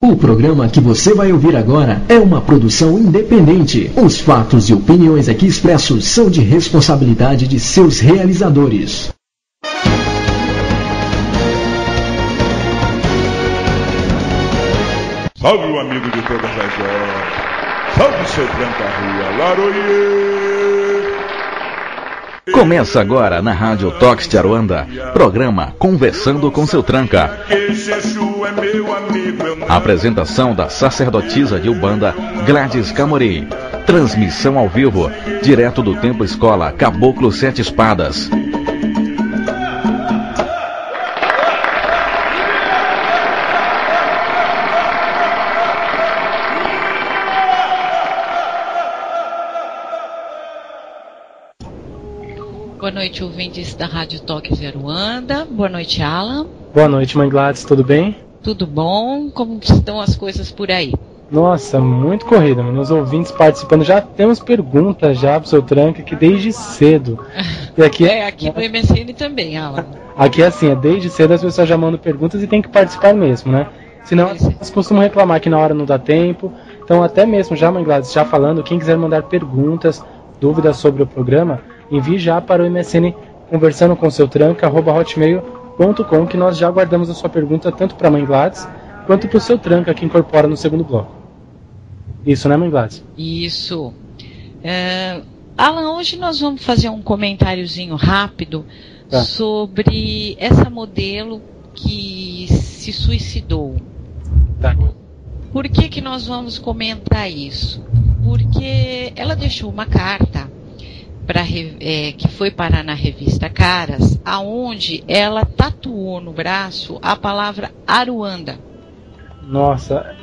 O programa que você vai ouvir agora é uma produção independente. Os fatos e opiniões aqui expressos são de responsabilidade de seus realizadores. Salve o amigo de todas as horas. Salve seu Tranca-Rua, Laroie. Começa agora na Rádio Tox de Aruanda, programa Conversando com seu Tranca. Apresentação da sacerdotisa de Umbanda, Gladys Camori. Transmissão ao vivo, direto do Templo Escola Caboclo Sete Espadas. Boa noite, ouvintes da Rádio Tox de Aruanda. Boa noite, Alan. Boa noite, mãe Gladys, tudo bem? Tudo bom? Como estão as coisas por aí? Nossa, muito corrida, meus ouvintes participando. Já temos perguntas já pro seu Tranca aqui desde cedo. E aqui aqui no MSN também, Alan. Aqui é assim, desde cedo as pessoas já mandam perguntas e tem que participar mesmo, né? Senão elas costumam reclamar que na hora não dá tempo. Então até mesmo já, mãe Gladys, já falando, quem quiser mandar perguntas, dúvidas sobre o programa, envie já para o MSN conversando com seu tranca@hotmail.com, que nós já aguardamos a sua pergunta tanto para a mãe Gladys quanto para o seu Tranca, que incorpora no segundo bloco. Isso, né, mãe Gladys? Isso. Alan, hoje nós vamos fazer um comentáriozinho rápido sobre essa modelo que se suicidou. Tá. Por que nós vamos comentar isso? Porque ela deixou uma carta que foi parar na revista Caras, aonde ela tatuou no braço a palavra Aruanda. Nossa,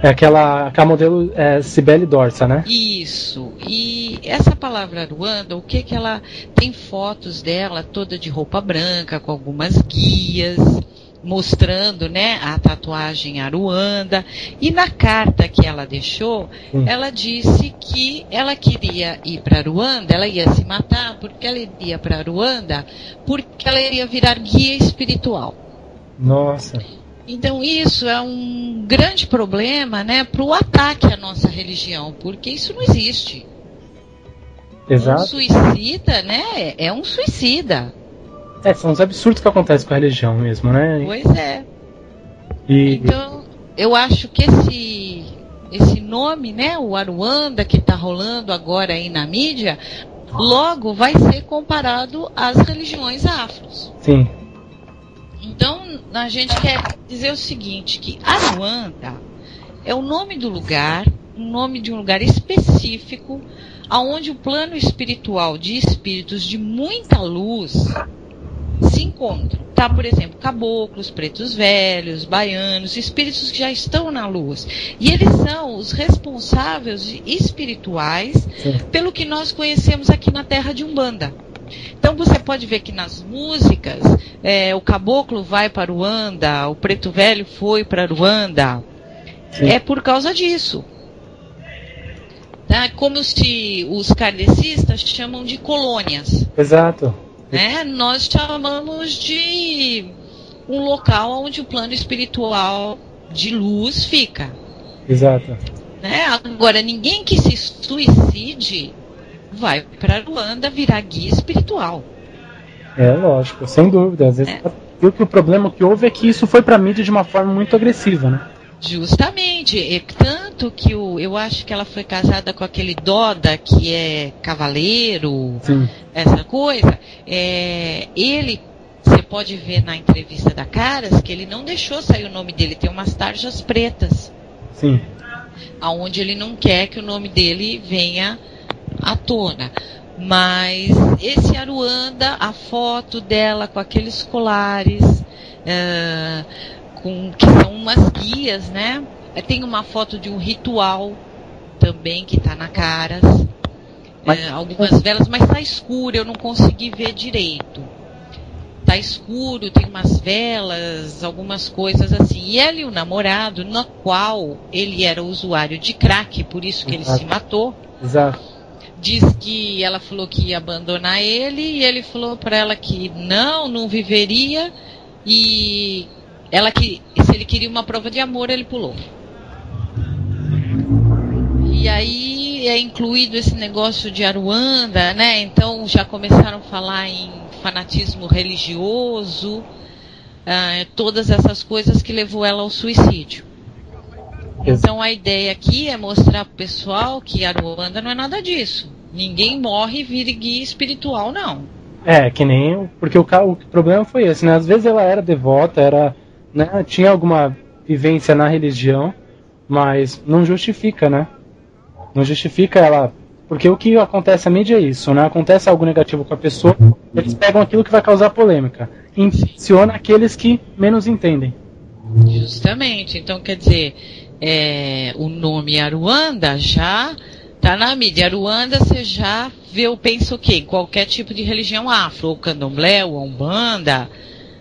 é aquela modelo Cibele Dorsa, né? Isso, e essa palavra Aruanda, o que ela tem fotos dela toda de roupa branca, com algumas guias, mostrando, né, a tatuagem Aruanda, e na carta que ela deixou, ela disse que ela queria ir para Aruanda, ela ia se matar porque ela iria para Aruanda, porque ela iria virar guia espiritual. Nossa. Então isso é um grande problema, né, para o ataque à nossa religião, porque isso não existe. Exato. Um suicida, né, é um suicida. São os absurdos que acontecem com a religião mesmo, né? Pois é. Então, eu acho que esse nome, né, o Aruanda, que está rolando agora aí na mídia, logo vai ser comparado às religiões afros. Sim. Então, a gente quer dizer o seguinte, que Aruanda é o nome do lugar, o nome de um lugar específico, aonde o plano espiritual de espíritos de muita luz se encontram. Tá, por exemplo, caboclos, pretos velhos, baianos, espíritos que já estão na luz. E eles são os responsáveis espirituais pelo que nós conhecemos aqui na terra de Umbanda. Então você pode ver que nas músicas, o caboclo vai para Aruanda, o preto velho foi para Aruanda. É por causa disso. Tá? Como se os kardecistas chamam de colônias. Exato. Nós chamamos de um local onde o plano espiritual de luz fica. Exato. Agora, ninguém que se suicide vai para Aruanda virar guia espiritual. Lógico, sem dúvida. Às vezes o problema que houve é que isso foi para a mídia de uma forma muito agressiva, né? Justamente, tanto que eu acho que ela foi casada com aquele Doda, que é cavaleiro, essa coisa, ele, você pode ver na entrevista da Caras, que ele não deixou sair o nome dele, tem umas tarjas pretas. Sim. Aonde ele não quer que o nome dele venha à tona. Mas esse Aruanda, a foto dela com aqueles colares, que são umas guias, né? Tem uma foto de um ritual também que está na Caras. Algumas velas, mas está escuro, eu não consegui ver direito. Está escuro, tem umas velas, algumas coisas assim. E ela e o namorado, no qual ele era usuário de crack, por isso que ele se matou. Exato. Diz que ela falou que ia abandonar ele, e ele falou para ela que não viveria, e se ele queria uma prova de amor, ele pulou. E aí é incluído esse negócio de Aruanda, né? Então já começaram a falar em fanatismo religioso, todas essas coisas que levou ela ao suicídio. Então a ideia aqui é mostrar pro pessoal que Aruanda não é nada disso. Ninguém morre e vira guia espiritual, não. Que nem... Porque o problema foi esse, né? Às vezes ela era devota, né? Tinha alguma vivência na religião, mas não justifica, né? Não justifica ela... Porque o que acontece à mídia é isso, né? Acontece algo negativo com a pessoa, eles pegam aquilo que vai causar polêmica. E impulsiona aqueles que menos entendem. Justamente. Então, quer dizer, o nome Aruanda já tá na mídia. Aruanda você já pensa o quê? Em qualquer tipo de religião afro, ou candomblé, ou umbanda,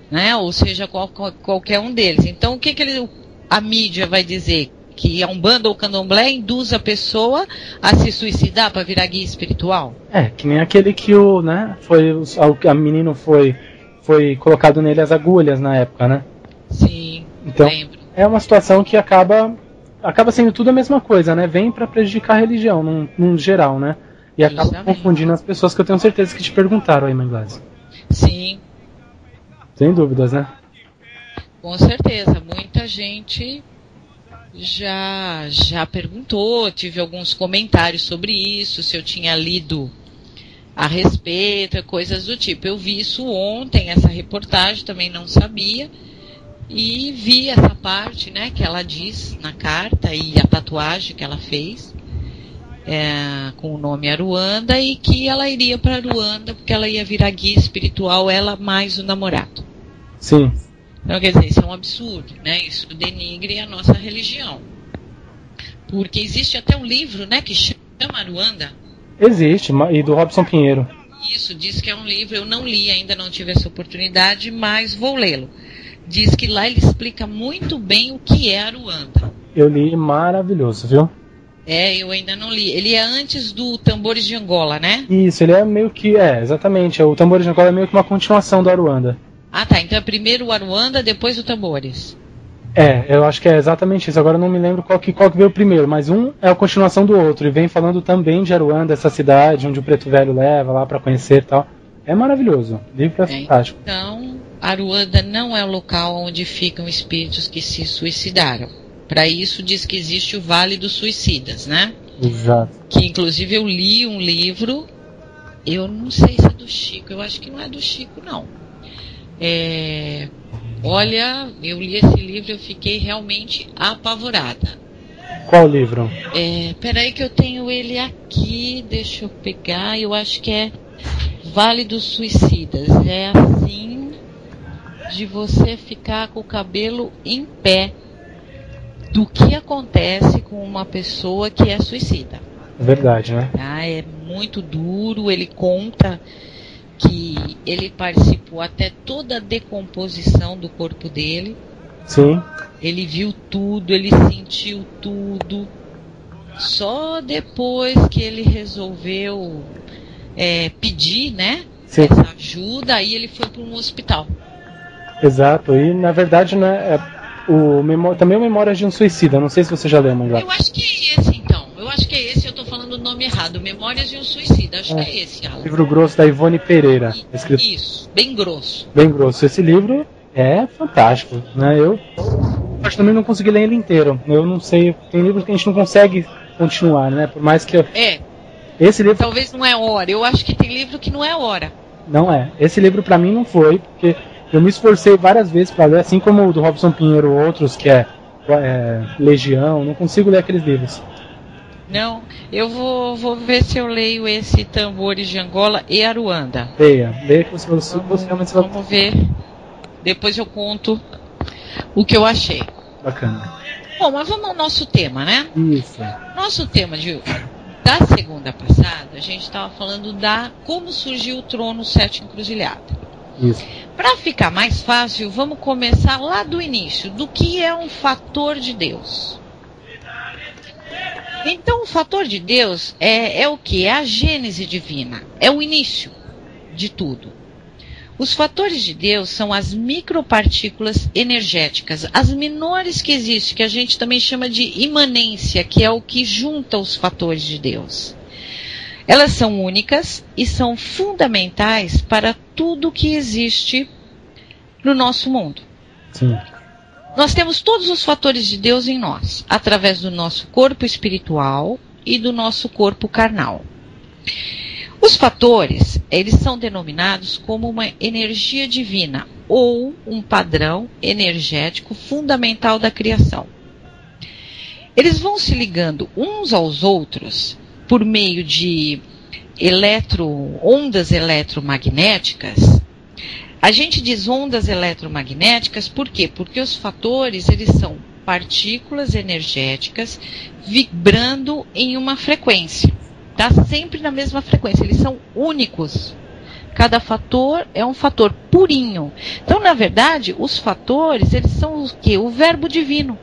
né? Ou seja, qualquer um deles. Então, o que a mídia vai dizer? Que a umbanda ou candomblé induz a pessoa a se suicidar para virar guia espiritual? Que nem aquele que a menino foi colocado nele as agulhas na época, né? Sim, então, lembro. É uma situação que acaba sendo tudo a mesma coisa, né? Vem para prejudicar a religião, num geral, né? E acaba confundindo as pessoas, que eu tenho certeza que te perguntaram aí, Manglaz. Sim. Sem dúvidas, né? Com certeza, muita gente já perguntou, tive alguns comentários sobre isso, se eu tinha lido a respeito, coisas do tipo. Eu vi isso ontem, essa reportagem, também não sabia, e vi essa parte, né, que ela diz na carta, e a tatuagem que ela fez com o nome Aruanda, e que ela iria para Aruanda porque ela ia virar guia espiritual, ela mais o namorado. Sim. Então, quer dizer, isso é um absurdo, né? Isso denigre a nossa religião. Porque existe até um livro, né, que chama Aruanda. Existe, e do Robson Pinheiro. Isso, diz que é um livro, eu não li, ainda não tive essa oportunidade, mas vou lê-lo. Diz que lá ele explica muito bem o que é Aruanda. Eu li, maravilhoso, viu? Eu ainda não li. Ele é antes do Tambores de Angola, né? Isso, ele é meio que, exatamente, o Tambores de Angola é meio que uma continuação do Aruanda. Ah, tá. Então é primeiro o Aruanda, depois o Tambores. Eu acho que é exatamente isso. Agora eu não me lembro qual que veio primeiro, mas um é a continuação do outro. E vem falando também de Aruanda, essa cidade onde o Preto Velho leva lá pra conhecer e tal. É maravilhoso. O livro é fantástico. Então, Aruanda não é o local onde ficam espíritos que se suicidaram. Para isso diz que existe o Vale dos Suicidas, né? Exato. Que inclusive eu li um livro, eu não sei se é do Chico, eu acho que não é do Chico, não. Olha, eu li esse livro e eu fiquei realmente apavorada. Qual livro? Peraí que eu tenho ele aqui, deixa eu pegar, eu acho que é Vale dos Suicidas. É assim, de você ficar com o cabelo em pé do que acontece com uma pessoa que é suicida. Verdade, né? É muito duro, ele conta que ele participou até toda a decomposição do corpo dele. Sim. Ele viu tudo, ele sentiu tudo. Só depois que ele resolveu pedir, né, essa ajuda, aí ele foi para um hospital. Exato, e na verdade, né, também o Memórias de um Suicida, não sei se você já leu, Mangá. Eu acho que é esse, então. Eu acho que é esse, eu tô falando o nome errado. Memórias de um Suicida, acho que é esse, Alan. Livro grosso da Ivone Pereira. Isso, bem grosso. Bem grosso. Esse livro é fantástico, né? Eu também não consegui ler ele inteiro. Eu não sei, tem livros que a gente não consegue continuar, né? Por mais que esse livro talvez não é hora. Eu acho que tem livro que não é hora. Não é. Esse livro pra mim não foi, porque eu me esforcei várias vezes para ler, assim como o do Robson Pinheiro ou outros, que é Legião, não consigo ler aqueles livros. Não, eu vou ver se eu leio esse Tambores de Angola e Aruanda. Leia que você realmente vai... Vamos ver. Depois eu conto o que eu achei. Bacana. Bom, mas vamos ao nosso tema, né? Isso. Nosso tema da segunda passada, a gente estava falando como surgiu o trono Sete Encruzilhada. Isso. Para ficar mais fácil, vamos começar lá do início, do que é um fator de Deus. Então, o fator de Deus é o que? É a gênese divina, é o início de tudo. Os fatores de Deus são as micropartículas energéticas, as menores que existem, que a gente também chama de imanência, que é o que junta os fatores de Deus. Elas são únicas e são fundamentais para tudo que existe no nosso mundo. Sim. Nós temos todos os fatores de Deus em nós, através do nosso corpo espiritual e do nosso corpo carnal. Os fatores, eles são denominados como uma energia divina ou um padrão energético fundamental da criação. Eles vão se ligando uns aos outros por meio de ondas eletromagnéticas. A gente diz ondas eletromagnéticas por quê? Porque os fatores, eles são partículas energéticas vibrando em uma frequência. Tá sempre na mesma frequência, eles são únicos. Cada fator é um fator purinho. Então, na verdade, os fatores, eles são o quê? O verbo divino.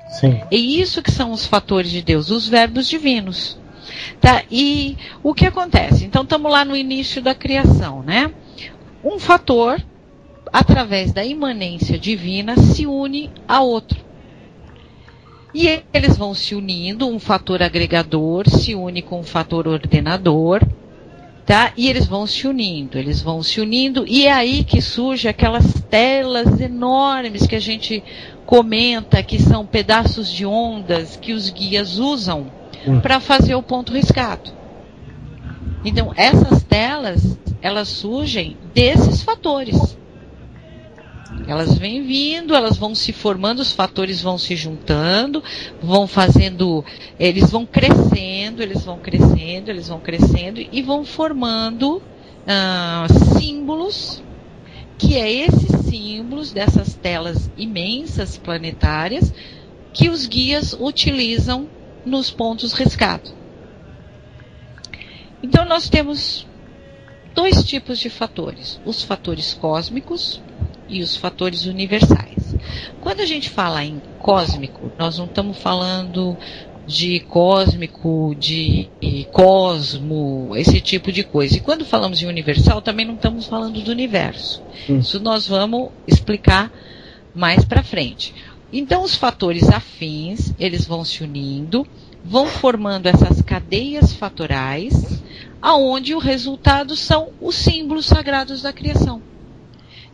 Sim. É isso que são os fatores de Deus, os verbos divinos. Tá? E o que acontece? Então, estamos lá no início da criação, né? Um fator, através da imanência divina, se une a outro. E eles vão se unindo, um fator agregador se une com um fator ordenador, tá? E eles vão se unindo, e é aí que surge aquelas telas enormes que a gente comenta, que são pedaços de ondas que os guias usam para fazer o ponto riscado. Então, essas telas, elas surgem desses fatores. Elas vêm vindo, elas vão se formando, os fatores vão se juntando, vão fazendo, eles vão crescendo e vão formando símbolos, que é esses símbolos dessas telas imensas planetárias que os guias utilizam nos pontos riscados. Então nós temos dois tipos de fatores, os fatores cósmicos e os fatores universais. Quando a gente fala em cósmico, nós não estamos falando de cósmico, de cosmo, esse tipo de coisa. E quando falamos em universal, também não estamos falando do universo. Isso nós vamos explicar mais para frente. Então, os fatores afins, eles vão se unindo, vão formando essas cadeias fatorais, aonde o resultado são os símbolos sagrados da criação.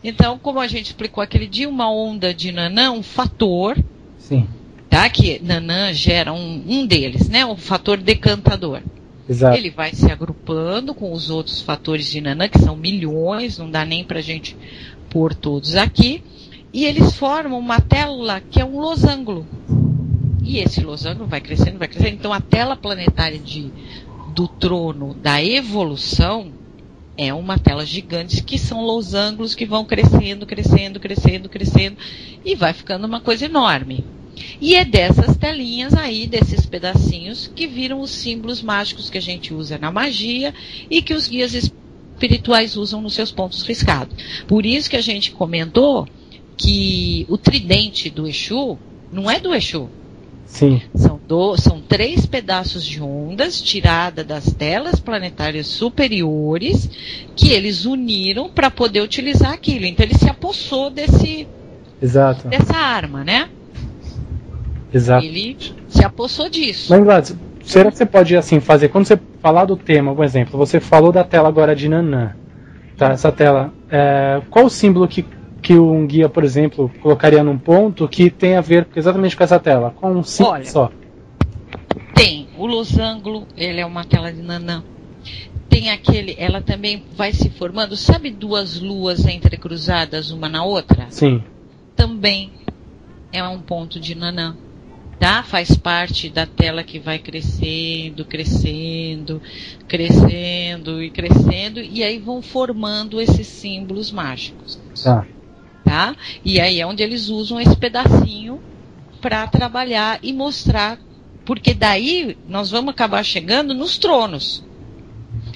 Então, como a gente explicou aquele dia, uma onda de Nanã, um fator, sim, tá? Que Nanã gera um deles, né? Um fator decantador. Exato. Ele vai se agrupando com os outros fatores de Nanã, que são milhões, não dá nem pra gente pôr todos aqui, e eles formam uma tela que é um losango. E esse losango vai crescendo. Então, a tela planetária do trono da evolução é uma tela gigante, que são losangos que vão crescendo, e vai ficando uma coisa enorme. E é dessas telinhas aí, desses pedacinhos, que viram os símbolos mágicos que a gente usa na magia e que os guias espirituais usam nos seus pontos riscados. Por isso que a gente comentou que o tridente do Exu não é do Exu. Sim. São 3 pedaços de ondas tiradas das telas planetárias superiores que eles uniram para poder utilizar aquilo. Então ele se apossou Exato. dessa arma, né? Exato. Ele se apossou disso. Mas, Gladys, será que você pode assim fazer, quando você falar do tema, por exemplo, você falou da tela agora de Nanã, tá? Essa tela, qual o símbolo que um guia, por exemplo, colocaria num ponto que tem a ver exatamente com essa tela? Com um símbolo só? Tem. O losango, ele é uma tela de Nanã. Tem ela também vai se formando, sabe 2 luas entrecruzadas uma na outra? Sim. Também é um ponto de Nanã. Tá? Faz parte da tela que vai crescendo, e aí vão formando esses símbolos mágicos. Tá? E aí é onde eles usam esse pedacinho para trabalhar e mostrar, porque daí nós vamos acabar chegando nos tronos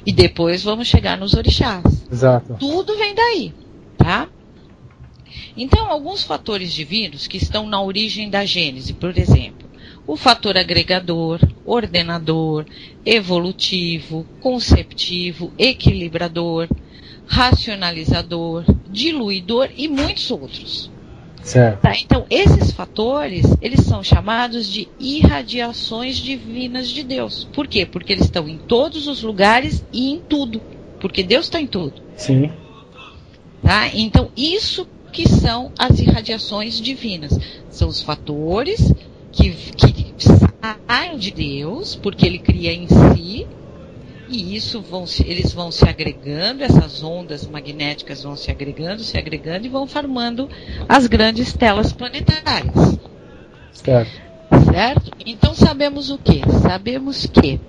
e depois vamos chegar nos orixás. Exato. Tudo vem daí, tá? Então, alguns fatores divinos que estão na origem da Gênese, por exemplo, o fator agregador, ordenador, evolutivo, conceptivo, equilibrador, racionalizador, diluidor e muitos outros. Certo. Tá? Então, esses fatores, eles são chamados de irradiações divinas de Deus. Por quê? Porque eles estão em todos os lugares e em tudo. Porque Deus está em tudo. Sim. Tá? Então, isso que são as irradiações divinas. São os fatores que saem de Deus, porque Ele cria em si, e eles vão se agregando, essas ondas magnéticas vão se agregando e vão formando as grandes telas planetárias. Certo? Então sabemos o quê? Sabemos que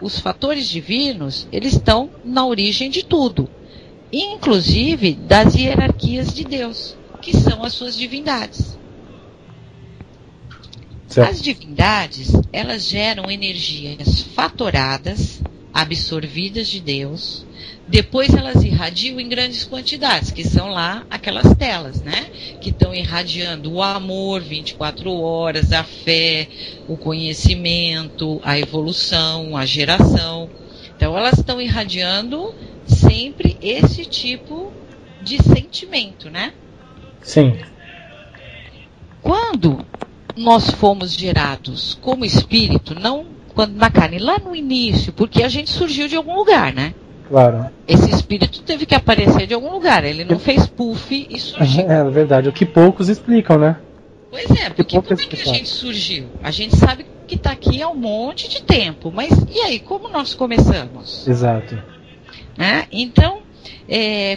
os fatores divinos, eles estão na origem de tudo, inclusive das hierarquias de Deus, que são as suas divindades. Certo. As divindades, elas geram energias fatoradas, absorvidas de Deus, depois elas irradiam em grandes quantidades, que são lá aquelas telas, né? Que estão irradiando o amor 24 horas, a fé, o conhecimento, a evolução, a geração. Então elas estão irradiando sempre esse tipo de sentimento, né? Sim. Quando nós fomos gerados como espírito, não quando na carne, lá no início, porque a gente surgiu de algum lugar, né? Claro. Esse espírito teve que aparecer de algum lugar, ele não fez puff e surgiu. É verdade, o que poucos explicam, né? Pois é, porque como é que a gente surgiu? A gente sabe que está aqui há um monte de tempo, mas e aí, como nós começamos? Exato. Então,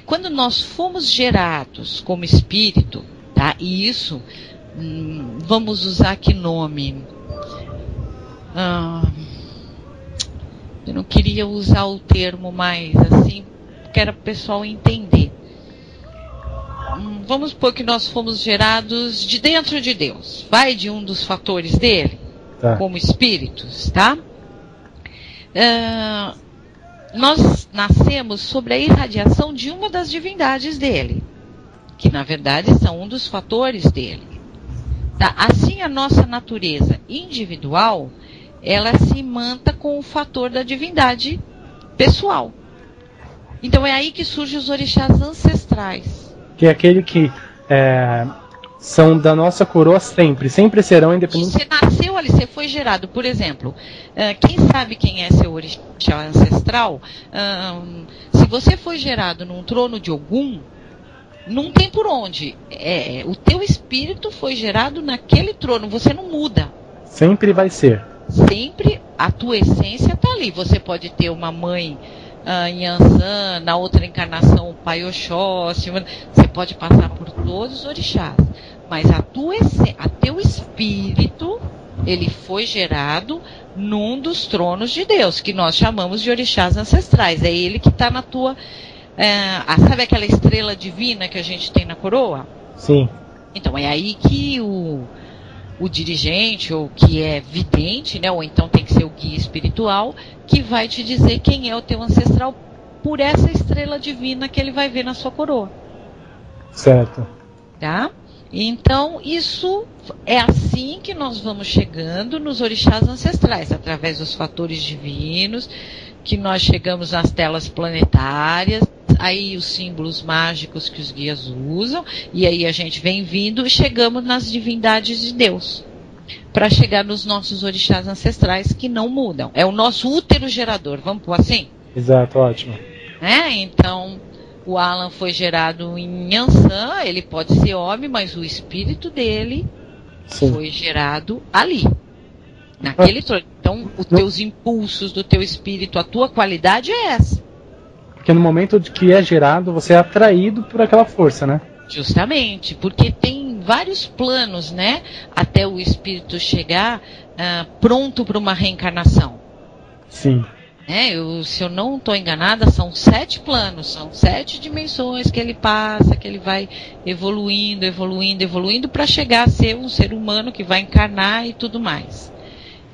quando nós fomos gerados como espírito, tá? E isso, vamos usar que nome? Eu não queria usar o termo mais assim, porque era para o pessoal entender. Vamos supor que nós fomos gerados de dentro de Deus. Vai de um dos fatores dele, tá, como espíritos, tá? Nós nascemos sobre a irradiação de uma das divindades dele, que na verdade são um dos fatores dele. Tá? Assim, a nossa natureza individual, ela se imanta com o fator da divindade pessoal. Então é aí que surgem os orixás ancestrais. Que é aquele que são da nossa coroa sempre serão independentes. Você nasceu ali, você foi gerado. Por exemplo, quem sabe quem é seu orixá ancestral? Se você foi gerado num trono de Ogum, não tem por onde. O teu espírito foi gerado naquele trono, você não muda. Sempre vai ser. Sempre a tua essência está ali. Você pode ter uma mãe em Ansan, na outra encarnação o pai Oxóssi, você pode passar por todos os orixás, mas teu espírito, ele foi gerado num dos tronos de Deus, que nós chamamos de orixás ancestrais. É ele que está na tua... sabe aquela estrela divina que a gente tem na coroa? Sim. Então é aí que o dirigente, ou que é vidente, né, ou então tem que ser o guia espiritual, que vai te dizer quem é o teu ancestral por essa estrela divina que ele vai ver na sua coroa. Certo. Tá? Então, isso é assim que nós vamos chegando nos orixás ancestrais, através dos fatores divinos, que nós chegamos nas telas planetárias, aí os símbolos mágicos que os guias usam, e aí a gente vem vindo e chegamos nas divindades de Deus, para chegar nos nossos orixás ancestrais que não mudam. É o nosso útero gerador, vamos pôr assim? Exato, ótimo. Então, o Alan foi gerado em Ansan, ele pode ser homem, mas o espírito dele foi gerado ali, naquele trono. Então, os teus impulsos do teu espírito, a tua qualidade é essa. Porque no momento de que é gerado, você é atraído por aquela força, né? Justamente, porque tem vários planos, né? Até o espírito chegar pronto para uma reencarnação. Sim. Se eu não estou enganada, são 7 planos, são 7 dimensões que ele passa, que ele vai evoluindo para chegar a ser um ser humano que vai encarnar e tudo mais.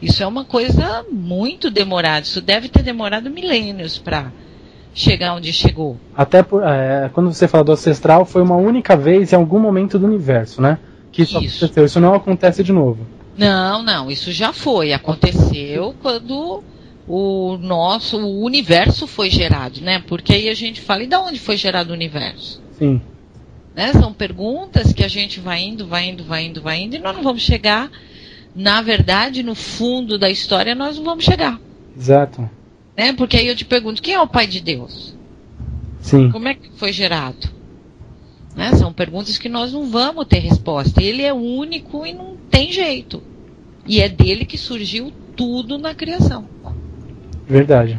Isso é uma coisa muito demorada, isso deve ter demorado milênios para chegar onde chegou. Até quando você fala do ancestral, foi uma única vez em algum momento do universo, né? Que isso aconteceu, isso não acontece de novo. Não, isso já foi, aconteceu quando o universo foi gerado, né? Porque aí a gente fala, e de onde foi gerado o universo? Sim. Né? São perguntas que a gente vai indo, e nós não vamos chegar, na verdade, no fundo da história, nós não vamos chegar. Exato. Né? Porque aí eu te pergunto, quem é o Pai de Deus? Sim. Como é que foi gerado? Né? São perguntas que nós não vamos ter resposta. Ele é único e não tem jeito. E é dele que surgiu tudo na criação. Verdade.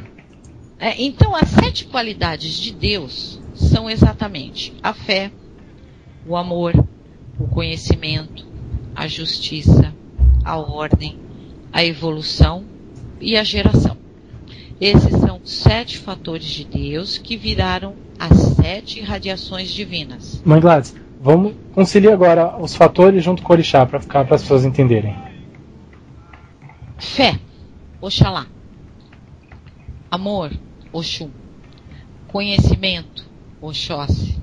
Então, as 7 qualidades de Deus são exatamente a fé, o amor, o conhecimento, a justiça, a ordem, a evolução e a geração. Esses são 7 fatores de Deus que viraram as 7 radiações divinas. Mãe Gladys, vamos conciliar agora os fatores junto com o orixá para as pessoas entenderem. Fé, Oxalá. Amor, Oxum. Conhecimento, Oxóssi.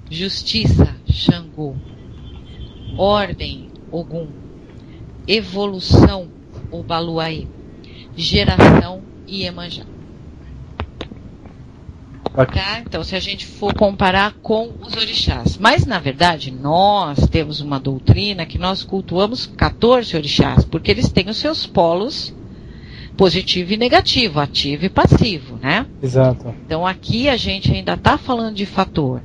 Justiça, Xangô. Ordem, Ogum. Evolução, Obaluaê. Geração, Iemanjá. Tá? Então, se a gente for comparar com os orixás. Mas, na verdade, nós temos uma doutrina que nós cultuamos 14 orixás, porque eles têm os seus polos positivo e negativo, ativo e passivo, né? Exato. Então, aqui a gente ainda está falando de fator.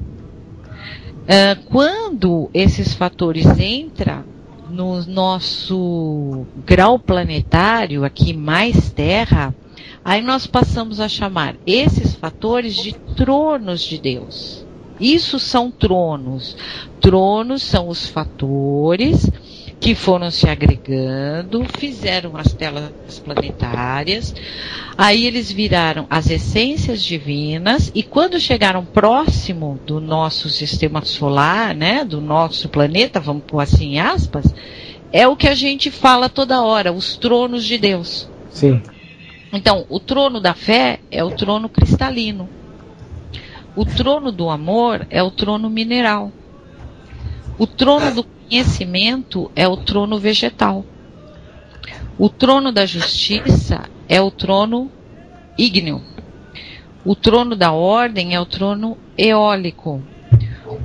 Quando esses fatores entram no nosso grau planetário, aqui mais Terra, aí nós passamos a chamar esses fatores de tronos de Deus. Isso são tronos. Tronos são os fatores que foram se agregando, fizeram as telas planetárias, aí eles viraram as essências divinas, e quando chegaram próximo do nosso sistema solar, né, do nosso planeta, vamos pôr assim em aspas, é o que a gente fala toda hora, os tronos de Deus. Sim. Então, o trono da fé é o trono cristalino. O trono do amor é o trono mineral. O trono do conhecimento é o trono vegetal. O trono da justiça é o trono ígneo. O trono da ordem é o trono eólico.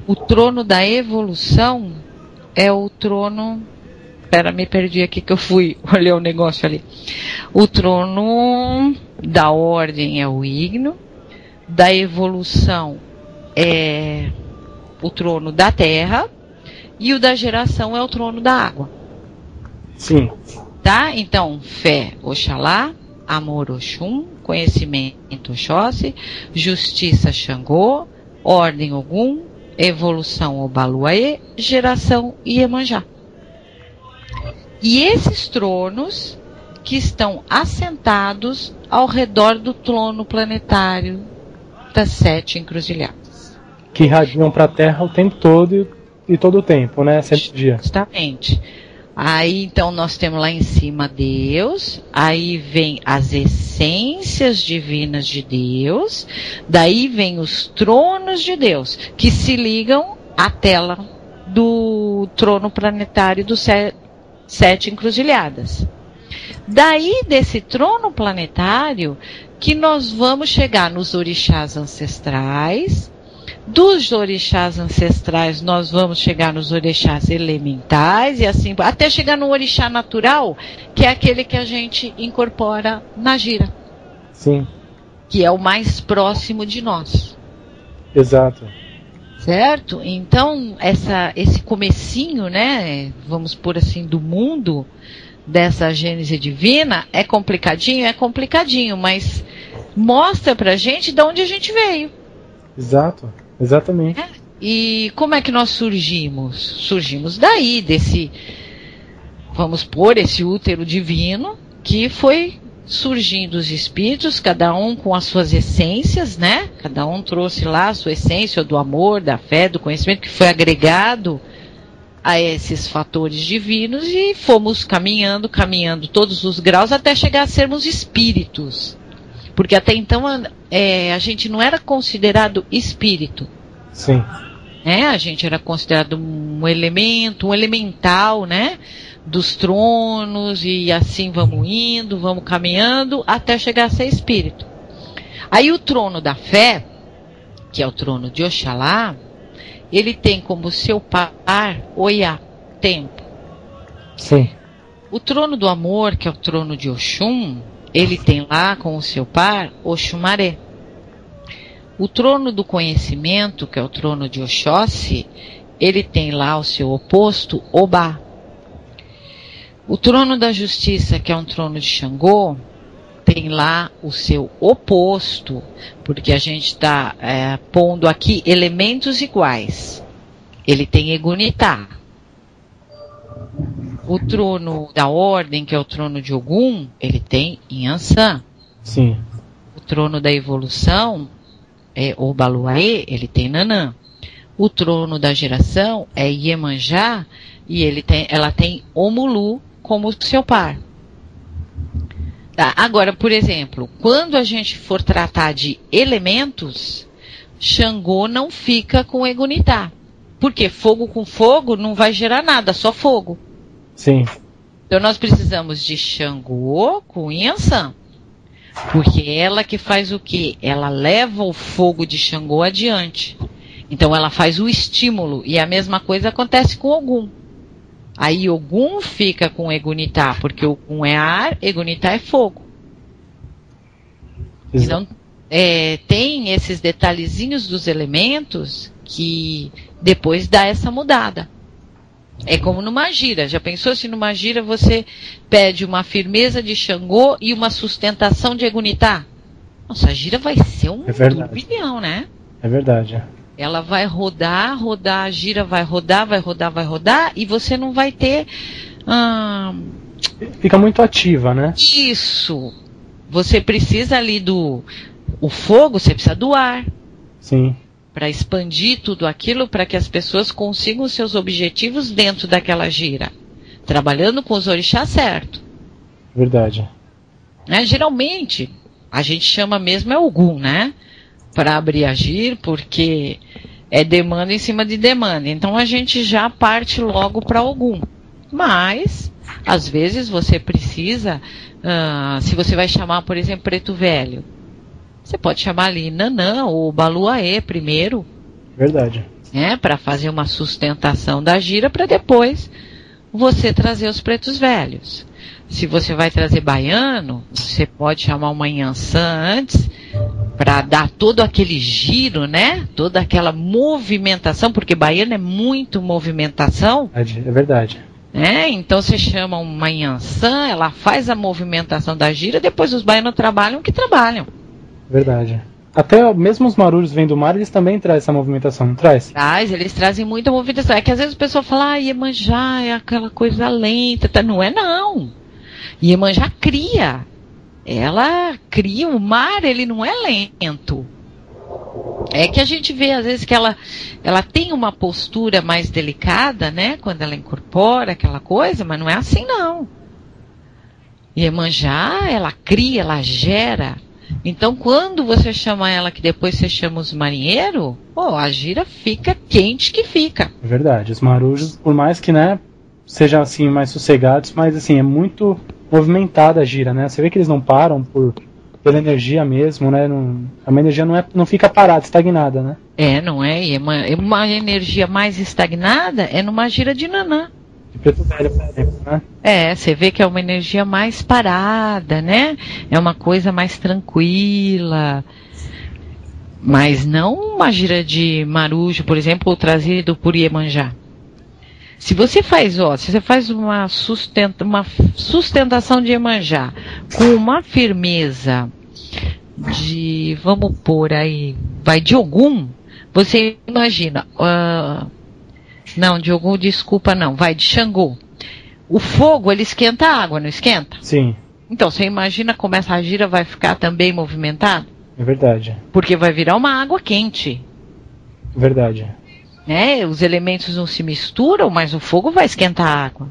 O trono da evolução é o trono... Espera, me perdi aqui que eu fui olhar o negócio ali. O trono da ordem é o ígneo. Da evolução é o trono da terra. E o da geração é o trono da água. Sim. Tá? Então, fé, Oxalá, amor, Oxum, conhecimento, Oxóssi, justiça, Xangô, ordem, Ogum, evolução, Obaluaê, geração, Iemanjá. E esses tronos que estão assentados ao redor do trono planetário das 7 encruzilhadas. Que irradiam para a Terra o tempo todo e todo o tempo, né? 7 dias. Justamente. Aí, então, nós temos lá em cima Deus, aí vem as essências divinas de Deus, daí vem os tronos de Deus, que se ligam à tela do trono planetário dos 7 encruzilhadas. Daí, desse trono planetário, que nós vamos chegar nos orixás ancestrais. Dos orixás ancestrais, nós vamos chegar nos orixás elementais e assim, até chegar no orixá natural, que é aquele que a gente incorpora na gira. Sim. Que é o mais próximo de nós. Exato. Certo? Então, esse comecinho, né, vamos pôr assim, do mundo, dessa gênese divina, é complicadinho, mas mostra pra gente de onde a gente veio. Exato. Exatamente. E como é que nós surgimos? Surgimos daí, desse, vamos pôr, esse útero divino, que foi surgindo os espíritos, cada um com as suas essências, né? Cada um trouxe lá a sua essência do amor, da fé, do conhecimento, que foi agregado a esses fatores divinos, e fomos caminhando todos os graus até chegar a sermos espíritos. Porque até então a gente não era considerado espírito. Sim. A gente era considerado um elemento, um elemental, né? Dos tronos, e assim vamos indo, vamos caminhando, até chegar a ser espírito. Aí o trono da fé, que é o trono de Oxalá, ele tem como seu par Oiá, tempo. Sim. O trono do amor, que é o trono de Oxum, ele tem lá como seu par Oxumaré. O trono do conhecimento, que é o trono de Oxóssi, ele tem lá o seu oposto, Obá. O trono da justiça, que é um trono de Xangô, tem lá o seu oposto, porque a gente está pondo aqui elementos iguais. Ele tem Egunitá. O trono da ordem, que é o trono de Ogum, ele tem Inhansã. Sim. O trono da evolução, o Baluaê, ele tem Nanã. O trono da geração é Iemanjá, e ela tem Omulu como seu par. Tá, agora, por exemplo, quando a gente for tratar de elementos, Xangô não fica com Egunitá. Porque fogo com fogo não vai gerar nada, só fogo. Sim. Então nós precisamos de Xangô com Inhansã. Porque ela que faz o quê? Ela leva o fogo de Xangô adiante. Então ela faz o estímulo. E a mesma coisa acontece com Ogum. Aí Ogum fica com Egunitá, porque Ogum é ar, Egunitá é fogo. Então, tem esses detalhezinhos dos elementos que depois dá essa mudada. É como numa gira. Já pensou se numa gira você pede uma firmeza de Xangô e uma sustentação de Egunitá? Nossa, a gira vai ser um turbilhão, né? É verdade. Ela vai rodar, a gira vai rodar, e você não vai ter... Fica muito ativa, né? Isso. Você precisa ali o fogo, você precisa do ar. Sim. Para expandir tudo aquilo, para que as pessoas consigam seus objetivos dentro daquela gira. Trabalhando com os orixás certo. Verdade. Geralmente, a gente chama mesmo Ogum, né? Para abrir a gira, porque é demanda em cima de demanda. Então a gente já parte logo para Ogum. Mas, às vezes você precisa, se você vai chamar, por exemplo, Preto Velho, você pode chamar ali Nanã ou Baluaê primeiro. Verdade. Para fazer uma sustentação da gira, para depois você trazer os Pretos Velhos. Se você vai trazer baiano, você pode chamar uma Inhansã antes, para dar todo aquele giro, né? Toda aquela movimentação, porque baiano é muito movimentação. É verdade. Então você chama uma Inhansã, ela faz a movimentação da gira, depois os baianos trabalham o que trabalham. Verdade. Até mesmo os marujos vêm do mar, eles também trazem essa movimentação, não traz? Eles trazem muita movimentação. É que às vezes o pessoal fala, Iemanjá é aquela coisa lenta. Não é não. Iemanjá cria. Ela cria, o mar, ele não é lento. É que a gente vê às vezes que ela tem uma postura mais delicada, né? Quando ela incorpora aquela coisa, mas não é assim não. Iemanjá, ela cria, ela gera. Então, quando você chama ela, que depois você chama os marinheiros, a gira fica quente que fica. É verdade. Os marujos, por mais que, né, sejam assim mais sossegados, mas assim, é muito movimentada a gira, né? Você vê que eles não param pela energia mesmo, né? A energia não fica parada, estagnada, né? Não é? E uma energia mais estagnada é numa gira de Nanã. De Preto Velho, por exemplo, né? Você vê que é uma energia mais parada, né? É uma coisa mais tranquila. Mas não uma gira de marujo, por exemplo, trazido por Iemanjá. Se você faz, uma sustentação de Iemanjá com uma firmeza de, vamos pôr aí, vai de Ogum, você imagina, não, de Ogum, desculpa, não, vai de Xangô. O fogo, ele esquenta a água, não esquenta? Sim. Então, você imagina como essa gira vai ficar também movimentada? É verdade. Porque vai virar uma água quente. Verdade. Os elementos não se misturam, mas o fogo vai esquentar a água.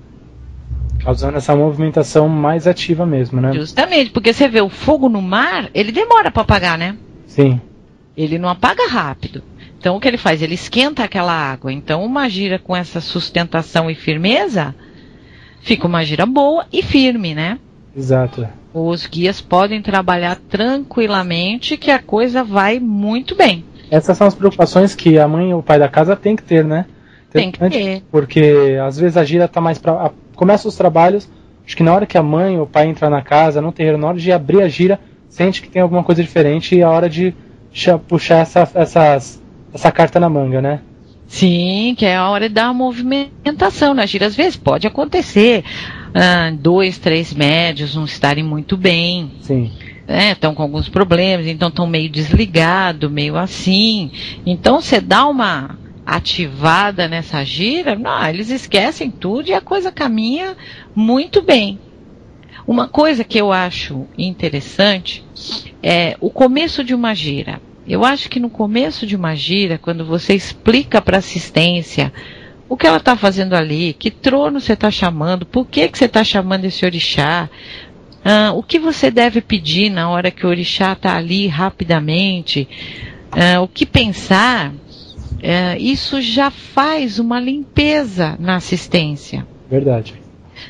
Causando essa movimentação mais ativa mesmo, né? Justamente, porque você vê o fogo no mar, ele demora para apagar, né? Sim. Ele não apaga rápido. Então o que ele faz? Ele esquenta aquela água. Então uma gira com essa sustentação e firmeza, fica uma gira boa e firme, né? Exato. Os guias podem trabalhar tranquilamente que a coisa vai muito bem. Essas são as preocupações que a mãe ou o pai da casa tem que ter, né? Tem que ter. Porque às vezes a gira tá mais pra... Começa os trabalhos, acho que na hora que a mãe ou o pai entra na casa, no terreiro, na hora de abrir a gira, sente que tem alguma coisa diferente e é a hora de puxar essa carta na manga, né? Sim, que é a hora de dar uma movimentação na gira. Às vezes pode acontecer 2, 3 médios não estarem muito bem. Sim. Estão com alguns problemas, então estão meio desligados, meio assim. Então você dá uma ativada nessa gira, eles esquecem tudo e a coisa caminha muito bem. Uma coisa que eu acho interessante é o começo de uma gira. Eu acho que no começo de uma gira, quando você explica para a assistência o que ela está fazendo ali, que trono você está chamando, por que você está chamando esse orixá, o que você deve pedir na hora que o orixá está ali rapidamente, o que pensar, isso já faz uma limpeza na assistência. Verdade.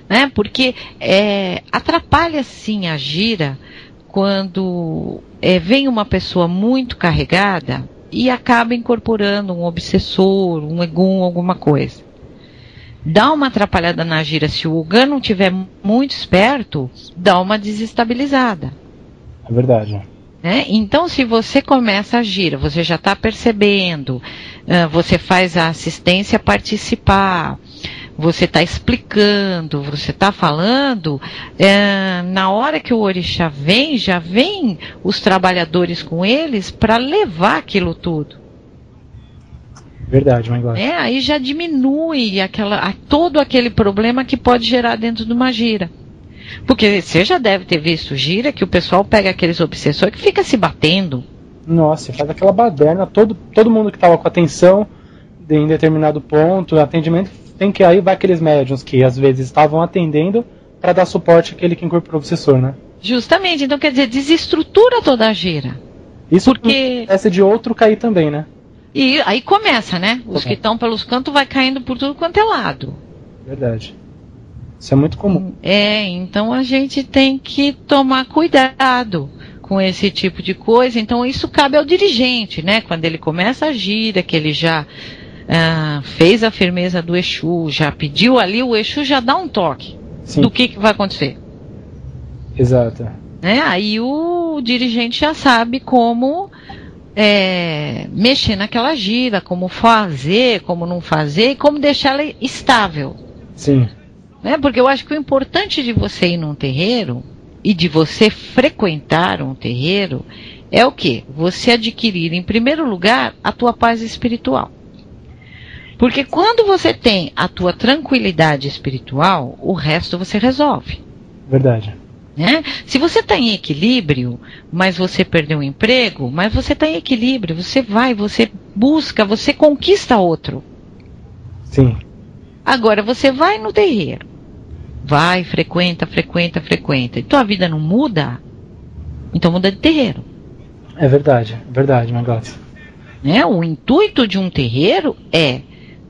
Né? Porque atrapalha sim a gira quando vem uma pessoa muito carregada e acaba incorporando um obsessor, um egum, alguma coisa. Dá uma atrapalhada na gira. Se o Ogã não estiver muito esperto, dá uma desestabilizada. É verdade. Então, se você começa a gira, você já está percebendo, você faz a assistência participar, você está explicando, você está falando, na hora que o orixá vem, já vem os trabalhadores com eles para levar aquilo tudo. Verdade, Mãe Gláucia. Aí já diminui todo aquele problema que pode gerar dentro de uma gira. Porque você já deve ter visto gira que o pessoal pega aqueles obsessores que fica se batendo. Nossa, faz aquela baderna, todo mundo que estava com atenção em determinado ponto, atendimento, tem que aí vai aqueles médiuns que às vezes estavam atendendo para dar suporte àquele que incorporou o obsessor, né? Justamente, então quer dizer, desestrutura toda a gira. Isso porque acontece de outro cair também, né? E aí começa, né? Os que estão pelos cantos vai caindo por tudo quanto é lado. Verdade. Isso é muito comum. Então a gente tem que tomar cuidado com esse tipo de coisa. Então isso cabe ao dirigente, né? Quando ele começa a gira, que ele já fez a firmeza do Exu, já pediu ali, o Exu já dá um toque. Sim. Do que vai acontecer. Exato. Aí o dirigente já sabe como mexer naquela gira, como fazer, como não fazer e como deixar ela estável. Sim. Porque eu acho que o importante de você ir num terreiro e de você frequentar um terreiro é o quê? Você adquirir, em primeiro lugar, a tua paz espiritual. Porque quando você tem a tua tranquilidade espiritual, o resto você resolve. Verdade. Se você está em equilíbrio, mas você perdeu o emprego, mas você está em equilíbrio, você vai, você busca, você conquista outro. Sim. Agora, você vai no terreiro, vai, frequenta, e tua vida não muda, então muda de terreiro. É verdade, Mãe Gláucia. O intuito de um terreiro é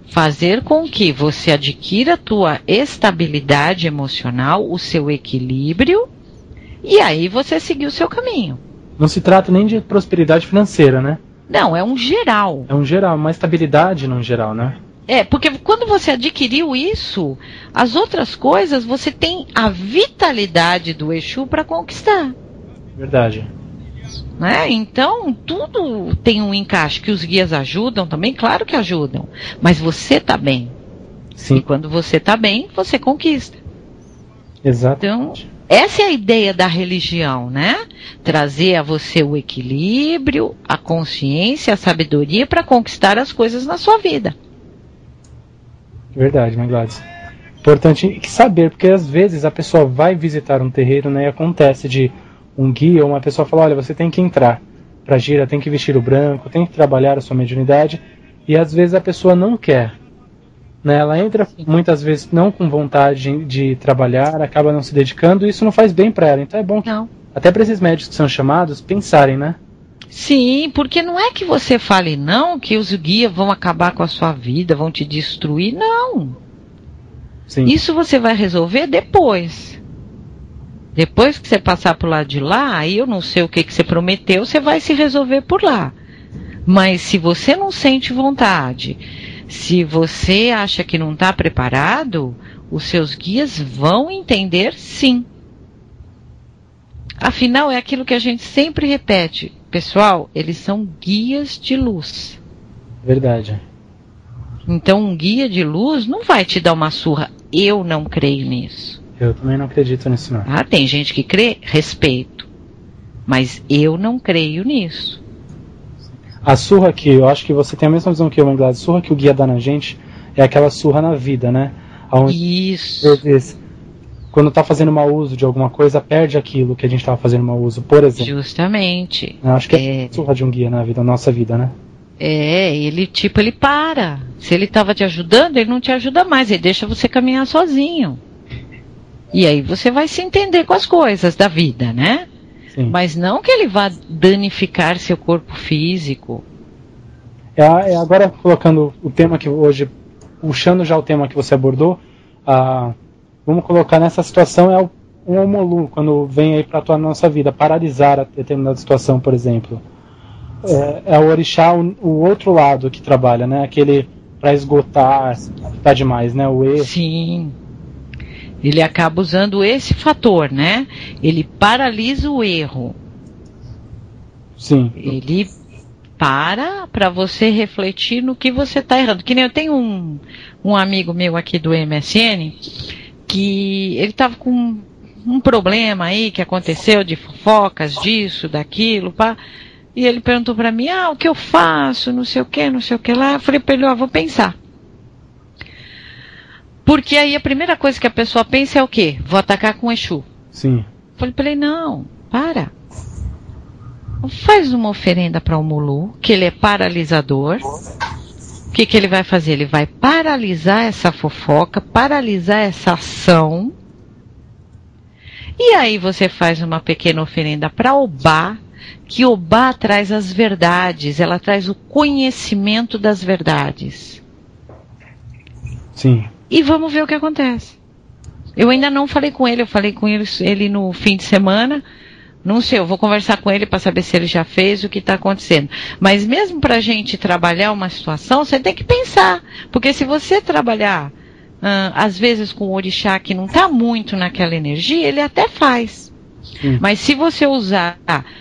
fazer com que você adquira a tua estabilidade emocional, o seu equilíbrio, e aí você seguir o seu caminho. Não se trata nem de prosperidade financeira, né? Não, é um geral. É um geral, uma estabilidade no geral, né? Porque quando você adquiriu isso, as outras coisas você tem a vitalidade do Exu para conquistar. Verdade. Então, tudo tem um encaixe, que os guias ajudam também, claro que ajudam, mas você está bem. Sim. E quando você está bem, você conquista. Exato. Então, essa é a ideia da religião, Trazer a você o equilíbrio, a consciência, a sabedoria para conquistar as coisas na sua vida. Verdade, Mãe Gláucia. Importante saber, porque às vezes a pessoa vai visitar um terreiro, e acontece de um guia ou uma pessoa falar, olha, você tem que entrar pra gira, tem que vestir o branco, tem que trabalhar a sua mediunidade, e às vezes a pessoa não quer. Ela entra muitas vezes não com vontade de trabalhar, acaba não se dedicando, e isso não faz bem pra ela. Então é bom que, até para esses médicos que são chamados, pensarem, Sim, porque não é que você fale não, que os guias vão acabar com a sua vida, vão te destruir, não. Sim. Isso você vai resolver depois. Depois que você passar por lá de lá, aí eu não sei o que você prometeu, você vai se resolver por lá. Mas se você não sente vontade, se você acha que não está preparado, os seus guias vão entender sim. Afinal, é aquilo que a gente sempre repete. Pessoal, eles são guias de luz. Verdade. Então, um guia de luz não vai te dar uma surra. Eu não creio nisso. Eu também não acredito nisso, não. Ah, tem gente que crê, respeito. Mas eu não creio nisso. A surra que, eu acho que você tem a mesma visão que eu, Manglad. A surra que o guia dá na gente é aquela surra na vida, né? Onde, isso. Às vezes, quando está fazendo mau uso de alguma coisa, perde aquilo que a gente estava fazendo mau uso, por exemplo. Justamente. Eu acho que é a surra de um guia na vida, na nossa vida, né? Ele para. Se ele estava te ajudando, ele não te ajuda mais, ele deixa você caminhar sozinho. E aí você vai se entender com as coisas da vida, né? Sim. Mas não que ele vá danificar seu corpo físico. Agora colocando o tema que hoje, puxando já o tema que você abordou, vamos colocar nessa situação um Omolu, quando vem aí para atuar na nossa vida, paralisar a determinada situação, por exemplo. É o orixá, o outro lado que trabalha, né? Aquele para esgotar, tá demais, né? O erro. Sim. Ele acaba usando esse fator, né? Ele paralisa o erro. Sim. Ele para você refletir no que você está errando. Que nem eu tenho um amigo meu aqui do MSN, que ele estava com um problema aí que aconteceu de fofocas, disso, daquilo, pá. E ele perguntou para mim, o que eu faço, não sei o que lá. Eu falei para ele, vou pensar. Porque aí a primeira coisa que a pessoa pensa é o quê? Vou atacar com o Exu. Sim. Eu falei para ele, não, para. Faz uma oferenda para o Mulu, que ele é paralisador. O que ele vai fazer? Ele vai paralisar essa fofoca, paralisar essa ação. E aí você faz uma pequena oferenda para Obá, que Obá traz as verdades, ela traz o conhecimento das verdades. Sim. E vamos ver o que acontece. Eu ainda não falei com ele, eu falei com ele no fim de semana. Não sei, eu vou conversar com ele para saber se ele já fez o que está acontecendo. Mas mesmo para a gente trabalhar uma situação, você tem que pensar. Porque se você trabalhar, às vezes com o orixá que não está muito naquela energia, ele até faz. Mas se você usar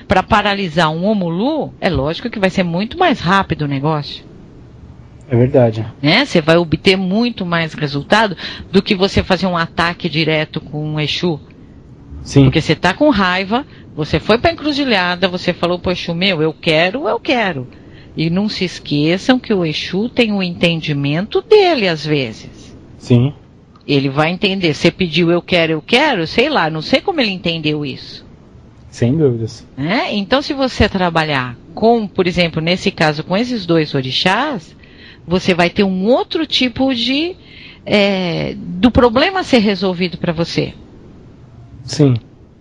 para paralisar um Omulu, é lógico que vai ser muito mais rápido o negócio. É verdade. Né? Você vai obter muito mais resultado do que você fazer um ataque direto com um Exu. Sim. Porque você está com raiva, você foi para a encruzilhada, você falou para o Exu, eu quero. E não se esqueçam que o Exu tem o entendimento dele às vezes. Sim. Ele vai entender. Você pediu eu quero, sei lá, não sei como ele entendeu isso. Sem dúvidas. Então se você trabalhar com, por exemplo, nesse caso, com esses dois orixás, você vai ter um outro tipo de do problema a ser resolvido para você. Sim.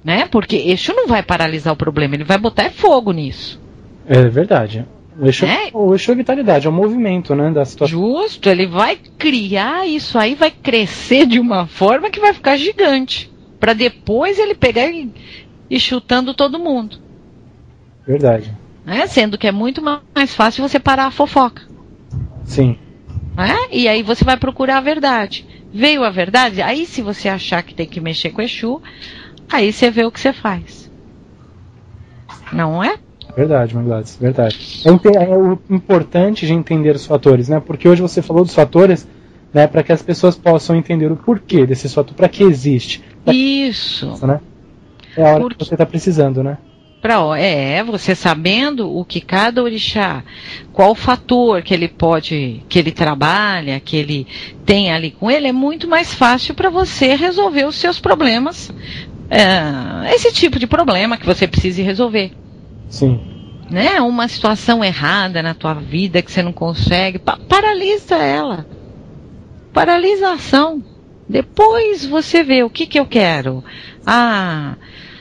Né? Porque Exu não vai paralisar o problema, ele vai botar fogo nisso. É verdade. O Exu é vitalidade, é o movimento, né, da situação. Justo, ele vai criar isso aí, vai crescer de uma forma que vai ficar gigante. Para depois ele pegar e chutando todo mundo. Verdade. Sendo que é muito mais fácil você parar a fofoca. Sim. E aí você vai procurar a verdade. Veio a verdade? Aí se você achar que tem que mexer com Exu, aí você vê o que você faz. Não é? Verdade, Manglads, verdade. É o importante de entender os fatores, né? Porque hoje você falou dos fatores, né, para que as pessoas possam entender o porquê desses fatores, para que existe. Isso. Né? É a hora que você está precisando, né? Você sabendo o que cada orixá, qual fator que ele trabalha, que ele tem ali com ele, é muito mais fácil para você resolver os seus problemas, esse tipo de problema que você precisa resolver. Sim. Né? Uma situação errada na tua vida que você não consegue, paralisa ela. Paralisa a ação. Depois você vê o que eu quero.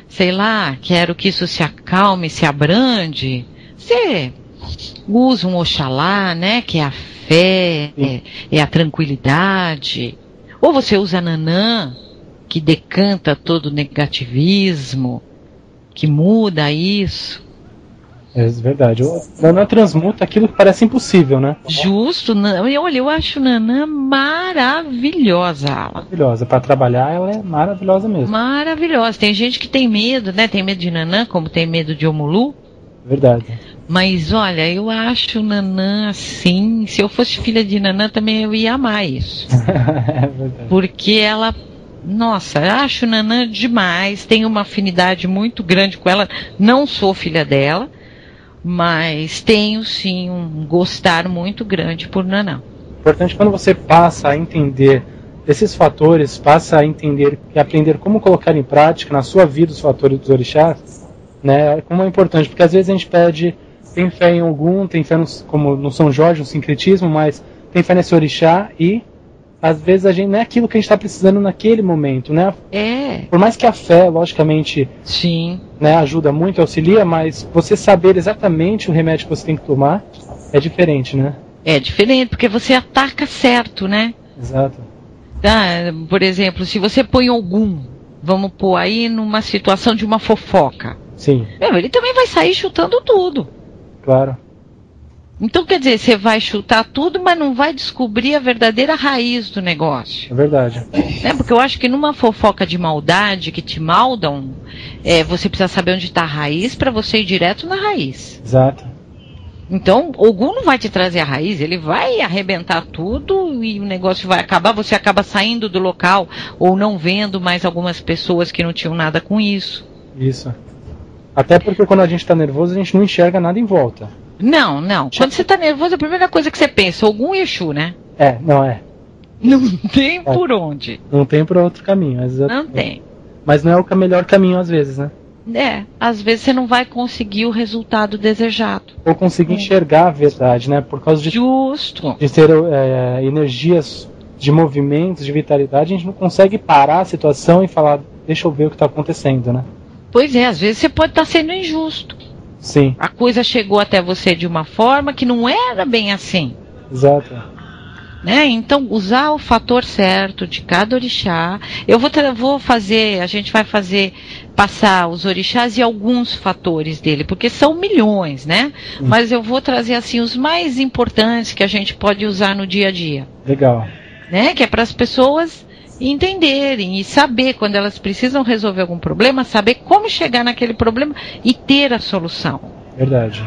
Sei lá, quero que isso se acalme, se abrande. você usa um Oxalá, né? Que é a fé, é a tranquilidade. Ou você usa Nanã, que decanta todo o negativismo, que muda isso. É verdade. O Nanã transmuta aquilo que parece impossível, né? Justo. Olha, eu acho Nanã maravilhosa. Maravilhosa. Para trabalhar, ela é maravilhosa mesmo. Maravilhosa. Tem gente que tem medo, né? Tem medo de Nanã, como tem medo de Omulu. Verdade. Mas olha, eu acho Nanã assim. Se eu fosse filha de Nanã, também eu ia amar isso. É verdade. Porque ela. Nossa, eu acho Nanã demais. Tenho uma afinidade muito grande com ela. Não sou filha dela. Mas tenho sim um gostar muito grande por Nanã. Importante quando você passa a entender esses fatores, passa a entender e aprender como colocar em prática na sua vida os fatores dos orixás, né? Como é importante, porque às vezes a gente tem fé em algum, tem fé como no São Jorge, no sincretismo, mas tem fé nesse orixá e às vezes a gente não é aquilo que a gente está precisando naquele momento, né? Por mais que a fé, logicamente, sim, né, ajuda muito, auxilia, mas você saber exatamente o remédio que você tem que tomar é diferente, né? É diferente, porque você ataca certo, né? Exato. Por exemplo, se você põe algum, vamos pôr aí numa situação de uma fofoca. Sim. Ele também vai sair chutando tudo. Claro. Então, quer dizer, você vai chutar tudo, mas não vai descobrir a verdadeira raiz do negócio. É verdade. Porque eu acho que numa fofoca de maldade, que te maldam, você precisa saber onde está a raiz para você ir direto na raiz. Exato. Então, Ogum não vai te trazer a raiz, ele vai arrebentar tudo e o negócio vai acabar, você acaba saindo do local ou não vendo mais algumas pessoas que não tinham nada com isso. Isso. Até porque quando a gente está nervoso, a gente não enxerga nada em volta. Não. Quando você tá nervoso, a primeira coisa que você pensa, Ogum e Exu, né? Não é. Não tem por onde. Não tem por outro caminho. Não tem. Mas não é o melhor caminho às vezes, né? Às vezes você não vai conseguir o resultado desejado. Ou conseguir enxergar a verdade, né? Por causa de ter energias de movimentos, de vitalidade, a gente não consegue parar a situação e falar, deixa eu ver o que está acontecendo, né? Pois é, às vezes você pode estar sendo injusto. Sim. A coisa chegou até você de uma forma que não era bem assim. Exato. Então, usar o fator certo de cada orixá. A gente vai passar os orixás e alguns fatores dele, porque são milhões, né? Mas eu vou trazer, assim, os mais importantes que a gente pode usar no dia a dia. Legal. Que é para as pessoas entenderem e saber, quando elas precisam resolver algum problema, saber como chegar naquele problema e ter a solução. Verdade.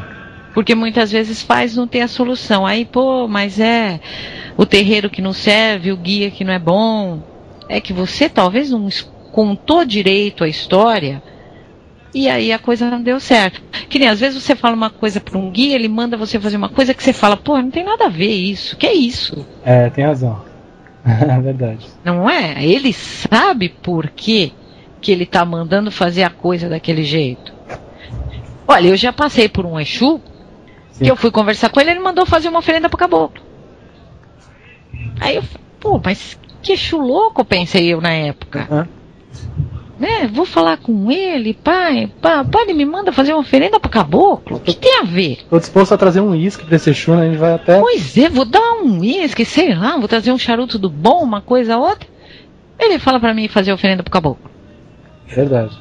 Porque muitas vezes não ter a solução. Aí, mas o terreiro que não serve, o guia que não é bom. É que você talvez não contou direito a história e aí a coisa não deu certo. Que nem às vezes você fala uma coisa para um guia, ele manda você fazer uma coisa que você fala, não tem nada a ver isso. Que é isso? Tem razão. É verdade. Não é? Ele sabe por que ele está mandando fazer a coisa daquele jeito. Olha, eu já passei por um Exu, que eu fui conversar com ele, ele mandou fazer uma oferenda pro caboclo. Aí eu falei, mas que Exu louco, pensei eu na época. Vou falar com ele, pai, ele me manda fazer uma oferenda pro caboclo? O que tem a ver? Tô disposto a trazer um uísque pra esse Exu, né? A gente vai até... Pois é, vou dar um uísque, sei lá, vou trazer um charuto do bom, uma coisa ou outra. Ele fala pra mim fazer oferenda pro caboclo. Verdade.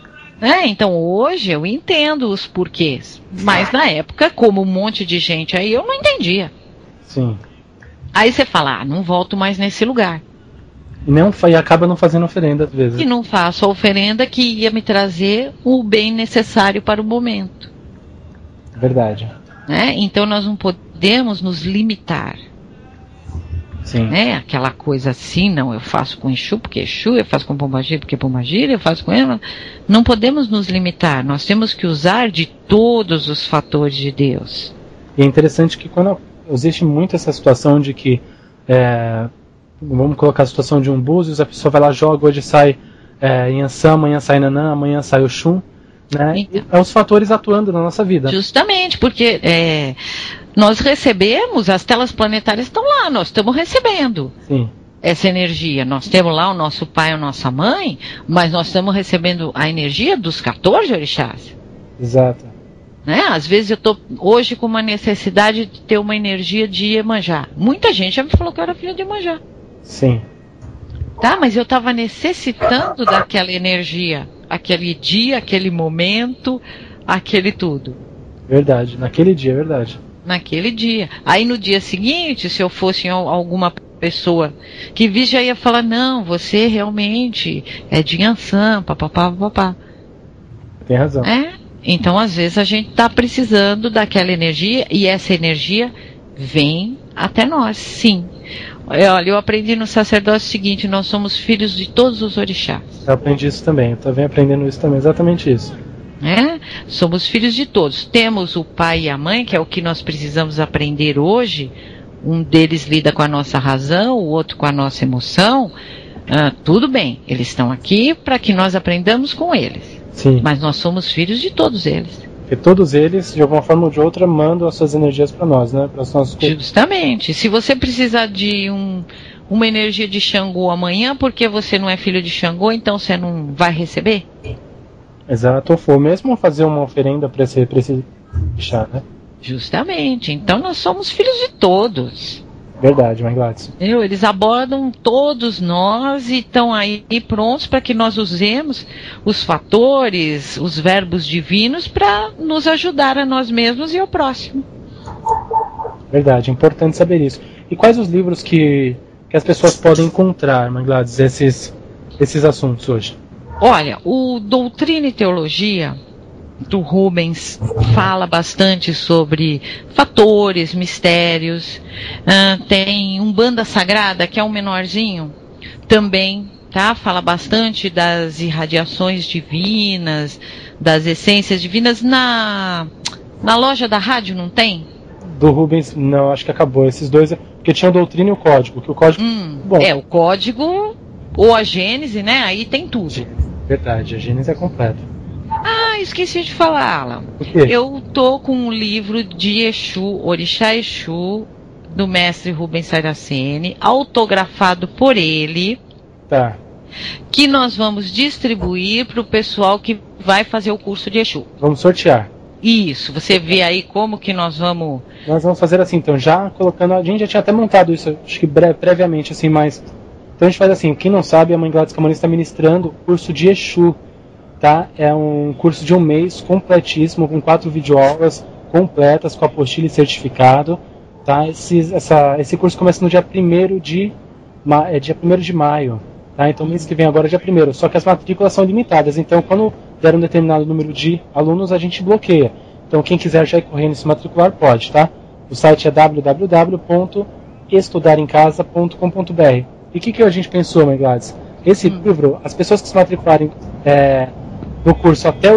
Então hoje eu entendo os porquês. Mas na época, como um monte de gente aí, eu não entendia. Sim. Aí você fala, não volto mais nesse lugar. E acaba não fazendo oferenda às vezes. E não faço a oferenda que ia me trazer o bem necessário para o momento. Verdade. Então nós não podemos nos limitar. Sim. Aquela coisa assim, não, eu faço com Exu porque Exu, eu faço com Pombagira porque Pombagira, eu faço com ela. Não podemos nos limitar, nós temos que usar de todos os fatores de Deus. E é interessante que quando existe muito essa situação de que vamos colocar a situação de um búzios, a pessoa vai lá, joga, hoje sai Yansan, amanhã sai Nanã, amanhã sai Oxum, né? Então, é os fatores atuando na nossa vida. Justamente, porque nós recebemos, as telas planetárias estão lá, nós estamos recebendo. Sim. Essa energia. Nós temos lá o nosso pai e a nossa mãe, mas nós estamos recebendo a energia dos 14 orixás. Exato. Né? Às vezes eu estou hoje com uma necessidade de ter uma energia de Iemanjá. Muita gente já me falou que eu era filha de Iemanjá. Sim. Tá, mas eu estava necessitando daquela energia, aquele dia, aquele momento, aquele tudo. Verdade, naquele dia, verdade. Naquele dia. Aí no dia seguinte, se eu fosse alguma pessoa que vi, já ia falar, não, você realmente é de Yansan, papapá. Tem razão. Então, às vezes, a gente está precisando daquela energia e essa energia vem até nós, sim. Olha, eu aprendi no sacerdócio o seguinte, nós somos filhos de todos os orixás. Eu aprendi isso também, eu também aprendendo isso também, exatamente isso. Somos filhos de todos. Temos o pai e a mãe, que é o que nós precisamos aprender hoje. Um deles lida com a nossa razão, o outro com a nossa emoção. Tudo bem, eles estão aqui para que nós aprendamos com eles. Sim. Mas nós somos filhos de todos eles. Porque todos eles, de alguma forma ou de outra, mandam as suas energias para nós, né? Para os nossos... Justamente. Se você precisar de uma energia de Xangô amanhã, porque você não é filho de Xangô, então você não vai receber? Exato. Ou for mesmo fazer uma oferenda para esse chá, né? Justamente. Então nós somos filhos de todos. Verdade, Mãe Gladys. Eles abordam todos nós e estão aí prontos para que nós usemos os fatores, os verbos divinos para nos ajudar a nós mesmos e ao próximo. Verdade, é importante saber isso. E quais os livros que as pessoas podem encontrar, Mãe Gladys, esses assuntos hoje? Olha, o Doutrina e Teologia do Rubens fala bastante sobre fatores, mistérios. Tem Umbanda Sagrada, que é um menorzinho, também, tá? Fala bastante das irradiações divinas, das essências divinas. Na loja da rádio não tem? Do Rubens, não, acho que acabou. Esses dois, porque tinha o Doutrina e o Código. Que o Código, bom. O Código ou a Gênese, né? Aí tem tudo. Verdade, a Gênese é completa. Esqueci de falar, Alan. O quê? Eu tô com um livro de Exu, Orixá Exu, do mestre Rubens Saraceni, autografado por ele. Tá. Que nós vamos distribuir para o pessoal que vai fazer o curso de Exu. Vamos sortear. Isso, você vê aí como que nós vamos... Nós vamos fazer assim, então, já colocando... A gente já tinha até montado isso, acho que previamente, assim, mas... Então a gente faz assim, quem não sabe, a Mãe Gladys Camões está ministrando o curso de Exu. Tá? É um curso de 1 mês completíssimo, com 4 videoaulas completas, com apostila e certificado. Tá? Esse curso começa no dia 1º de maio. Tá? Então mês que vem agora é dia 1º. Só que as matrículas são limitadas. Então quando der um determinado número de alunos, a gente bloqueia. Então quem quiser já ir correndo e se matricular, pode. Tá? O site é www.estudaremcasa.com.br. E o que a gente pensou, Mãe Gladys? Esse livro, as pessoas que se matricularem no curso até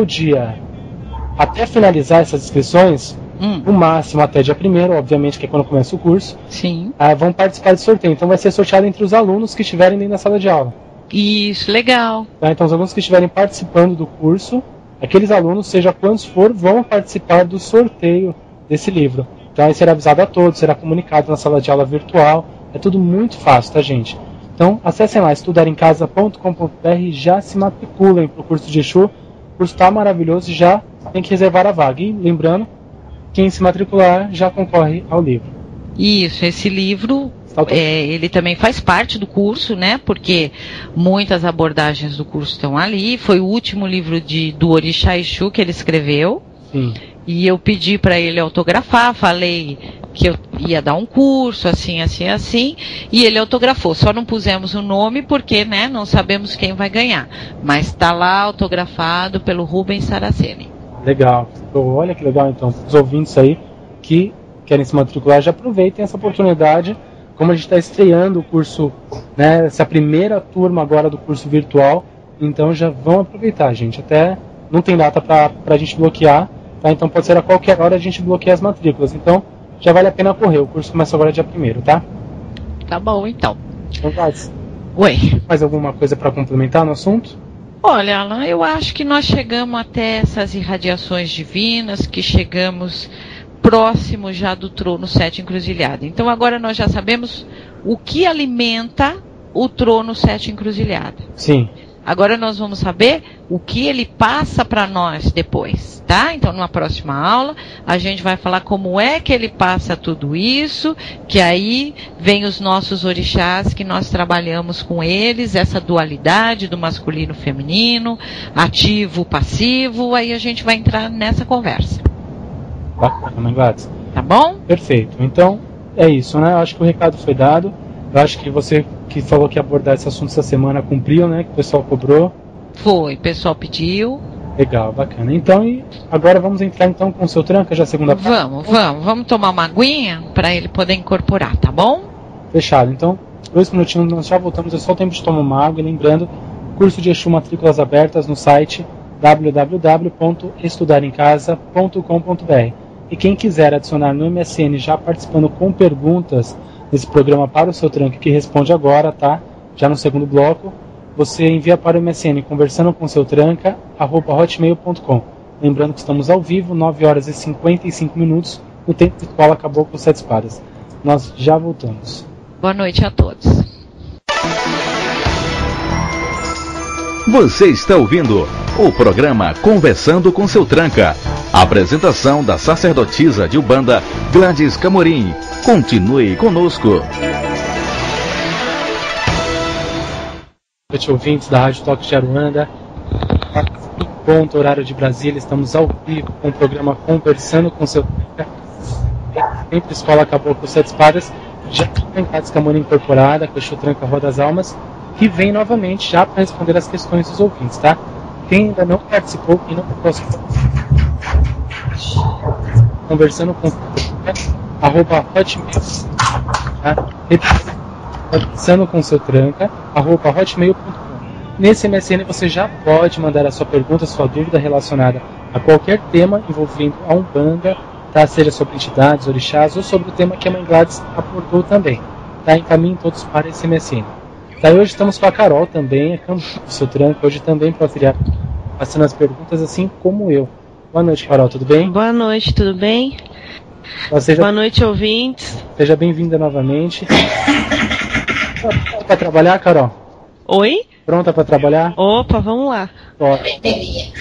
finalizar essas inscrições, no máximo até dia 1º, obviamente que é quando começa o curso, sim, vão participar do sorteio. Então vai ser sorteado entre os alunos que estiverem dentro da sala de aula. Isso, legal. Tá? Então os alunos que estiverem participando do curso, aqueles alunos, seja quantos for, vão participar do sorteio desse livro. Então aí será avisado a todos, será comunicado na sala de aula virtual. É tudo muito fácil, tá, gente? Então, acessem lá, estudaremcasa.com.br e já se matriculem para o curso de Exu. O curso está maravilhoso e já tem que reservar a vaga. E lembrando, quem se matricular já concorre ao livro. Isso, esse livro, ele também faz parte do curso, né? Porque muitas abordagens do curso estão ali. Foi o último livro do Orixá Exu que ele escreveu. Sim. E eu pedi para ele autografar, falei que eu ia dar um curso, assim, e ele autografou. Só não pusemos o nome porque, né, não sabemos quem vai ganhar. Mas está lá autografado pelo Rubens Saraceni. Legal. Olha que legal, então. Os ouvintes aí que querem se matricular, já aproveitem essa oportunidade. Como a gente está estreando o curso, né, essa primeira turma agora do curso virtual, então já vão aproveitar, gente. Até não tem data para a gente bloquear, tá? Então pode ser a qualquer hora a gente bloqueia as matrículas. Então já vale a pena correr. O curso começa agora dia 1º, tá? Tá bom, então. Oi. Mais alguma coisa para complementar no assunto? Olha, Alan, eu acho que nós chegamos até essas irradiações divinas, que chegamos próximo já do trono 7 encruzilhada. Então agora nós já sabemos o que alimenta o trono 7 encruzilhada. Sim. Agora nós vamos saber o que ele passa para nós depois, tá? Então, numa próxima aula, a gente vai falar como é que ele passa tudo isso, que aí vem os nossos orixás, que nós trabalhamos com eles, essa dualidade do masculino e feminino, ativo, passivo, aí a gente vai entrar nessa conversa. Bacana, Mãe Gladys. Tá bom? Perfeito. Então, é isso, né? Eu acho que o recado foi dado. Eu acho que você que falou que ia abordar esse assunto essa semana cumpriu, né? Que o pessoal cobrou. Foi, o pessoal pediu. Legal, bacana. Então, e agora vamos entrar então com o seu tranca, já a segunda parte? Vamos tomar uma aguinha para ele poder incorporar, tá bom? Fechado. Então, 2 minutinhos, nós já voltamos, é só o tempo de tomar uma água. E lembrando, curso de Exu matrículas abertas no site www.estudaremcasa.com.br. E quem quiser adicionar no MSN já participando com perguntas nesse programa para o seu tranca, que responde agora, tá? Já no segundo bloco, você envia para o MSN conversando com seu tranca, @hotmail.com. Lembrando que estamos ao vivo, 9 horas e 55 minutos, no tempo de escola acabou com 7 espadas. Nós já voltamos. Boa noite a todos. Você está ouvindo o programa Conversando com seu Tranca. Apresentação da sacerdotisa de Umbanda, Gladys Camorim. Continue conosco. Boa noite, ouvintes da Rádio Toque de Aruanda. Em ponto, horário de Brasília, estamos ao vivo com o programa Conversando com seu Tranca. Sempre escola acabou com 7 espadas. Já tem Gladys Camorim incorporada, com o Exu Tranca Roda das Almas, que vem novamente já para responder as questões dos ouvintes, tá? Quem ainda não participou e não participou, conversando com @hotmail, tá? Conversando com seu tranca @hotmail.com. Nesse MSN você já pode mandar a sua pergunta, a sua dúvida relacionada a qualquer tema envolvendo a Umbanda, tá? Seja sobre entidades, orixás ou sobre o tema que a Mãe Gladys abordou também, tá? Encaminhe todos para esse MSN. Tá, hoje estamos com a Carol também, do seu tranca, hoje também para auxiliar passando as perguntas, assim como eu. Boa noite, Carol, tudo bem? Boa noite, tudo bem? Boa noite, ouvintes. Seja bem-vinda novamente. Pronta para trabalhar, Carol? Oi? Pronta para trabalhar? Opa, vamos lá. Ó. Tem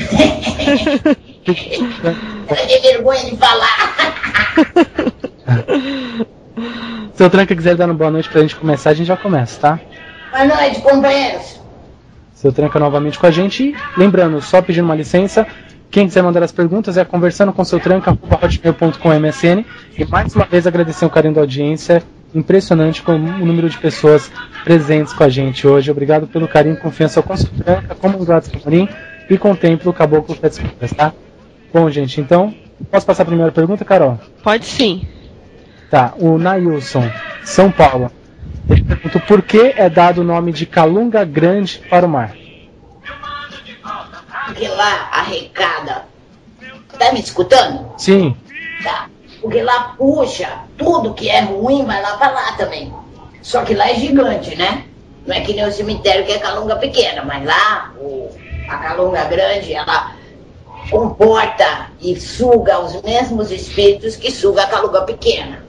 vergonha de falar. Se o tranca quiser dar uma boa noite pra gente começar, a gente já começa, tá? Boa noite, companheiros. Seu tranca novamente com a gente. E lembrando, só pedindo uma licença, quem quiser mandar as perguntas é conversando com seu tranca @hotmail.com MSN. E mais uma vez agradecer o carinho da audiência. Impressionante com o número de pessoas presentes com a gente hoje. Obrigado pelo carinho e confiança com seu tranca, como o Gladys Camorim e com o templo Caboclo Pets, tá? Bom, gente, então, posso passar a primeira pergunta, Carol? Pode sim. Tá, o Nailson, São Paulo. Ele pergunta por que é dado o nome de Calunga Grande para o mar? Porque lá arrecada. Tá me escutando? Sim. Tá. Porque lá puxa, tudo que é ruim vai lá pra lá também. Só que lá é gigante, né? Não é que nem o cemitério que é Calunga pequena, mas lá a Calunga Grande, ela comporta e suga os mesmos espíritos que suga a Calunga pequena.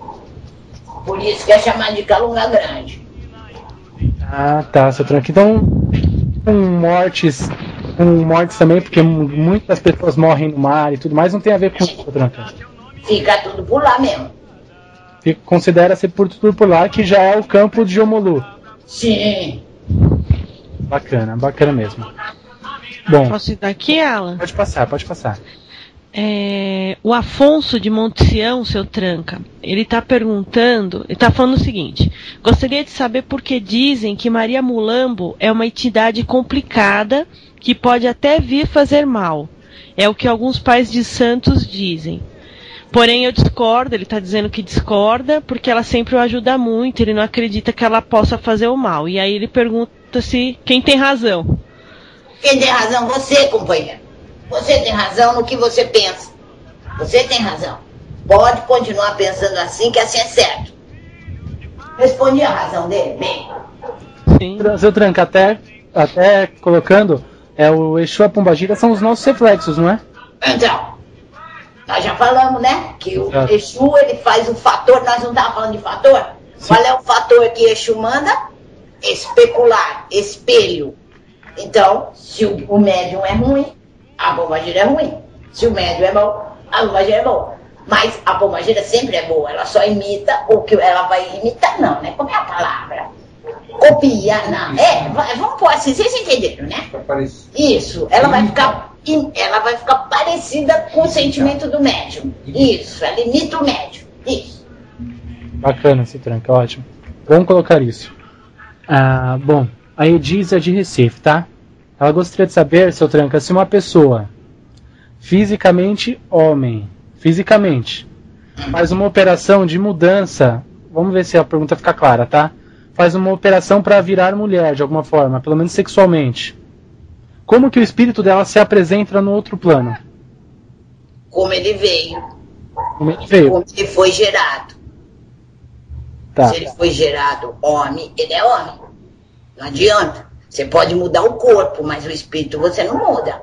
Por isso que é chamado de Calunga Grande. Ah, tá, seu tranca. Então, com mortes também, porque muitas pessoas morrem no mar e tudo mais, não tem a ver com isso, seu tranca. Fica tudo por lá mesmo. Considera-se tudo por lá, que já é o campo de Jomolu. Sim. Bacana, bacana mesmo. Bom, posso ir daqui, Alan? Pode passar, pode passar. O Afonso de Monte Sião, seu tranca, ele está perguntando, ele está falando o seguinte: gostaria de saber por que dizem que Maria Mulambo é uma entidade complicada que pode até vir fazer mal. É o que alguns pais de santos dizem. Porém, eu discordo, ele está dizendo que discorda, porque ela sempre o ajuda muito, ele não acredita que ela possa fazer o mal. E aí ele pergunta se quem tem razão. Quem tem razão? Você, companheiro. Você tem razão no que você pensa. Você tem razão. Pode continuar pensando assim, que assim é certo. Respondi a razão dele, bem. Sim. Seu tranca, até colocando, o Exu e a Pombagira são os nossos reflexos, não é? Então, nós já falamos, né? Que o Exu, ele faz o fator, nós não estávamos falando de fator? Sim. Qual é o fator que Exu manda? Especular, espelho. Então, se o médium é ruim, a pombagira é ruim. Se o médium é bom, a pombagira é boa. Mas a pombagira sempre é boa, ela só imita o que ela vai imitar, não, né? Como é a palavra? Copia, não. Vamos pôr assim, vocês entenderam, né? Isso, ela vai ficar parecida com o sentimento do médium. Isso, ela imita o médium. Isso. Bacana, seu Tranca, ótimo. Vamos colocar isso. Bom, a Edisa é de Recife, tá? Ela gostaria de saber, seu Tranca, se uma pessoa fisicamente homem, faz uma operação de mudança, vamos ver se a pergunta fica clara, tá? Faz uma operação para virar mulher de alguma forma, pelo menos sexualmente. Como que o espírito dela se apresenta no outro plano? Como ele veio. Como ele foi gerado. Tá. Se ele foi gerado homem, ele é homem. Não adianta. Você pode mudar o corpo, mas o espírito você não muda.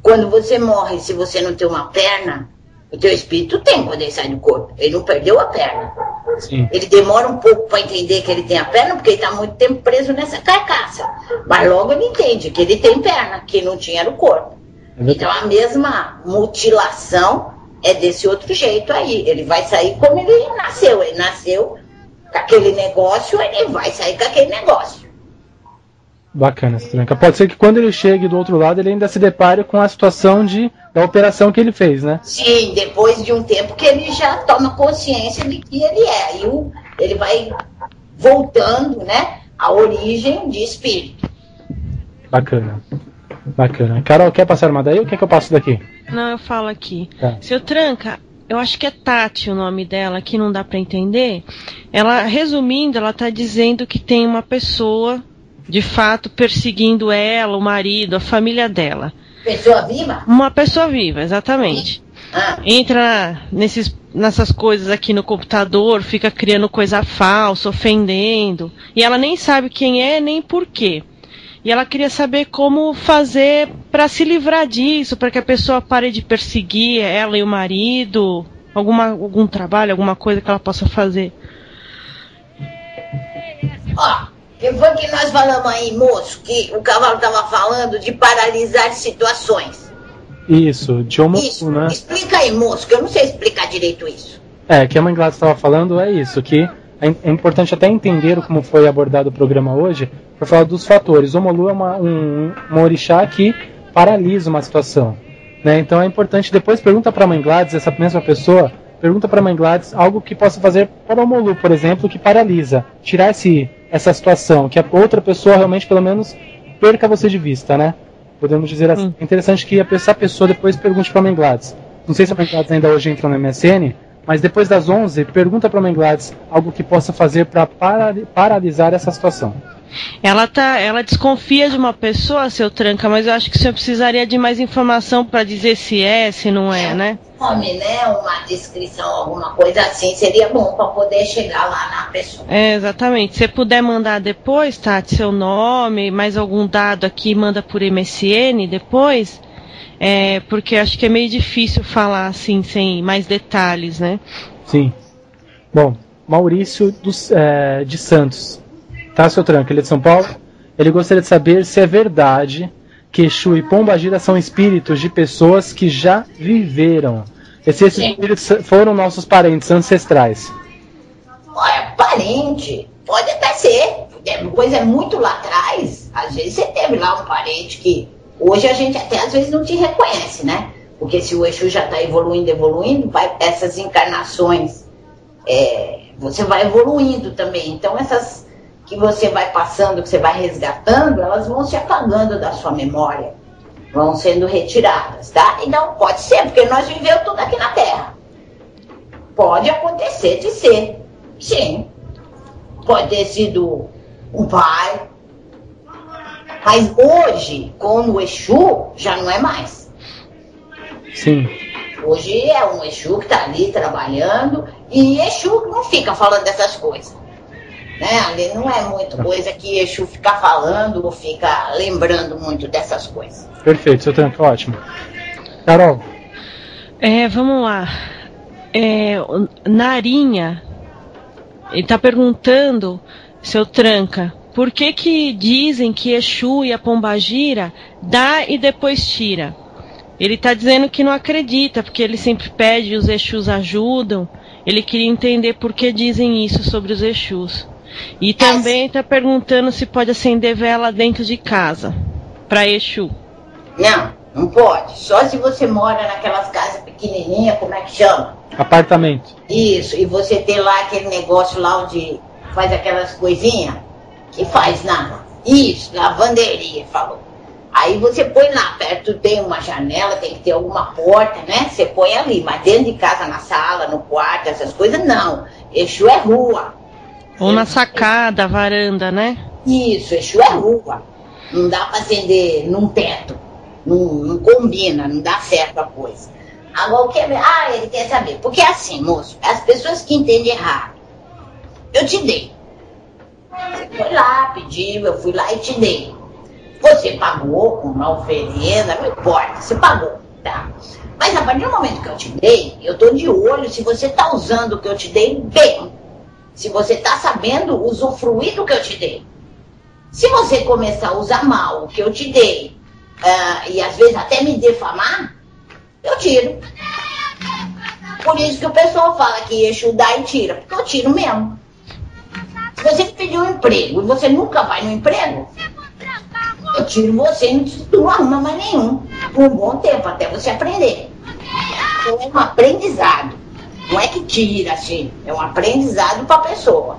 Quando você morre, se você não tem uma perna, o teu espírito tem quando ele sai do corpo. Ele não perdeu a perna. Sim. Ele demora um pouco para entender que ele tem a perna, porque ele está muito tempo preso nessa carcaça. Mas logo ele entende que ele tem perna, que não tinha no corpo. Então a mesma mutilação é desse outro jeito aí. Ele vai sair como ele nasceu. Ele nasceu com aquele negócio, ele vai sair com aquele negócio. Bacana, Tranca. Pode ser que quando ele chegue do outro lado, ele ainda se depare com a situação da operação que ele fez, né? Sim, depois de um tempo que ele já toma consciência de que ele é. Aí ele vai voltando, né, à origem de espírito. Bacana. Carol, quer passar uma daí ou quer que eu passe daqui? Não, eu falo aqui. Tá. Seu Tranca, eu acho que é Tati o nome dela, que não dá pra entender. Ela, resumindo, ela tá dizendo que tem uma pessoa, de fato, perseguindo ela, o marido, a família dela. Pessoa viva? Uma pessoa viva, exatamente. Ah. Entra nessas coisas aqui no computador, fica criando coisa falsa, ofendendo. E ela nem sabe quem é, nem por quê. E ela queria saber como fazer para se livrar disso, para que a pessoa pare de perseguir ela e o marido. Algum trabalho, alguma coisa que ela possa fazer. Que foi que nós falamos aí, moço, que o cavalo estava falando de paralisar situações. Isso, de homo, isso, né? Explica aí, moço, que eu não sei explicar direito isso. Que a mãe Gladys estava falando é isso, que é importante até entender como foi abordado o programa hoje, para falar dos fatores. O Omolu é uma orixá que paralisa uma situação, né? Então é importante, depois pergunta para a mãe Gladys, essa mesma pessoa, pergunta para a mãe Gladys algo que possa fazer para o Omolu, por exemplo, que paralisa, tirar essa situação, que a outra pessoa realmente, pelo menos, perca você de vista, né? Podemos dizer assim. É interessante que essa pessoa depois pergunte para a mãe Gladys. Não sei se a mãe Gladys ainda hoje entra no MSN, mas depois das 11, pergunta para a mãe Gladys algo que possa fazer para paralisar essa situação. Ela desconfia de uma pessoa, seu Tranca, mas eu acho que o senhor precisaria de mais informação para dizer se é, se não é, né? Nome, né? Uma descrição, alguma coisa assim, seria bom para poder chegar lá na pessoa. Exatamente. Se você puder mandar depois, Tati, seu nome, mais algum dado aqui, manda por MSN depois, porque acho que é meio difícil falar assim, sem mais detalhes, né? Sim. Bom, Maurício de Santos. Tá, seu Tranca, ele é de São Paulo. Ele gostaria de saber se é verdade que Exu e Pombagira são espíritos de pessoas que já viveram. Esses espíritos foram nossos parentes ancestrais. Olha, parente, pode até ser. Depois é muito lá atrás. Às vezes você teve lá um parente que hoje a gente até às vezes não te reconhece, né? Porque se o Exu já está evoluindo, essas encarnações, você vai evoluindo também. Então essas que você vai passando, que você vai resgatando, elas vão se apagando da sua memória, vão sendo retiradas, tá? Então pode ser, porque nós vivemos tudo aqui na Terra. Pode acontecer de ser, sim. Pode ter sido um pai, mas hoje, com o Exu, já não é mais. Sim. Hoje é um Exu que está ali trabalhando, e Exu não fica falando dessas coisas. Né? Ali não é muito coisa que Exu fica falando ou fica lembrando muito dessas coisas. Perfeito, seu Tranca, ótimo. Carol. Vamos lá. Narinha, ele está perguntando, seu Tranca, por que dizem que Exu e a Pombagira dá e depois tira? Ele está dizendo que não acredita, porque ele sempre pede, os Exus ajudam. Ele queria entender por que dizem isso sobre os Exus. E também está perguntando se pode acender vela dentro de casa, para Exu. Não pode. Só se você mora naquelas casas pequenininhas, como é que chama? Apartamento. Isso, e você tem lá aquele negócio lá onde faz aquelas coisinhas, que faz nada. Isso, lavanderia, falou. Aí você põe lá, perto tem uma janela, tem que ter alguma porta, né? Você põe ali, mas dentro de casa, na sala, no quarto, essas coisas, não. Exu é rua. Ou na sacada, varanda, né? Isso, Exu é rua. Não dá pra acender num teto. Não combina, não dá certo a coisa. Agora o que é... ele quer saber. Porque é assim, moço, as pessoas que entendem errado. Eu te dei. Você foi lá, pediu, eu fui lá e te dei. Você pagou com uma oferenda, não importa, você pagou, tá? Mas a partir do momento que eu te dei, eu tô de olho se você tá usando o que eu te dei bem. Se você tá sabendo usufruir do que eu te dei. Se você começar a usar mal o que eu te dei, e às vezes até me defamar, eu tiro. Por isso que o pessoal fala que Exu dá e tira, porque eu tiro mesmo. Se você pediu um emprego e você nunca vai no emprego, eu tiro você e não arruma mais nenhum. Por um bom tempo, até você aprender. Então é um aprendizado. Não é que tira, assim. É um aprendizado para a pessoa.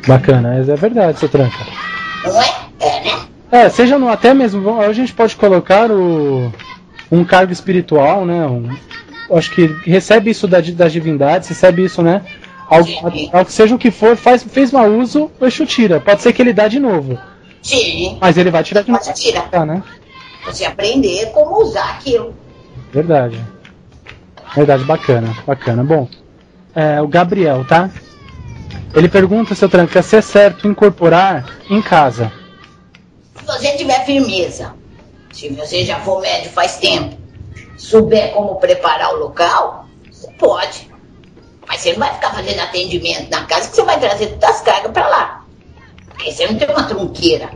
Bacana, é verdade, seu Tranca. Não é? É, né? Seja no, até mesmo, a gente pode colocar um cargo espiritual, né? Acho que recebe isso das divindades, recebe isso, né? Ao que seja o que for, fez mau uso, o Exu tira. Pode ser que ele dá de novo. Sim. Mas ele vai tirar de novo. Você tira. Tá, né? Você aprender como usar aquilo. Verdade. Verdade, bacana. Bom, o Gabriel, tá? Ele pergunta, seu Tranca, se é certo incorporar em casa. Se você tiver firmeza, se você já for médio faz tempo, souber como preparar o local, você pode. Mas você não vai ficar fazendo atendimento na casa que você vai trazer todas as cargas pra lá. Porque você não tem uma trunqueira.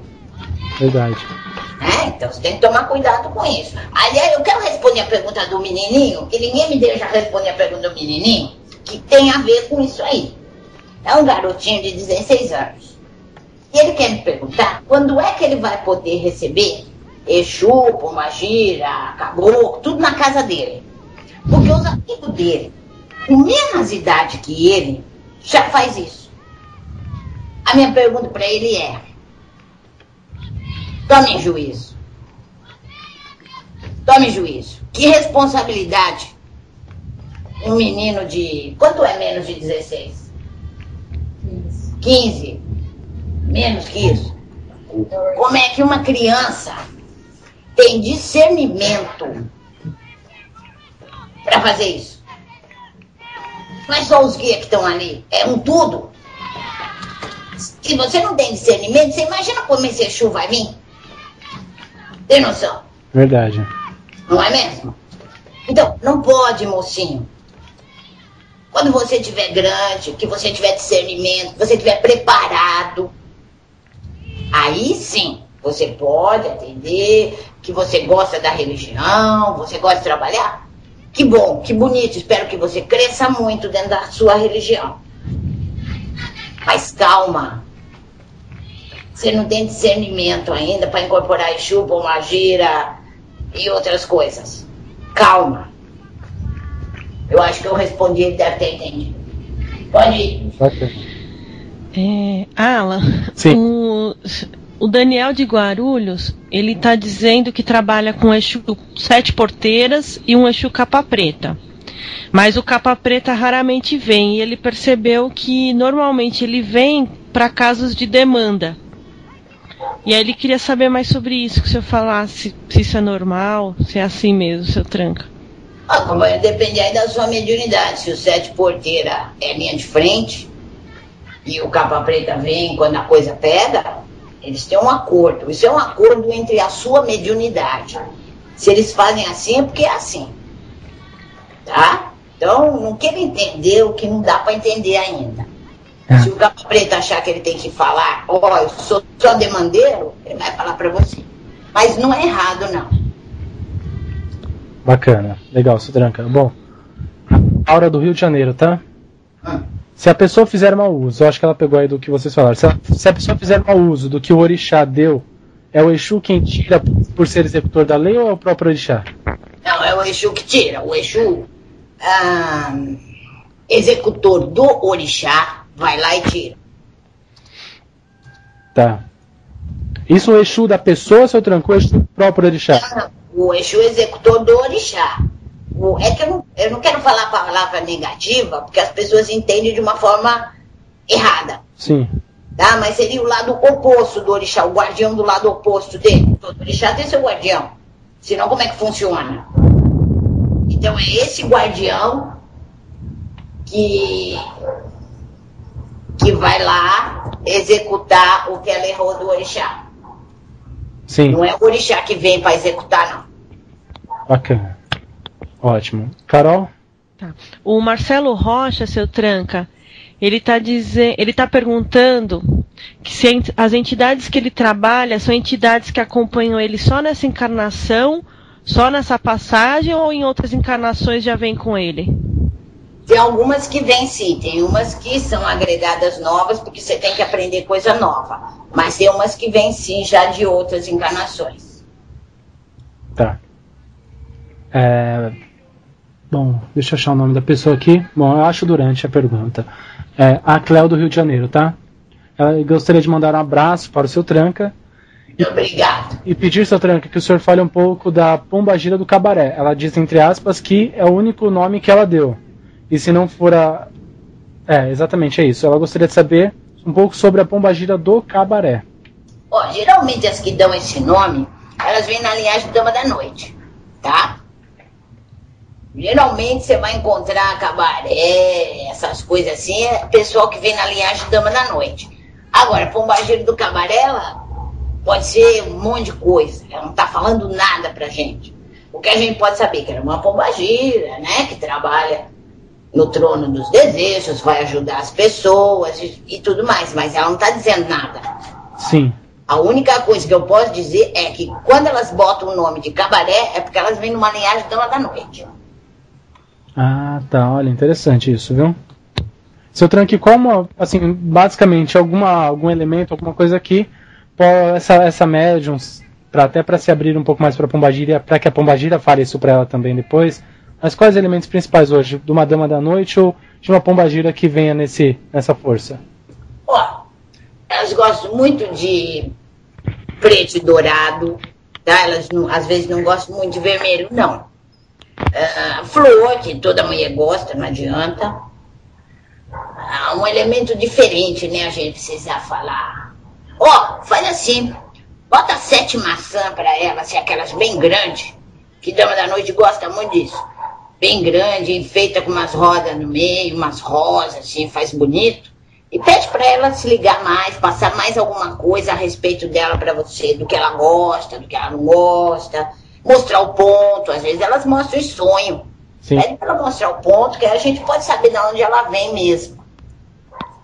Verdade. Então você tem que tomar cuidado com isso. Aliás, eu quero responder a pergunta do menininho, que ninguém me deixa responder a pergunta do menininho, que tem a ver com isso aí. É um garotinho de 16 anos. E ele quer me perguntar quando é que ele vai poder receber Exu, Pombagira, Caboclo, tudo na casa dele. Porque os amigos dele, com menos idade que ele, já faz isso. A minha pergunta para ele é: tome juízo. Tome juízo. Que responsabilidade um menino de... Quanto é menos de 16? 15. Menos que isso. Como é que uma criança tem discernimento para fazer isso? Não é só os guias que estão ali, é um tudo. Se você não tem discernimento, você imagina como esse Exu vai vir? Tem noção? Verdade. Não é mesmo? Então, não pode, mocinho. Quando você estiver grande, que você tiver discernimento, que você estiver preparado, aí sim, você pode atender, que você gosta da religião, você gosta de trabalhar. Que bom, que bonito, espero que você cresça muito dentro da sua religião. Mas calma. Você não tem discernimento ainda para incorporar Exu, Pombagira e outras coisas. Calma. Eu acho que eu respondi, ele deve ter entendido. Pode ir. Alan, sim. O Daniel de Guarulhos, ele está dizendo que trabalha com Exu 7 porteiras e um Exu capa preta. Mas o capa preta raramente vem, e ele percebeu que normalmente ele vem para casos de demanda. E aí ele queria saber mais sobre isso, que o senhor falasse se isso é normal, se é assim mesmo, seu Tranca. Vai depender aí da sua mediunidade. Se o 7 porteira é linha de frente e o capa preta vem quando a coisa pega, eles têm um acordo. Isso é um acordo entre a sua mediunidade. Se eles fazem assim, é porque é assim. Tá? Então, não quero entender o que não dá para entender ainda. Se o capa preta achar que ele tem que falar, eu sou só demandeiro, ele vai falar pra você. Mas não é errado, não. Bacana, legal, seu Tranca. Bom, Aura do Rio de Janeiro, tá? Se a pessoa fizer mau uso, eu acho que ela pegou aí do que vocês falaram. Se a pessoa fizer mau uso do que o orixá deu, é o Exu quem tira por ser executor da lei ou é o próprio orixá? Não, é o Exu que tira. O Exu, executor do orixá, vai lá e tira. Tá. Isso o Exu da pessoa, seu Tranco, ou o Exu do próprio orixá? Não, o Exu executor do orixá. É que eu não quero falar a palavra negativa, porque as pessoas entendem de uma forma errada. Sim. Tá? Mas seria o lado oposto do orixá, o guardião do lado oposto dele. Todo orixá tem seu guardião. Senão, como é que funciona? Então, é esse guardião que vai lá executar o que ela errou do orixá. Sim. Não é o orixá que vem para executar, não. Bacana. Ótimo. Carol? Tá. O Marcelo Rocha, seu Tranca, ele tá perguntando que se as entidades que ele trabalha são entidades que acompanham ele só nessa encarnação, só nessa passagem, ou em outras encarnações já vem com ele? Tem algumas que vêm sim, tem umas que são agregadas novas, porque você tem que aprender coisa nova. Mas tem umas que vêm sim já de outras encarnações. Tá. Bom, deixa eu achar o nome da pessoa aqui. Bom, eu acho durante a pergunta. A Cléo do Rio de Janeiro, tá? Ela gostaria de mandar um abraço para o seu Tranca. Obrigado. E pedir, seu Tranca, que o senhor fale um pouco da Pombagira do Cabaré. Ela diz, entre aspas, que é o único nome que ela deu. E se não for a... exatamente, é isso. Ela gostaria de saber um pouco sobre a Pombagira do Cabaré. Geralmente as que dão esse nome, elas vêm na linhagem Dama da Noite, tá? Geralmente você vai encontrar cabaré, essas coisas assim, é pessoal que vem na linhagem Dama da Noite. Agora, Pombagira do Cabaré, ela pode ser um monte de coisa. Ela não tá falando nada pra gente. O que a gente pode saber? Que ela é uma pombagira, né? Que trabalha no trono dos desejos, vai ajudar as pessoas e tudo mais. Mas ela não tá dizendo nada. Sim. A única coisa que eu posso dizer é que quando elas botam o nome de cabaré, é porque elas vêm numa linhagem Dama da Noite. Ah, tá. Olha, interessante isso, viu? Seu Tranque, como, assim, basicamente, algum elemento, alguma coisa aqui, essa médium, até para se abrir um pouco mais para a Pombagira, para que a Pombagira fale isso para ela também depois, mas quais elementos principais hoje? De uma Dama da Noite ou de uma Pombagira que venha nessa força? Elas gostam muito de preto e dourado, tá? Elas às vezes não gostam muito de vermelho, não. Flor, que toda mulher gosta, não adianta. Um elemento diferente, né? A gente precisa falar. Faz assim, bota 7 maçãs para ela, assim, aquelas bem grandes, que Dama da Noite gosta muito disso. Bem grande, enfeita com umas rodas no meio, umas rosas, assim, faz bonito. E pede para ela se ligar mais, passar mais alguma coisa a respeito dela para você, do que ela gosta, do que ela não gosta. Mostrar o ponto, às vezes elas mostram o sonho. Sim. Pede para ela mostrar o ponto, que a gente pode saber de onde ela vem mesmo.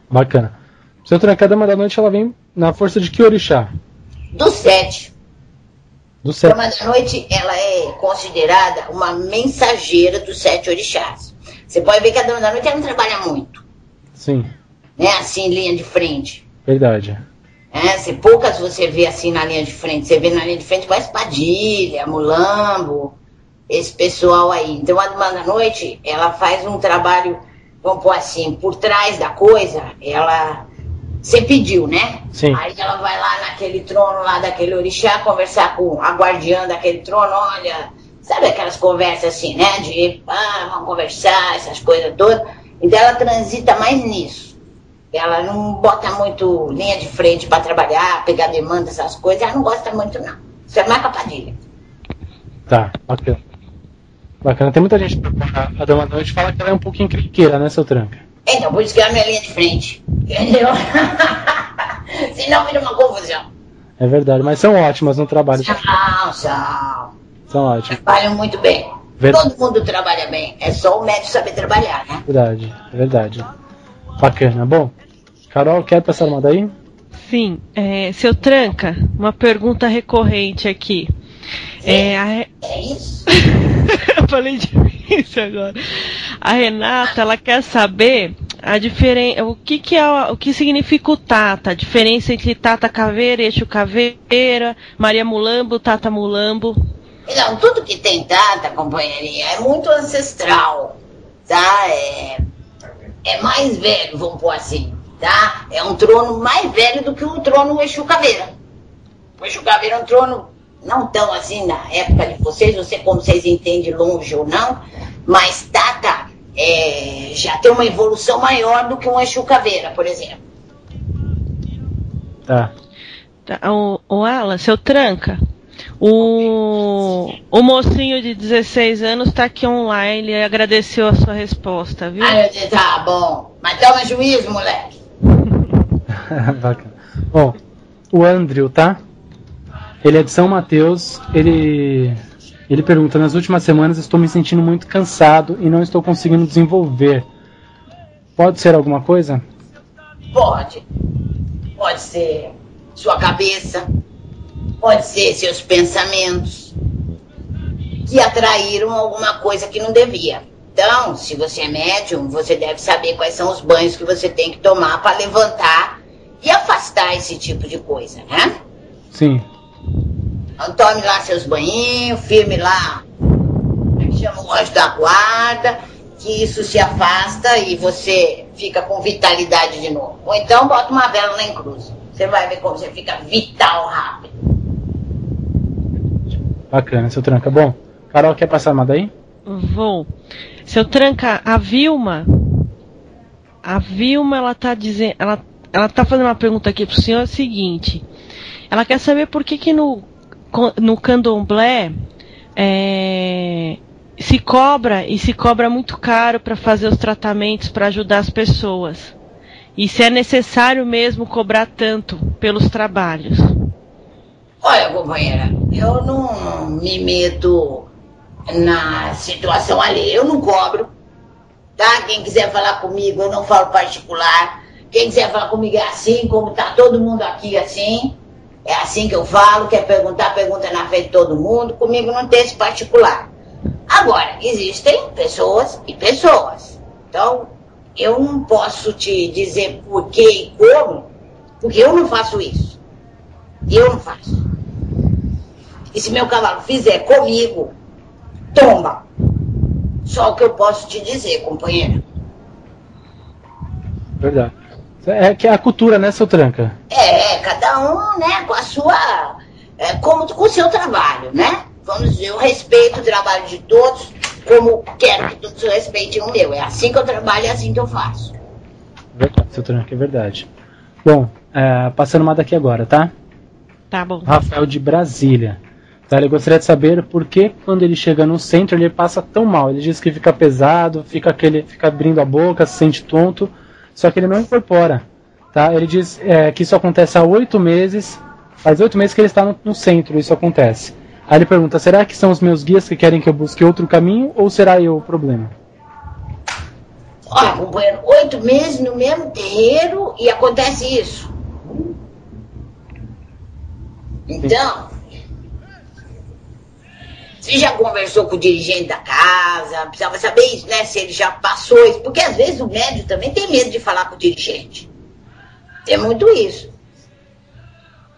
Bacana. Seu Tranca, a Dama da Noite, ela vem na força de que orixá? Do 7. Do 7. Dama da Noite, ela é considerada uma mensageira dos 7 orixás. Você pode ver que a Dama da Noite ela não trabalha muito. Sim. Né, assim, linha de frente. Verdade. Poucas você vê assim na linha de frente. Você vê na linha de frente mais Padilha, Mulambo, esse pessoal aí. Então a Dama da Noite, ela faz um trabalho, vamos pôr assim, por trás da coisa, você pediu, né? Sim. Aí ela vai lá naquele trono lá daquele orixá, conversar com a guardiã daquele trono, olha, sabe aquelas conversas assim, né? De, vamos conversar, essas coisas todas. Então ela transita mais nisso. Ela não bota muito linha de frente para trabalhar, pegar demanda, essas coisas. Ela não gosta muito, não. Isso é mais com a Padilha. Tá, bacana. Bacana. Tem muita gente que a Dama da Noite fala que ela é um pouquinho encrenqueira, né, seu Tranca? Então, por isso que ela não é linha de frente. Entendeu? Senão vira uma confusão. É verdade, mas são ótimas no trabalho. São ótimas. Trabalham muito bem. Todo mundo trabalha bem. É só o médico saber trabalhar, né? Verdade. Bacana. Bom, Carol, quer passar uma daí? Sim. Seu Tranca, uma pergunta recorrente aqui. É isso? Eu falei difícil agora. A Renata, ela quer saber o que significa o Tata, a diferença entre Tata Caveira, Exu Caveira, Maria Mulambo, Tata Mulambo. Não, tudo que tem Tata, companheirinha, é muito ancestral, tá? É mais velho, vamos pôr assim, tá? É um trono mais velho do que o trono Exu Caveira. O Exu Caveira é um trono não tão assim na época de vocês, não sei como vocês entendem longe ou não, mas Tata já tem uma evolução maior do que um Exu Caveira, por exemplo. Tá. O Alan, seu Tranca, o mocinho de 16 anos está aqui online e agradeceu a sua resposta, viu? Tá bom, mas toma juízo, moleque. Bacana. Bom, o Andrew, tá? Ele é de São Mateus, ele pergunta: nas últimas semanas estou me sentindo muito cansado e não estou conseguindo desenvolver. Pode ser alguma coisa? Pode. Pode ser sua cabeça, pode ser seus pensamentos que atraíram alguma coisa que não devia. Então, se você é médium, você deve saber quais são os banhos que você tem que tomar para levantar e afastar esse tipo de coisa, né? Sim. Então, tome lá seus banhinhos, firme lá, chama o anjo da guarda, que isso se afasta e você fica com vitalidade de novo. Ou então bota uma vela lá em cruz. Você vai ver como você fica vital rápido. Bacana, seu Tranca. Bom, Carol, quer passar uma daí? Vou. Seu Tranca, a Vilma, ela tá dizendo, ela tá fazendo uma pergunta aqui pro senhor, é o seguinte: ela quer saber por que no candomblé se cobra muito caro para fazer os tratamentos, para ajudar as pessoas, e se é necessário mesmo cobrar tanto pelos trabalhos. Olha, companheira, eu não me meto na situação alheia, eu não cobro, tá? Quem quiser falar comigo, eu não falo particular. Quem quiser falar comigo é assim, como tá todo mundo aqui assim. É assim que eu falo, quer perguntar, pergunta na frente de todo mundo. Comigo não tem esse particular. Agora, existem pessoas e pessoas. Então, eu não posso te dizer por que e como, porque eu não faço isso. Eu não faço. E se meu cavalo fizer comigo, tomba. Só o que eu posso te dizer, companheira. Verdade. É que é a cultura, né, seu Tranca? Cada um, né, com a sua... com o seu trabalho, né? Vamos dizer, eu respeito o trabalho de todos, como quero que todos respeitem o meu. É assim que eu trabalho, é assim que eu faço. Verdade, seu Tranca, é verdade. Bom, passando uma daqui agora, tá? Tá bom. Rafael de Brasília. Tá, ele gostaria de saber por que quando ele chega no centro ele passa tão mal. Ele diz que fica pesado, fica abrindo a boca, se sente tonto, só que ele não incorpora. Tá? Ele diz que isso acontece há 8 meses, faz 8 meses que ele está no centro, isso acontece. Aí ele pergunta: será que são os meus guias que querem que eu busque outro caminho ou será eu o problema? Olha, companheiro, 8 meses no mesmo terreiro e acontece isso. Então, você já conversou com o dirigente da casa? Precisava saber isso, né? Se ele já passou isso. Porque às vezes o médium também tem medo de falar com o dirigente. Tem muito isso.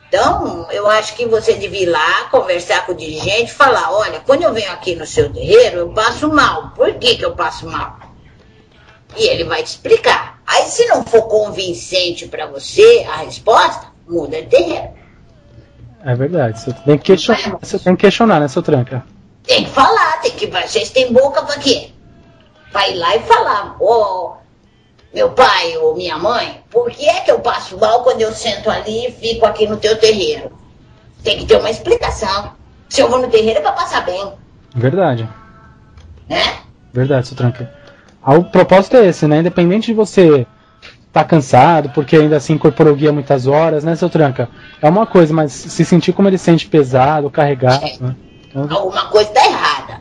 Então, eu acho que você devia ir lá, conversar com o dirigente e falar: olha, quando eu venho aqui no seu terreiro, eu passo mal. Por que eu passo mal? E ele vai te explicar. Aí, se não for convincente para você a resposta, muda de terreiro. É verdade. Você tem que questionar, né, seu Tranca? Tem que falar, vocês têm boca pra quê? Pra ir lá e falar: ô, meu pai ou minha mãe, por que é que eu passo mal quando eu sento ali e fico aqui no teu terreiro? Tem que ter uma explicação. Se eu vou no terreiro é pra passar bem. Verdade. Né? Verdade, seu Tranca. O propósito é esse, né? Independente de você tá cansado, porque ainda assim incorporou o guia muitas horas, né, seu Tranca? É uma coisa, mas se sentir como ele sente pesado, carregado, né? Então... alguma coisa tá errada.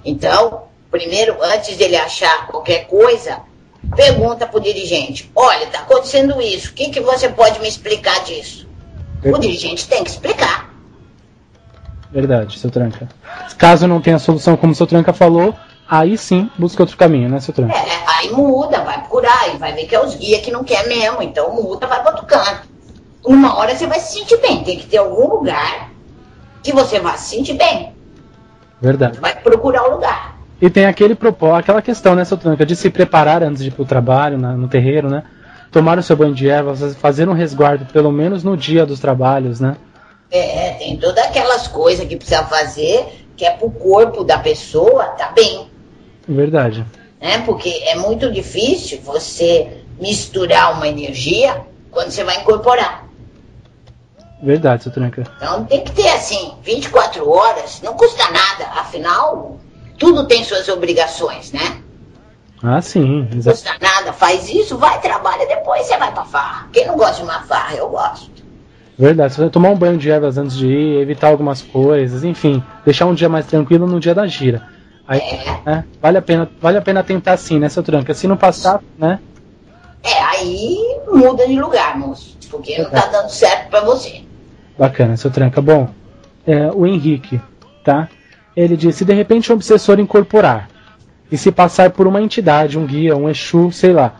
Então, primeiro, antes dele achar qualquer coisa, pergunta pro dirigente, olha, tá acontecendo isso, o que você pode me explicar disso? O dirigente tem que explicar. Verdade, seu Tranca. Caso não tenha solução, como o seu Tranca falou, aí sim busca outro caminho, né, seu Tranca? Aí muda, vai procurar, e vai ver que é os guias que não quer mesmo, então muda, vai para outro canto. Uma hora você vai se sentir bem, tem que ter algum lugar que você vá se sentir bem. Verdade. Vai procurar o lugar. E tem aquela questão, né, seu Tranca, de se preparar antes de ir pro trabalho, no terreiro, né? Tomar o seu banho de ervas, fazer um resguardo, pelo menos no dia dos trabalhos, né? Tem todas aquelas coisas que precisa fazer, que é pro corpo da pessoa tá bem. Verdade. Porque é muito difícil você misturar uma energia quando você vai incorporar. Verdade, seu Tranca. Então tem que ter assim, 24 horas, não custa nada, afinal, tudo tem suas obrigações, né? Ah, sim. Não custa nada, faz isso, vai, trabalha, depois você vai pra farra. Quem não gosta de uma farra, eu gosto. Verdade, você vai tomar um banho de ervas antes de ir, evitar algumas coisas, enfim, deixar um dia mais tranquilo no dia da gira. Aí, né, vale a pena tentar sim, né, seu Tranca? Se não passar, né? Aí muda de lugar, moço, porque não tá dando certo pra você. Bacana, seu Tranca. Bom, o Henrique, tá? Ele disse, se de repente um obsessor incorporar e se passar por uma entidade, um guia, um Exu, sei lá,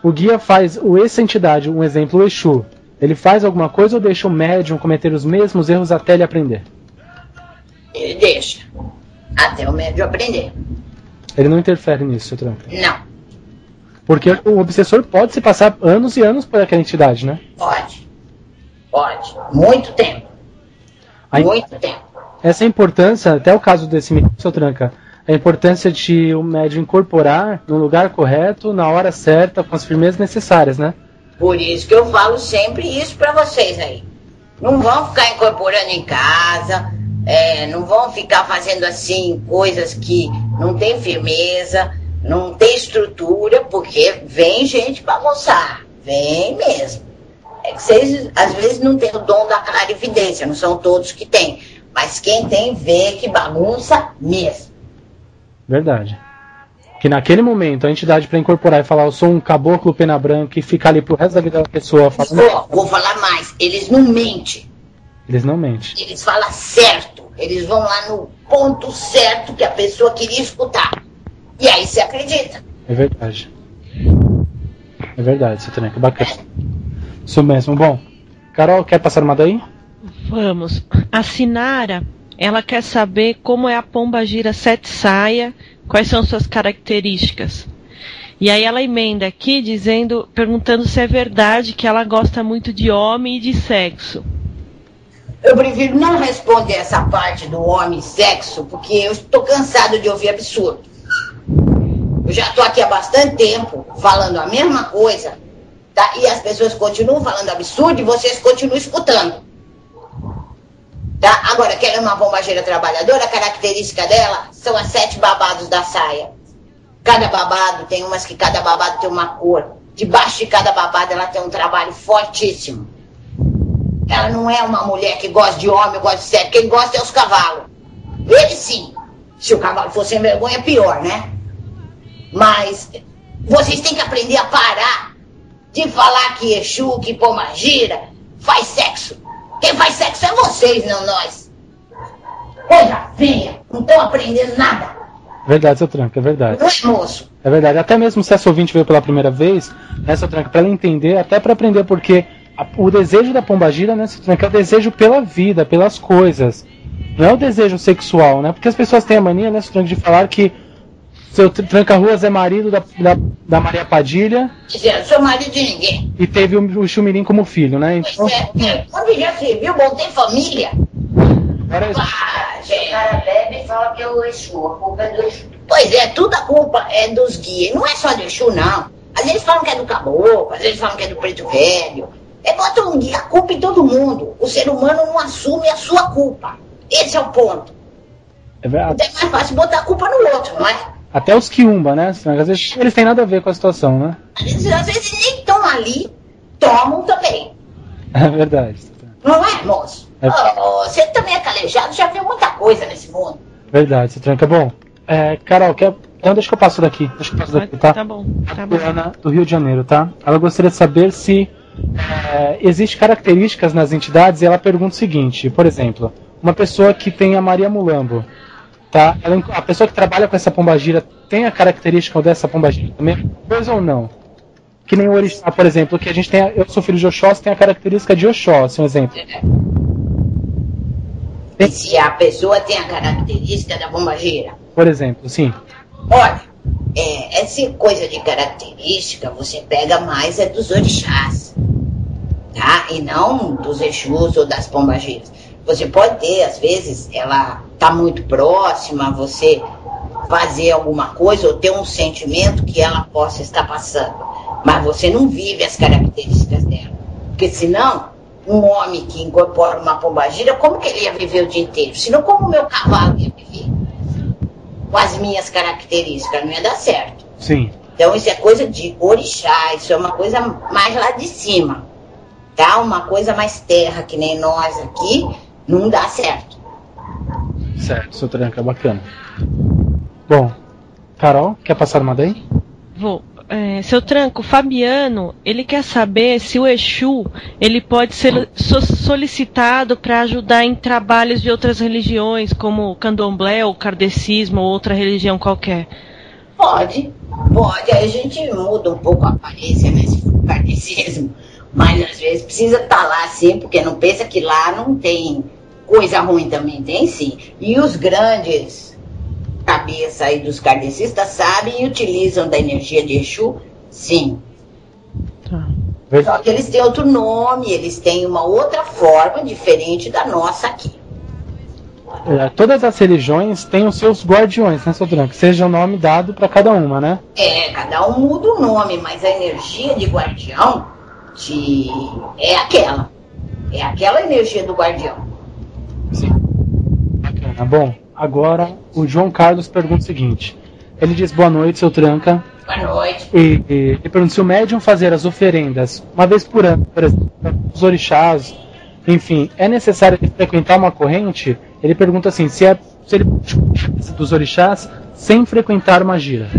o guia faz, essa entidade, um exemplo, o Exu, ele faz alguma coisa ou deixa o médium cometer os mesmos erros até ele aprender? Ele deixa, até o médium aprender. Ele não interfere nisso, seu Tranca? Não. Porque o obsessor pode se passar anos e anos por aquela entidade, né? Pode. Muito tempo. Muito tempo. Essa importância, até o caso desse menino, seu Tranca, a importância de o médium incorporar no lugar correto, na hora certa, com as firmezas necessárias, né? Por isso que eu falo sempre isso pra vocês aí. Não vão ficar incorporando em casa, não vão ficar fazendo assim coisas que não tem firmeza, não tem estrutura, porque vem gente bagunçar, vem mesmo. É que vocês às vezes não têm o dom da clarividência, não são todos que têm, mas quem tem vê que bagunça mesmo. Verdade. Que naquele momento a entidade para incorporar e falar eu sou um caboclo pena branca e ficar ali pro resto da vida da pessoa falando... Vou falar mais, eles não mentem. Eles não mentem. Eles falam certo, eles vão lá no ponto certo que a pessoa queria escutar. E aí você acredita. É verdade. É verdade, seu Tranca, bacana. Isso mesmo. Bom, Carol, quer passar uma daí? Vamos. A Sinara, ela quer saber como é a pombagira sete saia, quais são suas características. E aí ela emenda aqui perguntando se é verdade que ela gosta muito de homem e de sexo. Eu prefiro não responder essa parte do homem e sexo, porque eu estou cansado de ouvir absurdo. Eu já estou aqui há bastante tempo falando a mesma coisa, tá? E as pessoas continuam falando absurdo e vocês continuam escutando. Tá? Agora, que ela é uma pombagira trabalhadora, a característica dela são as 7 babados da saia. Cada babado, tem umas que cada babado tem uma cor. Debaixo de cada babado ela tem um trabalho fortíssimo. Ela não é uma mulher que gosta de homem, gosta de sexo. Quem gosta é os cavalos. Ele sim. Se o cavalo for sem vergonha, é pior, né? Mas vocês têm que aprender a parar de falar que Exu, que pombagira faz sexo. Quem faz sexo é vocês, não nós. Coisa feia. Não estão aprendendo nada. Verdade, seu Tranca, é verdade. Não é, moço? É verdade. Até mesmo se essa ouvinte veio pela primeira vez, né, seu Tranca, para ela entender, até para aprender, porque o desejo da pombagira, né, seu Tranca, é o desejo pela vida, pelas coisas. Não é o desejo sexual, né? Porque as pessoas têm a mania, né, seu Tranca, de falar que seu Tranca-Ruas é marido da Maria Padilha. Eu sou marido de ninguém. E teve o Chumirim como filho, né? Então... Quando já se viu, bom, tem família. O cara bebe e fala que é o Exu, a culpa é do Exu. Pois é, tudo a culpa é dos guias. Não é só do Exu, não. Às vezes falam que é do caboclo, às vezes falam que é do preto velho. Bota um guia, a culpa em todo mundo. O ser humano não assume a sua culpa. Esse é o ponto. É verdade. É mais fácil botar a culpa no outro, não é? Até os quiumba, né? Às vezes eles têm nada a ver com a situação, né? Às vezes nem estão ali, tomam também. É verdade. Não é, moço? Você também é calejado, já viu muita coisa nesse mundo. Verdade, você Tranca. Bom, Carol, quer Então deixa que eu passo daqui, tá? Tá bom. Ana, do Rio de Janeiro, tá? Ela gostaria de saber se existe características nas entidades, e ela pergunta o seguinte, por exemplo, uma pessoa que tem a Maria Mulambo, tá? A pessoa que trabalha com essa pombagira tem a característica dessa pombagira também? Coisa ou não? Que nem o orixá, por exemplo, que a gente tem, eu sou filho de Oxóssi, tem a característica de Oxóssi, um exemplo. E se a pessoa tem a característica da pombagira? Por exemplo, sim. Olha, essa coisa de característica você pega mais dos orixás, tá? E não dos Exus ou das pombagiras. Você pode ter, às vezes, ela tá muito próxima, você fazer alguma coisa ou ter um sentimento que ela possa estar passando. Mas você não vive as características dela. Porque senão, um homem que incorpora uma pombagira, como que ele ia viver o dia inteiro? Senão, como o meu cavalo ia viver? Com as minhas características, não ia dar certo. Sim. Então isso é coisa de orixá, isso é uma coisa mais lá de cima. Tá? Uma coisa mais terra, que nem nós aqui, não dá certo. Certo, seu Tranca, bacana. Bom, Carol, quer passar uma daí? Vou. Seu Tranco, o Fabiano, ele quer saber se o Exu ele pode ser solicitado para ajudar em trabalhos de outras religiões, como o candomblé, ou kardecismo, ou outra religião qualquer. Pode. Aí a gente muda um pouco a aparência, né, se for kardecismo. Mas às vezes precisa estar lá sim, porque não pensa que lá não tem coisa ruim também, tem sim. E os grandes cabeça aí dos kardecistas sabem e utilizam da energia de Exu, sim. Tá. Só que eles têm outro nome, eles têm uma outra forma diferente da nossa aqui. Todas as religiões têm os seus guardiões, né, seu Tranca? Seja o nome dado para cada uma, né? Cada um muda o nome, mas a energia de guardião é aquela. É aquela energia do guardião. Sim. Bacana. Bom, agora o João Carlos pergunta o seguinte. Ele diz: boa noite, seu Tranca. Boa noite. E ele pergunta se o médium fazer as oferendas uma vez por ano, por exemplo, os orixás, enfim, é necessário frequentar uma corrente? Ele pergunta assim, se ele dos orixás sem frequentar uma gira.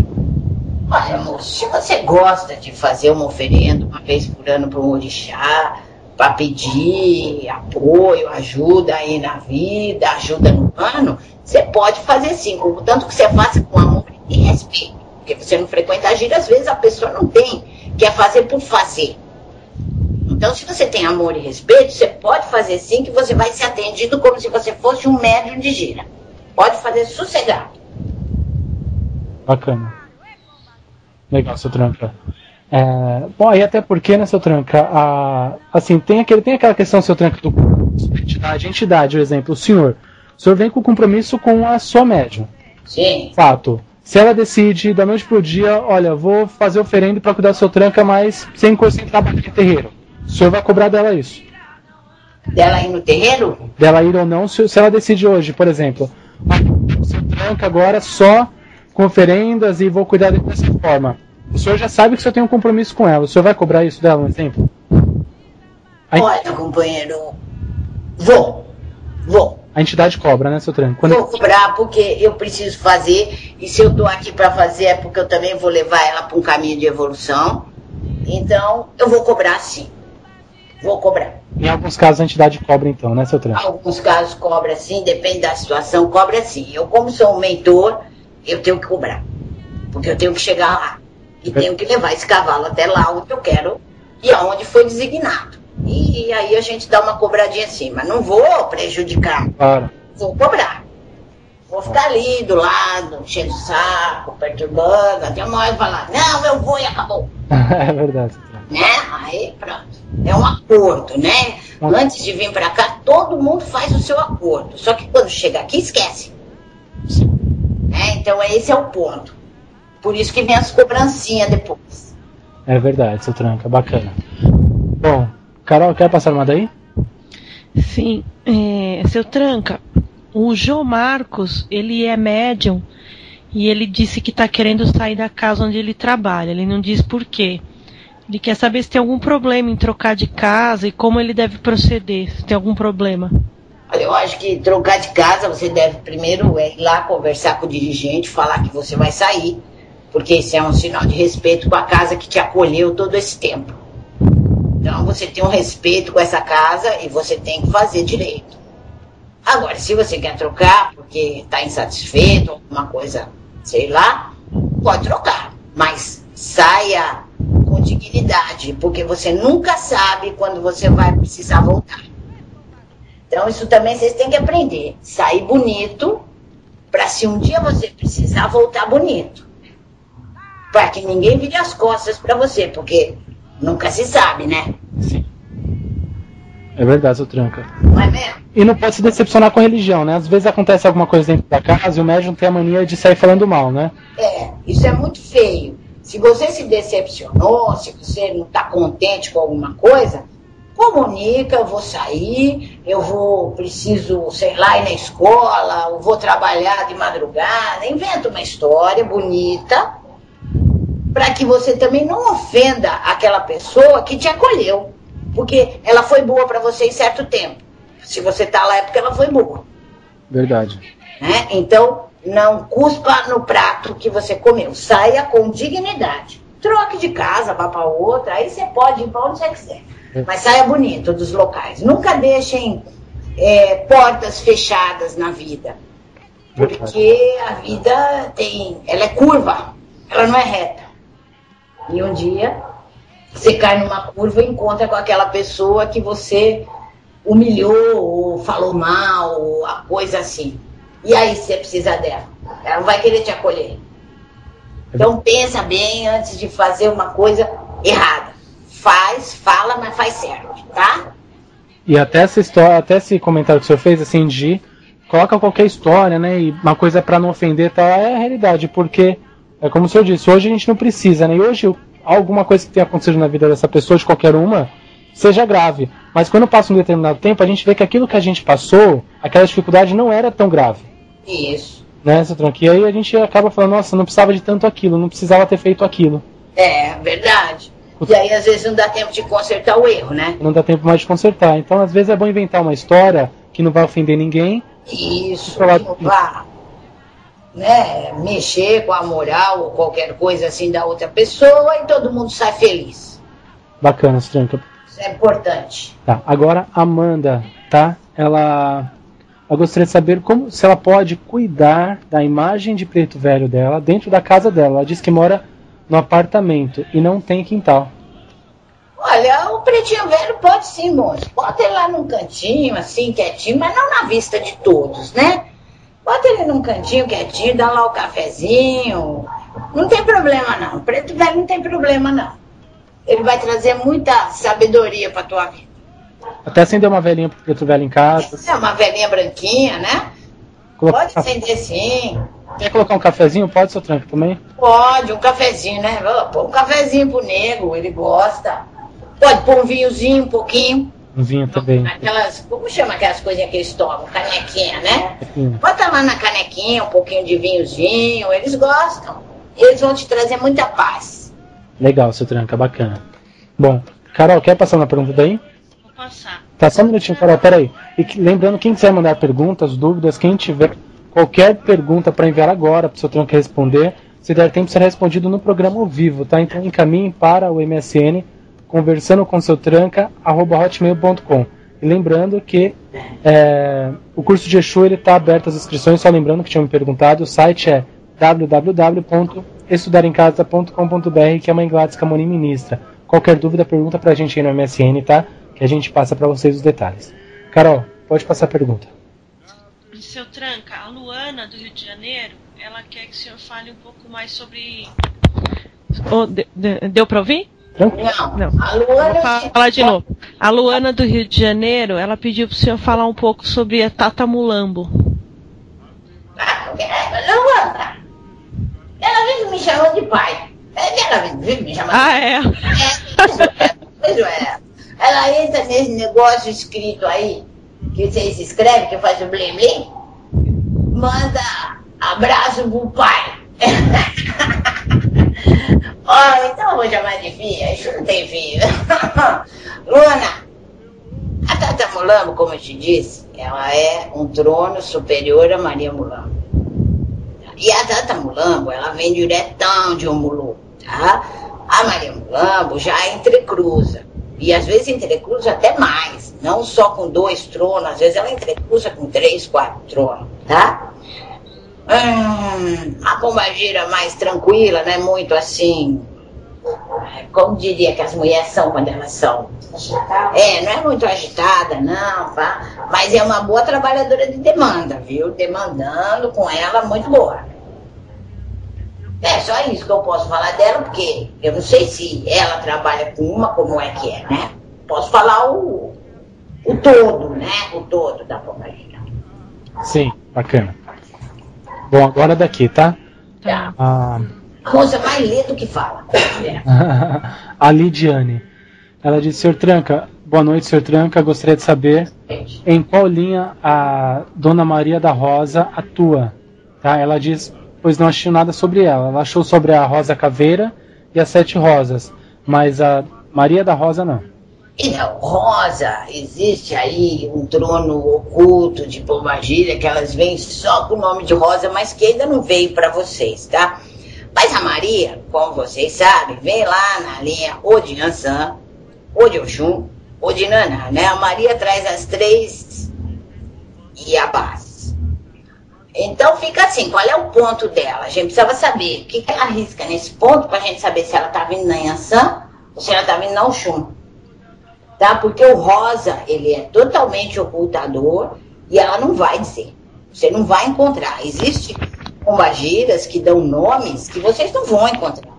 Olha, amor, se você gosta de fazer uma oferenda uma vez por ano para um orixá, para pedir apoio, ajuda aí na vida, ajuda no ano, você pode fazer sim, contanto que você faça com amor e respeito. Porque você não frequenta a gira, às vezes a pessoa não tem, quer fazer por fazer. Então, se você tem amor e respeito, você pode fazer sim, que você vai ser atendido como se você fosse um médium de gira. Pode fazer sossegado. Bacana. Legal, seu Tranca. Bom, e até porque, né, seu Tranca, assim, tem aquela questão, seu Tranca, do entidade, por exemplo, o senhor vem com compromisso com a sua médium. Sim. Fato. Se ela decide, da noite pro dia, olha, vou fazer oferenda para cuidar do seu Tranca, mas sem trabalho de terreiro. O senhor vai cobrar dela isso? Dela ir no terreiro? Dela ir ou não, se ela decide hoje, por exemplo, o seu Tranca agora só com oferendas e vou cuidar dele dessa forma. O senhor já sabe que o senhor tem um compromisso com ela. O senhor vai cobrar isso dela, um exemplo? Olha, companheiro, vou. A entidade cobra, né, seu Tranca? Vou cobrar porque eu preciso fazer, e se eu tô aqui para fazer é porque eu também vou levar ela para um caminho de evolução. Então, eu vou cobrar sim. Vou cobrar. Em alguns casos a entidade cobra então, né, seu Tranca? Alguns casos cobra sim, depende da situação, cobra sim. Eu, como sou um mentor, eu tenho que cobrar. Porque eu tenho que chegar lá. E tenho que levar esse cavalo até lá onde eu quero e aonde foi designado. E aí a gente dá uma cobradinha assim, mas não vou prejudicar. Claro. Vou cobrar. Vou ficar ali do lado, enchendo o saco, perturbando, até uma hora falar, não, eu vou e acabou. É verdade. Né? Aí pronto. É um acordo, né? Antes de vir pra cá, todo mundo faz o seu acordo. Só que quando chega aqui, esquece. Né? Então esse é o ponto. Por isso que vem as cobrancinhas depois. É verdade, seu Tranca, bacana. Bom, Carol, quer passar uma daí? Sim, seu Tranca, o João Marcos, ele é médium e ele disse que está querendo sair da casa onde ele trabalha, ele não diz por quê. Ele quer saber se tem algum problema em trocar de casa e como ele deve proceder, se tem algum problema. Olha, eu acho que trocar de casa, você deve primeiro ir lá conversar com o dirigente, falar que você vai sair, porque isso é um sinal de respeito com a casa que te acolheu todo esse tempo. Então você tem um respeito com essa casa e você tem que fazer direito. Agora, se você quer trocar porque está insatisfeito, alguma coisa, sei lá, pode trocar, mas saia com dignidade, porque você nunca sabe quando você vai precisar voltar. Então isso também vocês têm que aprender. Sair bonito, para se um dia você precisar voltar bonito. Para que ninguém vire as costas para você, porque nunca se sabe, né? Sim. É verdade, seu Tranca. Não é mesmo? E não pode se decepcionar com a religião, né? Às vezes acontece alguma coisa dentro da casa e o médium tem a mania de sair falando mal, né? Isso é muito feio. Se você se decepcionou, se você não está contente com alguma coisa, comunica, eu vou sair, preciso, sei lá, ir na escola, eu vou trabalhar de madrugada, inventa uma história bonita, para que você também não ofenda aquela pessoa que te acolheu, porque ela foi boa para você em certo tempo. Se você está lá é porque ela foi boa. Verdade. Né? Então, não cuspa no prato que você comeu, saia com dignidade. Troque de casa, vá para outra, aí você pode ir para onde você quiser. Mas saia bonito dos locais. Nunca deixem portas fechadas na vida. Porque a vida ela é curva, ela não é reta. E um dia você cai numa curva e encontra com aquela pessoa que você humilhou, ou falou mal, ou a coisa assim. E aí você precisa dela. Ela não vai querer te acolher. Então pensa bem antes de fazer uma coisa errada. Fala, mas faz certo, tá? E até essa história, até esse comentário que o senhor fez, assim, de coloca qualquer história, né? E uma coisa pra não ofender, tá? É a realidade, porque, é como o senhor disse, hoje a gente não precisa, né? E hoje, alguma coisa que tenha acontecido na vida dessa pessoa, de qualquer uma, seja grave. Mas quando passa um determinado tempo, a gente vê que aquilo que a gente passou, aquela dificuldade não era tão grave. Isso. Né, seu Tranco? E aí a gente acaba falando, nossa, não precisava de tanto aquilo, não precisava ter feito aquilo. É, verdade. E aí, às vezes, não dá tempo de consertar o erro, né? Não dá tempo mais de consertar. Então, às vezes, é bom inventar uma história que não vai ofender ninguém. Isso, que não vá, né, mexer com a moral ou qualquer coisa assim da outra pessoa e todo mundo sai feliz. Bacana, Tranca. Isso é importante. Tá, agora, Amanda, tá? Ela gostaria de saber se ela pode cuidar da imagem de preto velho dela dentro da casa dela. Ela diz que mora no apartamento e não tem quintal. Olha, o pretinho velho pode sim, moço. Bota ele lá num cantinho, assim, quietinho, mas não na vista de todos, né? Bota ele num cantinho quietinho, dá lá o cafezinho. Não tem problema, não. O preto velho não tem problema, não. Ele vai trazer muita sabedoria pra tua vida. Até acender uma velhinha pro preto velho em casa. É uma velhinha branquinha, né? Pode acender sim. Quer colocar um cafezinho? Pode, seu Tranco, também? Pode, um cafezinho, né? Pô, um cafezinho pro nego, ele gosta. Pode pôr um vinhozinho, um pouquinho. Um vinho também. Como chama aquelas coisinhas que eles tomam? Canequinha, né? Bota lá na canequinha um pouquinho de vinhozinho, eles gostam. Eles vão te trazer muita paz. Legal, seu Tranca, bacana. Bom, Carol, quer passar uma pergunta daí? Vou passar. Tá, só um minutinho, Carol, peraí. E lembrando, quem quiser mandar perguntas, dúvidas, quem tiver qualquer pergunta para enviar agora, para o seu Tranca responder, se der tempo, será respondido no programa ao vivo, tá? Então encaminhe para o MSN, conversando com seu tranca@hotmail.com. E lembrando que o curso de Exu está aberto às inscrições, só lembrando que tinham me perguntado, o site é www.estudarencasa.com.br, que a Mãe Gladys Camorim ministra. Qualquer dúvida, pergunta pra gente aí no MSN, tá? Que a gente passa para vocês os detalhes. Carol, pode passar a pergunta. Seu Tranca, a Luana do Rio de Janeiro, ela quer que o senhor fale um pouco mais sobre... Deu para ouvir? Não. A Luana... Vou falar de novo. A Luana do Rio de Janeiro, ela pediu para o senhor falar um pouco sobre a Tata Mulambo. Luana, ela vive me chamando de pai. Ela vive me chamando de pai. Pois é. Ela entra nesse negócio escrito aí, que vocês escrevem, que faz o blim blim, manda abraço pro pai. Então eu vou chamar de filha, isso não tem filho. Luana, a Tata Mulambo, como eu te disse, ela é um trono superior a Maria Mulambo. E a Tata Mulambo, ela vem diretão de Omulu, tá? A Maria Mulambo já entrecruza. E às vezes entrecruza até mais. Não só com 2 tronos, às vezes ela entrecruza com 3, 4 tronos, tá? A pombagira mais tranquila, não é muito assim... Como diria que as mulheres são quando elas são? Não é muito agitada, não, tá? Mas é uma boa trabalhadora de demanda, viu? Demandando com ela, muito boa. É só isso que eu posso falar dela, porque eu não sei se ela trabalha com uma, como é que é, né? Posso falar o todo, né? O todo da pombagira. Sim, bacana. Bom, agora daqui, tá? Tá. A moça mais lê do que fala. A Lidiane. Ela diz, Sr. Tranca, boa noite, Sr. Tranca, gostaria de saber em qual linha a Dona Maria da Rosa atua. Tá? Ela diz, pois não achou nada sobre ela. Ela achou sobre a Rosa Caveira e as 7 Rosas, mas a Maria da Rosa não. Então, Rosa, existe aí um trono oculto de pombagira que elas vêm só com o nome de Rosa, mas que ainda não veio para vocês, tá? Mas a Maria, como vocês sabem, vem lá na linha ou de Ansan, ou de Oxum, ou de Naná, né? A Maria traz as 3 e a base. Então fica assim, qual é o ponto dela? A gente precisava saber o que ela arrisca nesse ponto para a gente saber se ela está vindo na Ansan ou se ela está vindo na Oxum. Tá? Porque o Rosa, ele é totalmente ocultador e ela não vai dizer. Você não vai encontrar. Existem pombagiras que dão nomes que vocês não vão encontrar.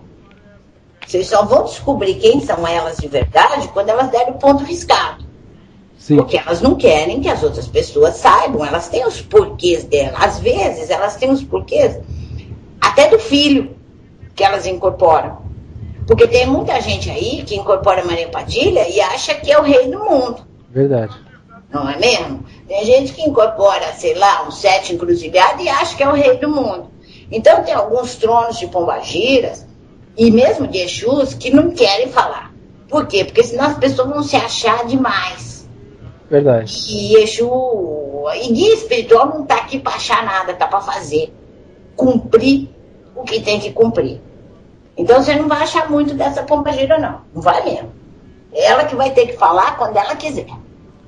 Vocês só vão descobrir quem são elas de verdade quando elas derem o ponto riscado. Sim. Porque elas não querem que as outras pessoas saibam. Elas têm os porquês dela. Às vezes, elas têm os porquês até do filho que elas incorporam. Porque tem muita gente aí que incorpora Maria Padilha e acha que é o rei do mundo. Verdade. Não é mesmo? Tem gente que incorpora, sei lá, um 7 encruzilhada e acha que é o rei do mundo. Então tem alguns tronos de pombagiras e mesmo de Exus que não querem falar. Por quê? Porque senão as pessoas vão se achar demais. Verdade. E Exu, e guia espiritual não está aqui para achar nada, está para fazer. Cumprir o que tem que cumprir. Então você não vai achar muito dessa pombagira, não. Não vai mesmo. É ela que vai ter que falar quando ela quiser.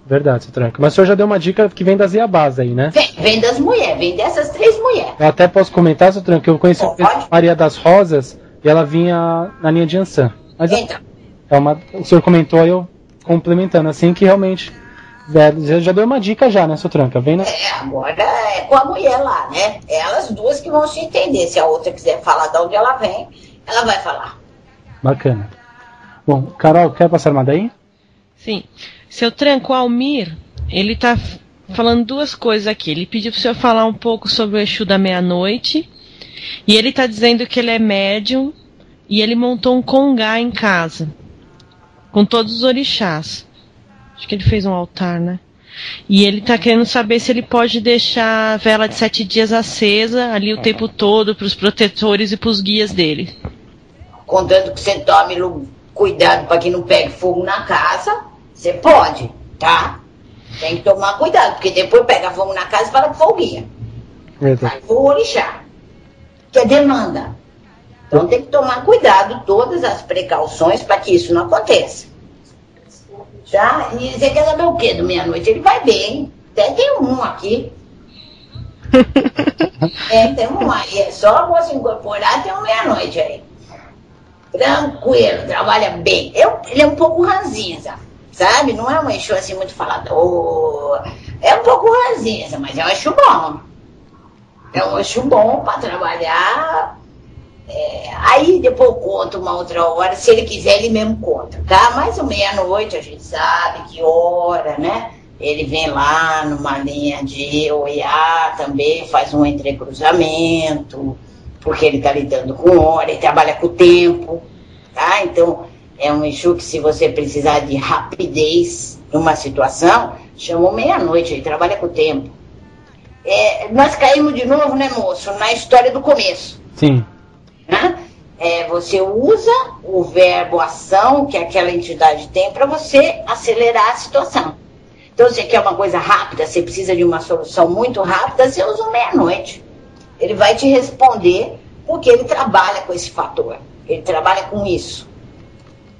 Verdade, Sr. Tranca. Mas o senhor já deu uma dica que vem das Iabás aí, né? Vem das mulheres, vem dessas 3 mulheres. Eu até posso comentar, Sr. Tranca, que eu conheci a Maria das Rosas e ela vinha na linha de Ansan. Mas então. O senhor comentou aí, eu complementando, assim que realmente... Já deu uma dica já, né, Sr. Tranca? Vem, né? Agora é com a mulher lá, né? É elas duas que vão se entender. Se a outra quiser falar de onde ela vem, ela vai falar. Bacana. Bom, Carol, quer passar uma daí? Sim. Seu Tranco, o Almir, ele tá falando 2 coisas aqui. Ele pediu para o senhor falar um pouco sobre o Exu da meia-noite. E ele tá dizendo que ele é médium e ele montou um congá em casa. Com todos os orixás. Acho que ele fez um altar, né? E ele tá querendo saber se ele pode deixar a vela de 7 dias acesa ali o tempo todo para os protetores e para os guias dele. Contanto que você tome cuidado para que não pegue fogo na casa, você pode, tá? Tem que tomar cuidado, porque depois pega fogo na casa e fala que foi o guia. Aí foi o orixá, que é demanda. Então tem que tomar cuidado, todas as precauções para que isso não aconteça. Tá? E você quer saber o que do meia-noite? Ele vai bem. Até tem um aqui. Tem um aí. É só você incorporar, tem um meia-noite aí. Tranquilo, trabalha bem. Ele é um pouco ranzinza, sabe? Não é um Exu assim muito falador. É um pouco ranzinza, mas é um Exu bom. É um Exu bom para trabalhar. Aí depois eu conto uma outra hora, se ele quiser ele mesmo conta, tá? Mas o meia-noite a gente sabe que hora, né? Ele vem lá numa linha de Oiá também, faz um entrecruzamento, porque ele tá lidando com hora, ele trabalha com o tempo, tá? Então é um Exu que se você precisar de rapidez numa situação, chama o meia-noite, ele trabalha com o tempo. Nós caímos de novo, né, moço, na história do começo. Sim. Você usa o verbo ação que aquela entidade tem para você acelerar a situação. Então, você quer uma coisa rápida, você precisa de uma solução muito rápida, você usa o meia-noite. Ele vai te responder porque ele trabalha com esse fator. Ele trabalha com isso.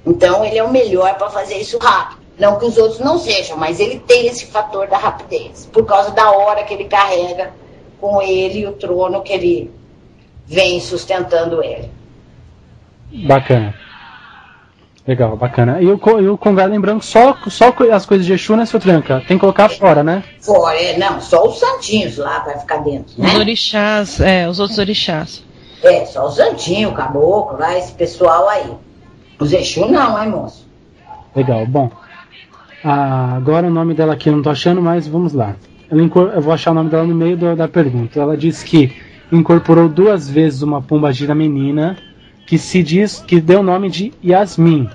Então, ele é o melhor para fazer isso rápido. Não que os outros não sejam, mas ele tem esse fator da rapidez. Por causa da hora que ele carrega com ele e o trono que ele vem sustentando ele. Bacana. Legal, bacana. E o Congá, lembrando que só as coisas de Exu, né, seu Tranca? Tem que colocar fora, né? Fora, não, só os santinhos lá vai ficar dentro, né? Os orixás, os outros orixás. Só o santinho, o caboclo, lá, esse pessoal aí. Os Exu não, hein, moço? Legal, bom. Agora o nome dela aqui eu não tô achando, mas vamos lá. Eu vou achar o nome dela no meio da pergunta. Ela disse que incorporou 2 vezes uma pombagira menina que se diz que deu o nome de Yasmin.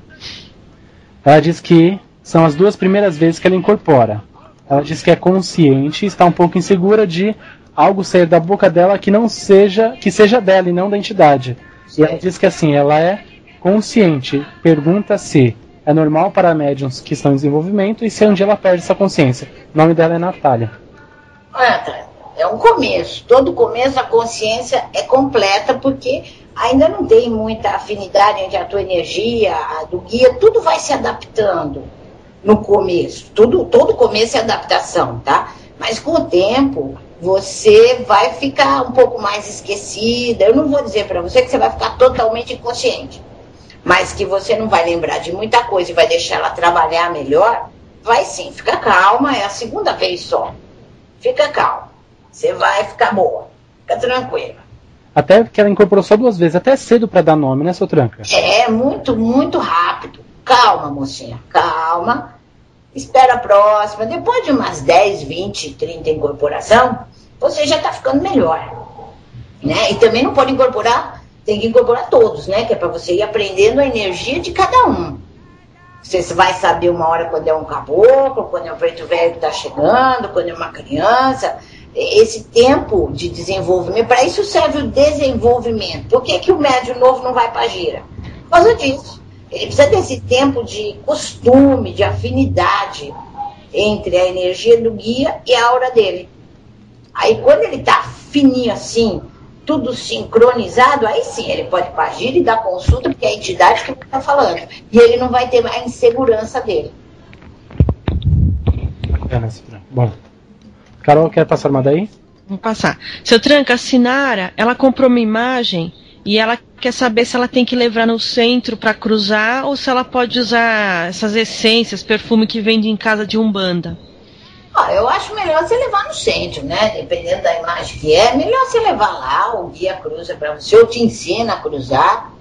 Ela diz que são as 2 primeiras vezes que ela incorpora. Ela diz que é consciente, está um pouco insegura de algo sair da boca dela que seja dela e não da entidade. E ela diz que assim, ela é consciente. Pergunta se é normal para médiums que estão em desenvolvimento e se um dia ela perde essa consciência. O nome dela é Natália. É um começo. Todo começo a consciência é completa porque ainda não tem muita afinidade entre a tua energia, a do guia, tudo vai se adaptando no começo. Todo começo é adaptação, tá? Mas com o tempo, você vai ficar um pouco mais esquecida. Eu não vou dizer para você que você vai ficar totalmente inconsciente, mas que você não vai lembrar de muita coisa e vai deixar ela trabalhar melhor, vai sim. Fica calma, é a 2ª vez só. Fica calma. Você vai ficar boa. Fica tranquila. Até que ela incorporou só 2 vezes. Até cedo para dar nome, né, seu Tranca? Muito, muito rápido. Calma, mocinha. Calma. Espera a próxima. Depois de umas 10, 20, 30 incorporação, você já está ficando melhor. Né? E também não pode incorporar, tem que incorporar todos, né? Que é para você ir aprendendo a energia de cada um. Você vai saber uma hora quando é um caboclo, quando é um preto velho que está chegando, quando é uma criança. Esse tempo de desenvolvimento, para isso serve o desenvolvimento. Por que o médium novo não vai para a gira? Por causa disso. Ele precisa desse tempo de costume, de afinidade entre a energia do guia e a aura dele. Aí quando ele está fininho assim, tudo sincronizado, aí sim ele pode ir para a gira e dar consulta, porque é a entidade que está falando. E ele não vai ter a insegurança dele. Bacana, bom. Carol, quer passar uma daí? Vamos passar. Seu Tranca, a Sinara, ela comprou uma imagem e ela quer saber se ela tem que levar no centro para cruzar ou se ela pode usar essas essências, perfume que vende em casa de Umbanda. Eu acho melhor você levar no centro, né? Dependendo da imagem que é, melhor você levar lá, o guia cruza para você, ou te ensina a cruzar.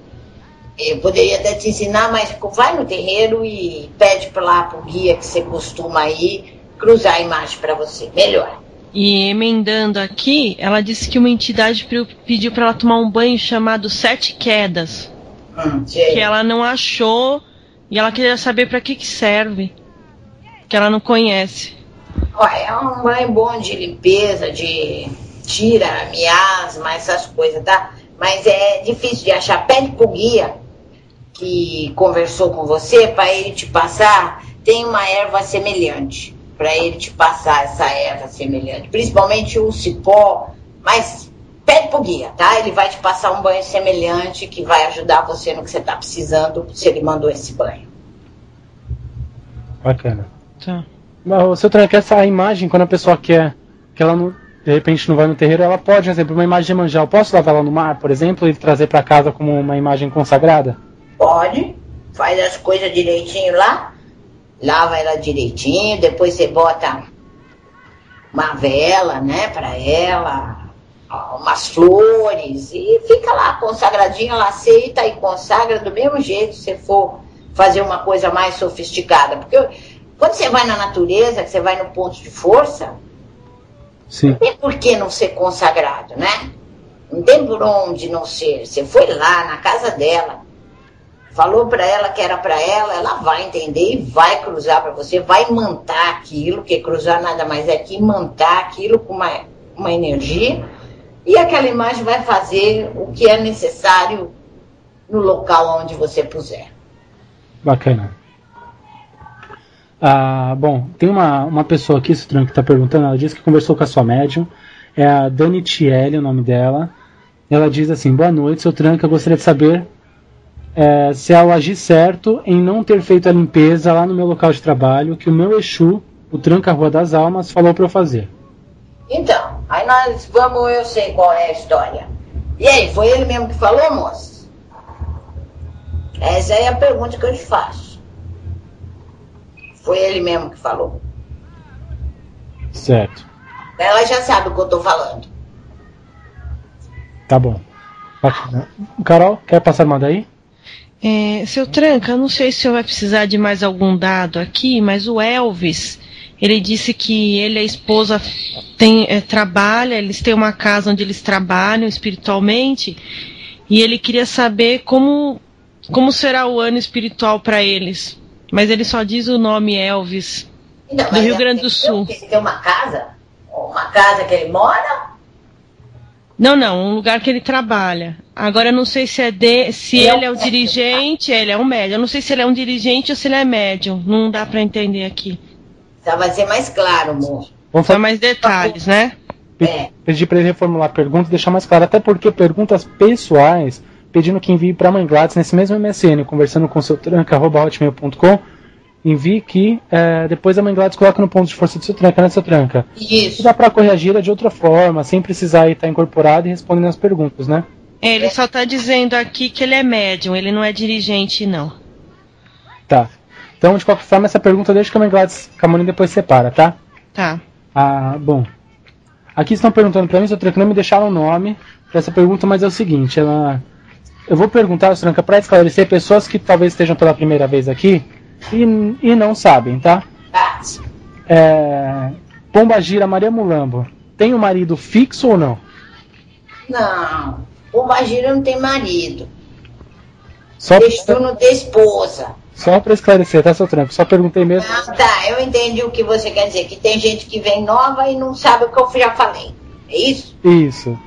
Eu poderia até te ensinar, mas vai no terreiro e pede lá pro guia que você costuma ir cruzar a imagem para você, melhor. E emendando aqui, ela disse que uma entidade pediu para ela tomar um banho chamado 7 Quedas, que ela não achou e ela queria saber para que serve, que ela não conhece. É um banho bom de limpeza, de tira, miasma, essas coisas, tá? Mas é difícil de achar. Pede pro guia que conversou com você para ele te passar. Tem uma erva semelhante para ele te passar essa erva semelhante, principalmente o cipó, mas pede pro guia, tá? Ele vai te passar um banho semelhante que vai ajudar você no que você está precisando, se ele mandou esse banho. Bacana. Tá. Mas, seu Tranca, essa imagem, quando a pessoa quer que ela não, de repente não vai no terreiro, ela pode, por exemplo, uma imagem de Iemanjá, eu posso lavar ela no mar, por exemplo, e trazer para casa como uma imagem consagrada? Pode, faz as coisas direitinho lá, lava ela direitinho, depois você bota uma vela, né, para ela, umas flores, e fica lá consagradinha, ela aceita e consagra do mesmo jeito se você for fazer uma coisa mais sofisticada, porque quando você vai na natureza, que você vai no ponto de força, sim, não tem por que não ser consagrado, né? Não tem por onde não ser. Você foi lá na casa dela, falou para ela que era para ela vai entender e vai cruzar para você, vai imantar aquilo, que cruzar nada mais é que imantar aquilo com uma energia, e aquela imagem vai fazer o que é necessário no local onde você puser. Bacana. Bom, tem uma pessoa aqui, Sutran, que está perguntando, ela disse que conversou com a sua médium, é a Dani Tielli, o nome dela. Ela diz assim: boa noite, seu Tranca, eu gostaria de saber se ao agir certo em não ter feito a limpeza lá no meu local de trabalho, que o meu Exu, o Tranca Rua das Almas, falou para eu fazer. Então, aí nós vamos, eu sei qual é a história. E aí, foi ele mesmo que falou, moça? Essa é a pergunta que eu te faço. Foi ele mesmo que falou. Certo. Ela já sabe o que eu tô falando. Tá bom. Carol, quer passar uma daí? Seu Tranca, eu não sei se o senhor vai precisar de mais algum dado aqui, mas o Elvis, ele disse que ele e a esposa trabalham, eles têm uma casa onde eles trabalham espiritualmente, e ele queria saber como será o ano espiritual para eles. Mas ele só diz o nome Elvis, então, do Rio Grande do Sul. Ele tem uma casa? Uma casa que ele mora? Não, um lugar que ele trabalha. Agora eu não sei se ele é o dirigente, ele é um médium. Eu não sei se ele é um dirigente ou se ele é médium. Não dá para entender aqui. Só vai ser mais claro, moço. Só mais detalhes, né? Pedir para ele reformular a pergunta e deixar mais claro. Até porque perguntas pessoais, pedindo que envie para a Mãe Gladys nesse mesmo MSN, conversando com o seu tranca@hotmail.com. Envie que depois a Mãe Gladys coloca no ponto de força do seu Tranca, né, seu Tranca? Isso. Dá para corrigir de outra forma, sem precisar estar incorporado e respondendo as perguntas, né? Ele só está dizendo aqui que ele é médium, ele não é dirigente, não. Tá. Então, de qualquer forma, essa pergunta deixa que a Mãe Gladys Camorim depois separa, tá? Tá. Bom. Aqui estão perguntando para mim, seu Tranca, não me deixaram o nome para essa pergunta, mas é o seguinte, eu vou perguntar, seu Tranca, para esclarecer pessoas que talvez estejam pela primeira vez aqui, e não sabem, tá? Pombagira Maria Mulambo tem um marido fixo ou não? Não, Pombagira não tem marido. Só Exu não tem esposa. Só para esclarecer, tá, seu Tranca? Só perguntei mesmo. Tá, eu entendi o que você quer dizer, que tem gente que vem nova e não sabe o que eu já falei. É isso? Isso.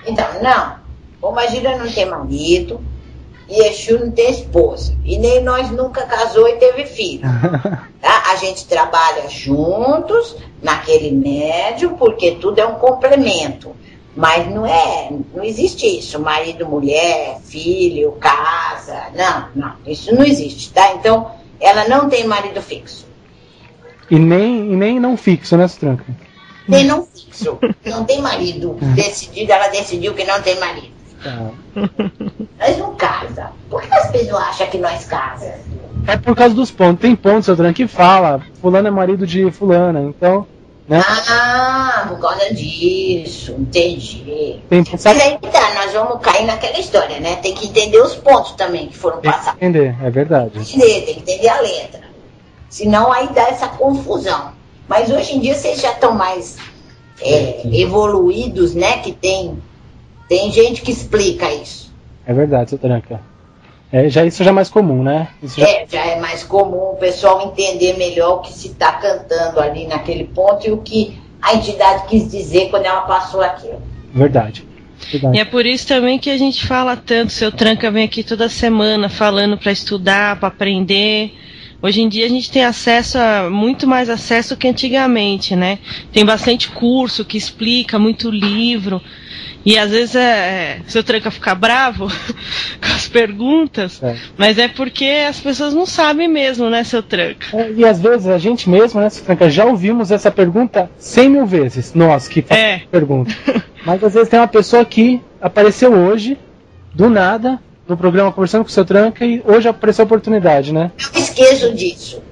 Então, não. Pombagira não tem marido. E Exu não tem esposa. E nem nós nunca casou e teve filho. Tá? A gente trabalha juntos naquele médium, porque tudo é um complemento. Mas não existe isso. Marido, mulher, filho, casa. Não, isso não existe, tá? Então, ela não tem marido fixo. E nem não fixo, né, Tranca? Nem não fixo. Não tem marido decidido, ela decidiu que não tem marido. Nós não casa. Por que as pessoas acham que nós casamos? É por causa dos pontos. Tem pontos, seu Tranca, que fala fulano é marido de fulana, então, né? Por causa disso, entendi. Mas aí tá, nós vamos cair naquela história, né? Tem que entender os pontos também que foram passados. Tem que entender, é verdade. Tem que entender a letra. Senão aí dá essa confusão. Mas hoje em dia vocês já estão mais evoluídos, né? Que tem gente que explica isso. É verdade, seu Tranca. Isso já é mais comum, né? Já é mais comum o pessoal entender melhor o que se está cantando ali naquele ponto e o que a entidade quis dizer quando ela passou aquilo. Verdade. E é por isso também que a gente fala tanto. Seu Tranca vem aqui toda semana falando para estudar, para aprender. Hoje em dia a gente tem muito mais acesso que antigamente, né? Tem bastante curso que explica, muito livro. E às vezes seu Tranca fica bravo com as perguntas, mas é porque as pessoas não sabem mesmo, né, seu Tranca? E às vezes a gente mesmo, né, seu Tranca, já ouvimos essa pergunta 100.000 vezes, nós que fazemos pergunta. Mas às vezes tem uma pessoa que apareceu hoje, do nada, no programa Conversando com o seu Tranca, e hoje apareceu a oportunidade, né? Eu esqueço disso.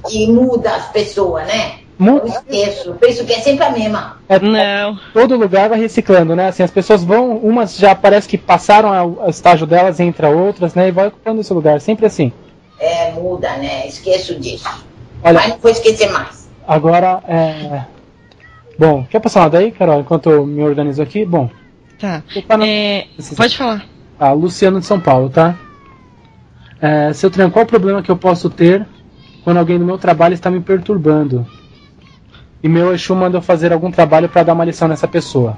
Que muda as pessoas, né? Eu esqueço. Penso que é sempre a mesma. Não. Todo lugar vai reciclando, né? Assim, as pessoas vão, umas já parece que passaram o estágio delas, entra outras, né? E vai ocupando esse lugar, sempre assim. Muda, né? Esqueço disso. Olha, mas não vou esquecer mais. Agora, bom, quer passar uma daí, Carol, enquanto eu me organizo aqui? Bom. Tá. Pode falar. Luciano de São Paulo, tá? Seu Tranca, qual o problema que eu posso ter quando alguém no meu trabalho está me perturbando? E meu Exu mandou fazer algum trabalho para dar uma lição nessa pessoa.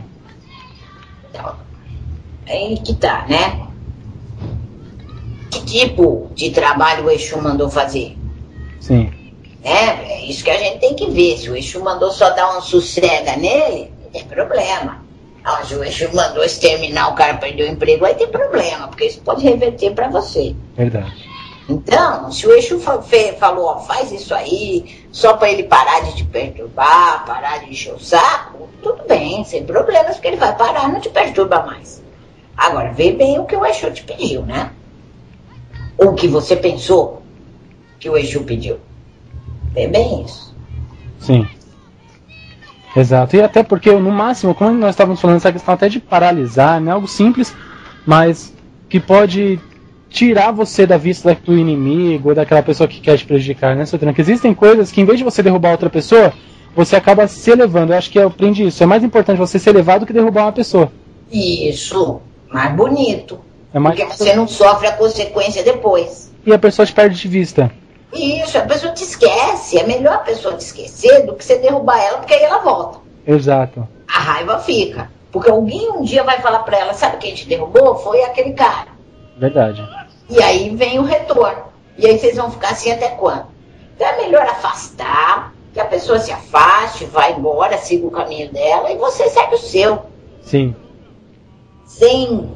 Então, aí que tá, né? Que tipo de trabalho o Exu mandou fazer? Sim. né? É isso que a gente tem que ver. Se o Exu mandou só dar uma sossega nele, não tem problema. Não, se o Exu mandou exterminar o cara, perder o emprego, aí tem problema, porque isso pode reverter para você. Verdade. Então, se o Exu falou, ó, faz isso aí, só para ele parar de te perturbar, parar de encher o saco, tudo bem, sem problemas, porque ele vai parar, não te perturba mais. Agora, vê bem o que o Exu te pediu, né? Ou o que você pensou que o Exu pediu. Vê bem isso. Sim. Exato. E até porque, no máximo, como nós estávamos falando, essa questão até de paralisar, né? Algo simples, mas que pode tirar você da vista do inimigo ou daquela pessoa que quer te prejudicar, né, seu Tranca? Existem coisas que, em vez de você derrubar outra pessoa, você acaba se elevando. Eu acho que eu aprendi isso. É mais importante você ser elevado do que derrubar uma pessoa. Isso. Mais bonito. É mais... Porque você não sofre a consequência depois. E a pessoa te perde de vista. Isso, a pessoa te esquece. É melhor a pessoa te esquecer do que você derrubar ela, porque aí ela volta. Exato. A raiva fica. Porque alguém um dia vai falar pra ela, sabe quem te derrubou? Foi aquele cara. Verdade. E aí vem o retorno. E aí vocês vão ficar assim até quando? Então é melhor afastar, que a pessoa se afaste, vá embora, siga o caminho dela e você segue o seu. Sim. Sem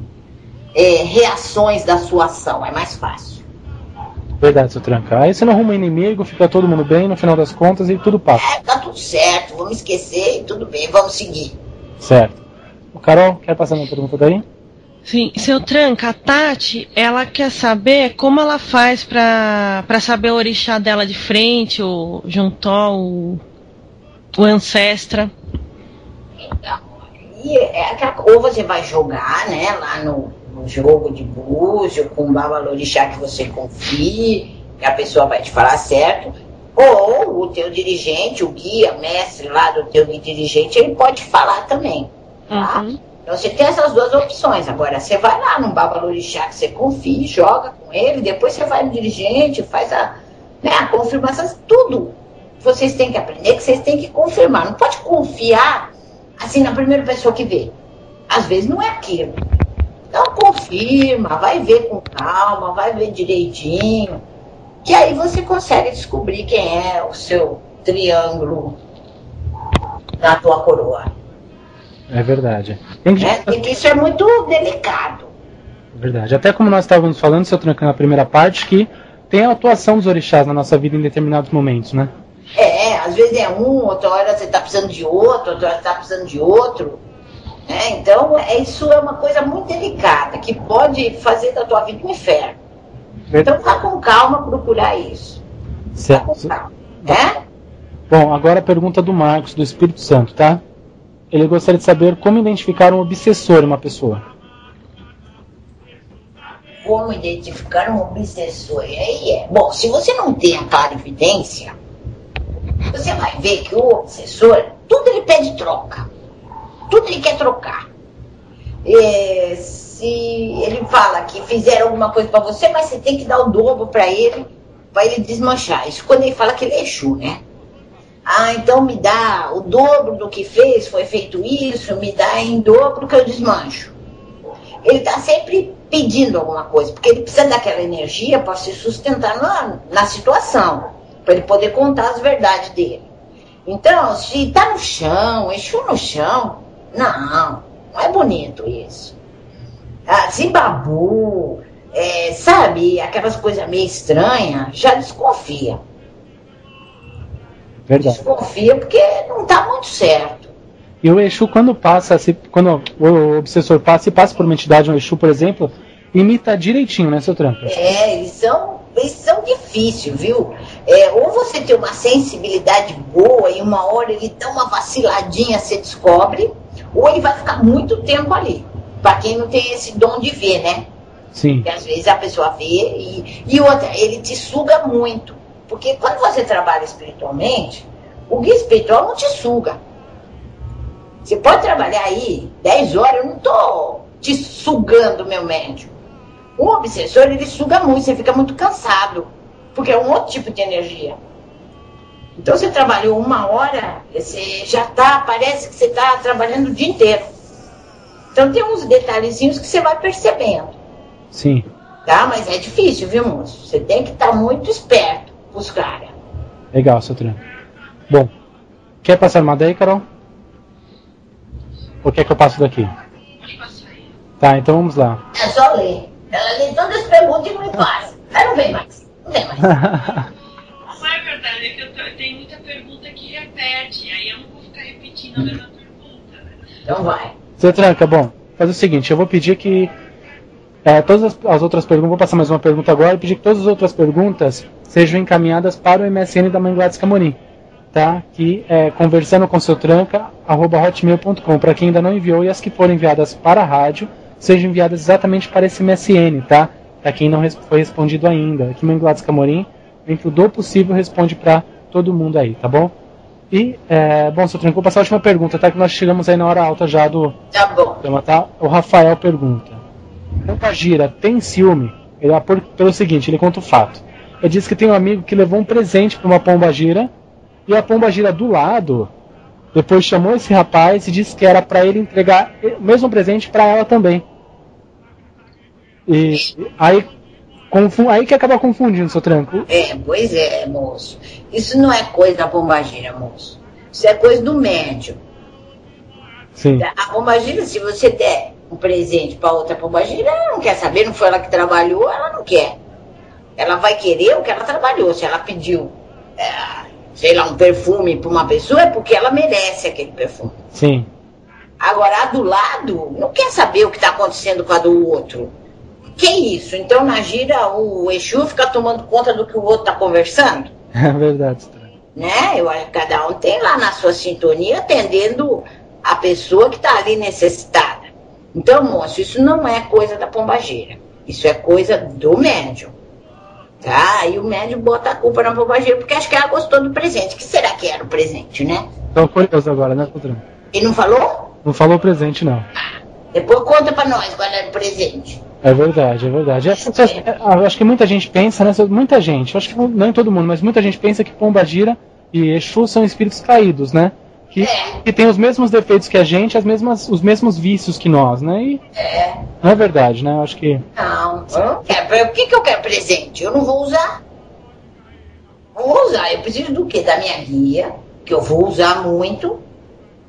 reações da sua ação, é mais fácil. Verdade, seu Tranca. Aí você não arruma inimigo, fica todo mundo bem, no final das contas, e tudo passa. Tá tudo certo, vamos esquecer e tudo bem, vamos seguir. Certo. O Carol, quer passar uma pergunta daí? Sim, seu Tranca, a Tati, ela quer saber como ela faz pra saber o orixá dela de frente, o Juntó, o Ancestra. Então, ou você vai jogar, né, lá no jogo de búzio, com o babalorixá que você confie, que a pessoa vai te falar certo, ou o teu dirigente, o guia, mestre lá do teu dirigente, ele pode falar também, tá? Uhum. Então você tem essas duas opções. Agora você vai lá num babalorixá que você confie, joga com ele, depois você vai no dirigente, faz a confirmação, tudo. Vocês têm que aprender, que vocês têm que confirmar. Não pode confiar assim na primeira pessoa que vê. Às vezes não é aquilo. Então confirma, vai ver com calma, vai ver direitinho, que aí você consegue descobrir quem é o seu triângulo na tua coroa. É verdade. Porque isso é muito delicado. É verdade. Até como nós estávamos falando, seu Tranca, na primeira parte, que tem a atuação dos orixás na nossa vida em determinados momentos, né? Às vezes é um, outra hora você está precisando de outro, outra hora você está precisando de outro. Então, isso é uma coisa muito delicada, que pode fazer da tua vida um inferno. Então, vá com calma procurar isso. Certo. Vá com calma. Bom, agora a pergunta do Marcos, do Espírito Santo, tá? Ele gostaria de saber como identificar um obsessor em uma pessoa. Como identificar um obsessor? Aí bom, se você não tem a clara evidência, você vai ver que o obsessor, tudo ele pede troca. Tudo ele quer trocar. Se ele fala que fizeram alguma coisa para você, mas você tem que dar o dobro para ele desmanchar. Isso quando ele fala que ele é Exu, né? Então me dá o dobro do que fez, foi feito isso, me dá em dobro que eu desmancho. Ele está sempre pedindo alguma coisa, porque ele precisa daquela energia para se sustentar na situação, para ele poder contar as verdades dele. Então, se está no chão, Exu no chão, não é bonito isso. Zimbabu, sabe, aquelas coisas meio estranhas, já desconfia. Verdade. Desconfia porque não está muito certo. E o Exu, quando o obsessor passa por uma entidade, um Exu, por exemplo, imita direitinho, né, seu Tranca? Eles são difíceis, viu? Ou você tem uma sensibilidade boa e uma hora ele dá uma vaciladinha, você descobre, ou ele vai ficar muito tempo ali. Para quem não tem esse dom de ver, né? Sim. Porque às vezes a pessoa vê e outra, ele te suga muito. Porque quando você trabalha espiritualmente, o guia espiritual não te suga. Você pode trabalhar aí 10 horas, eu não estou te sugando, meu médium. O obsessor, ele suga muito, você fica muito cansado, porque é um outro tipo de energia. Então você trabalhou 1 hora, você já parece que você está trabalhando o dia inteiro. Então tem uns detalhezinhos que você vai percebendo. Sim. Tá? Mas é difícil, viu, moço? Você tem que estar muito esperto com os caras. Legal, seu Tranca. Bom, quer passar uma daí, Carol? Ou quer que eu passe daqui? Tá, então vamos lá. É só ler. Ela lê todas as perguntas e não me passa. Aí não vem mais. Não vem mais. Não é verdade, é que eu tenho muita pergunta que repete, aí eu não vou ficar repetindo a mesma pergunta, né? Então vai. Seu Tranca, bom, faz o seguinte, eu vou pedir que todas as outras perguntas, vou passar mais uma pergunta agora, e pedir que todas as outras perguntas sejam encaminhadas para o MSN da Mãe Gladys Camorim, tá? Que é conversando com seu Tranca, @hotmail.com, para quem ainda não enviou, e as que forem enviadas para a rádio, sejam enviadas exatamente para esse MSN, tá? Para quem não foi respondido ainda. Aqui Mãe Gladys Camorim, dentro do possível, responde para todo mundo aí, tá bom? E, bom, seu Tranca, vou passar a última pergunta, tá? Que nós chegamos aí na hora alta já do Tá bom. tema, tá? O Rafael pergunta: Pombagira tem ciúme? Pelo seguinte, ele conta o fato. Ele disse que tem um amigo que levou um presente para uma pombagira, e a pombagira do lado depois chamou esse rapaz e disse que era para ele entregar o mesmo presente para ela também. E aí que acaba confundindo, seu Tranco. Pois é, moço. Isso não é coisa da pombagira, moço. Isso é coisa do médium. Sim. A pombagira, se você der um presente para outra pombagira, ela não quer saber, não foi ela que trabalhou, ela não quer. Ela vai querer o que ela trabalhou. Se ela pediu, sei lá, um perfume para uma pessoa, é porque ela merece aquele perfume. Sim. Agora, a do lado não quer saber o que está acontecendo com a do outro. Que isso? Então, na gira, o Exu fica tomando conta do que o outro está conversando? É verdade, seu Tranco. Né? Eu acho que cada um tem lá na sua sintonia atendendo a pessoa que está ali necessitada. Então, moço, isso não é coisa da pombagira. Isso é coisa do médium. Tá? E o médium bota a culpa na pombagira porque acho que ela gostou do presente. O que será que era o presente, né? Então, curioso agora, né, seu Tranco? Ele não falou? Não falou presente, não. Depois conta pra nós qual era o presente. É verdade, é verdade. Eu acho que muita gente pensa, né? Muita gente, acho que não em todo mundo, mas muita gente pensa que Pombagira e Exu são espíritos caídos, né? Que tem os mesmos defeitos que a gente, os mesmos vícios que nós, né? E não é verdade, né? Eu acho que... Não, eu não quero. O que eu quero presente? Eu não vou usar. Não vou usar. Eu preciso do quê? Da minha guia, que eu vou usar muito.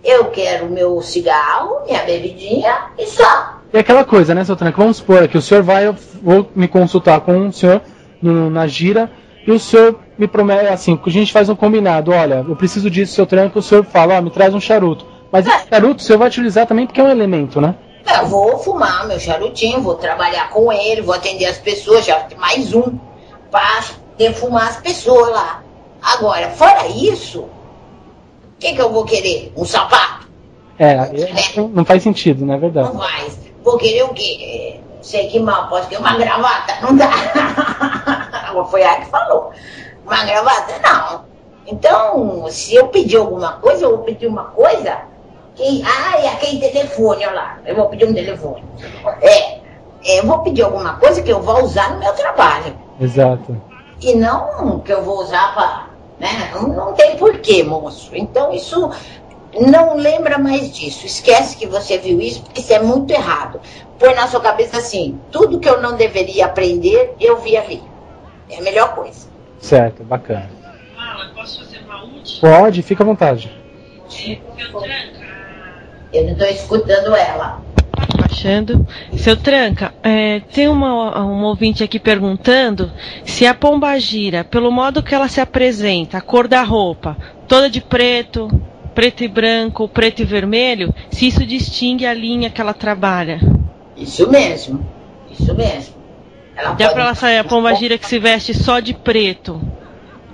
Eu quero meu cigarro, minha bebidinha e só. E aquela coisa, né, seu Tranco? Vamos supor que o senhor eu vou me consultar com o senhor na gira, e o senhor me promete, assim, que a gente faz um combinado: olha, eu preciso disso, seu Tranco, o senhor fala, me traz um charuto. Mas esse charuto o senhor vai utilizar também porque é um elemento, né? Eu vou fumar meu charutinho, vou trabalhar com ele, vou atender as pessoas, já tem mais um, para defumar as pessoas lá. Agora, fora isso, o que eu vou querer? Um sapato? Não faz sentido, não é verdade? Não faz. Vou querer o quê? Sei que mal, posso querer uma gravata? Não dá. Foi a que falou. Uma gravata? Não. Então, se eu pedir alguma coisa, eu vou pedir uma coisa que... é aquele telefone, olha lá. Eu vou pedir um telefone. Eu vou pedir alguma coisa que eu vou usar no meu trabalho. Exato. E não que eu vou usar para... Né? Não tem porquê, moço. Então, isso... Não lembra mais disso. Esquece que você viu isso, porque isso é muito errado. Põe na sua cabeça assim: tudo que eu não deveria aprender, eu vi ali. É a melhor coisa. Certo, bacana. Fala, posso fazer uma última? Pode, fica à vontade. Seu Tranca. Eu não estou escutando ela. Achando. Seu Tranca, tem um ouvinte aqui perguntando se a pombagira, pelo modo que ela se apresenta, a cor da roupa, toda de preto e branco, preto e vermelho, se isso distingue a linha que ela trabalha. Isso mesmo. Isso mesmo. Dá pra ela sair a pombagira que se veste só de preto,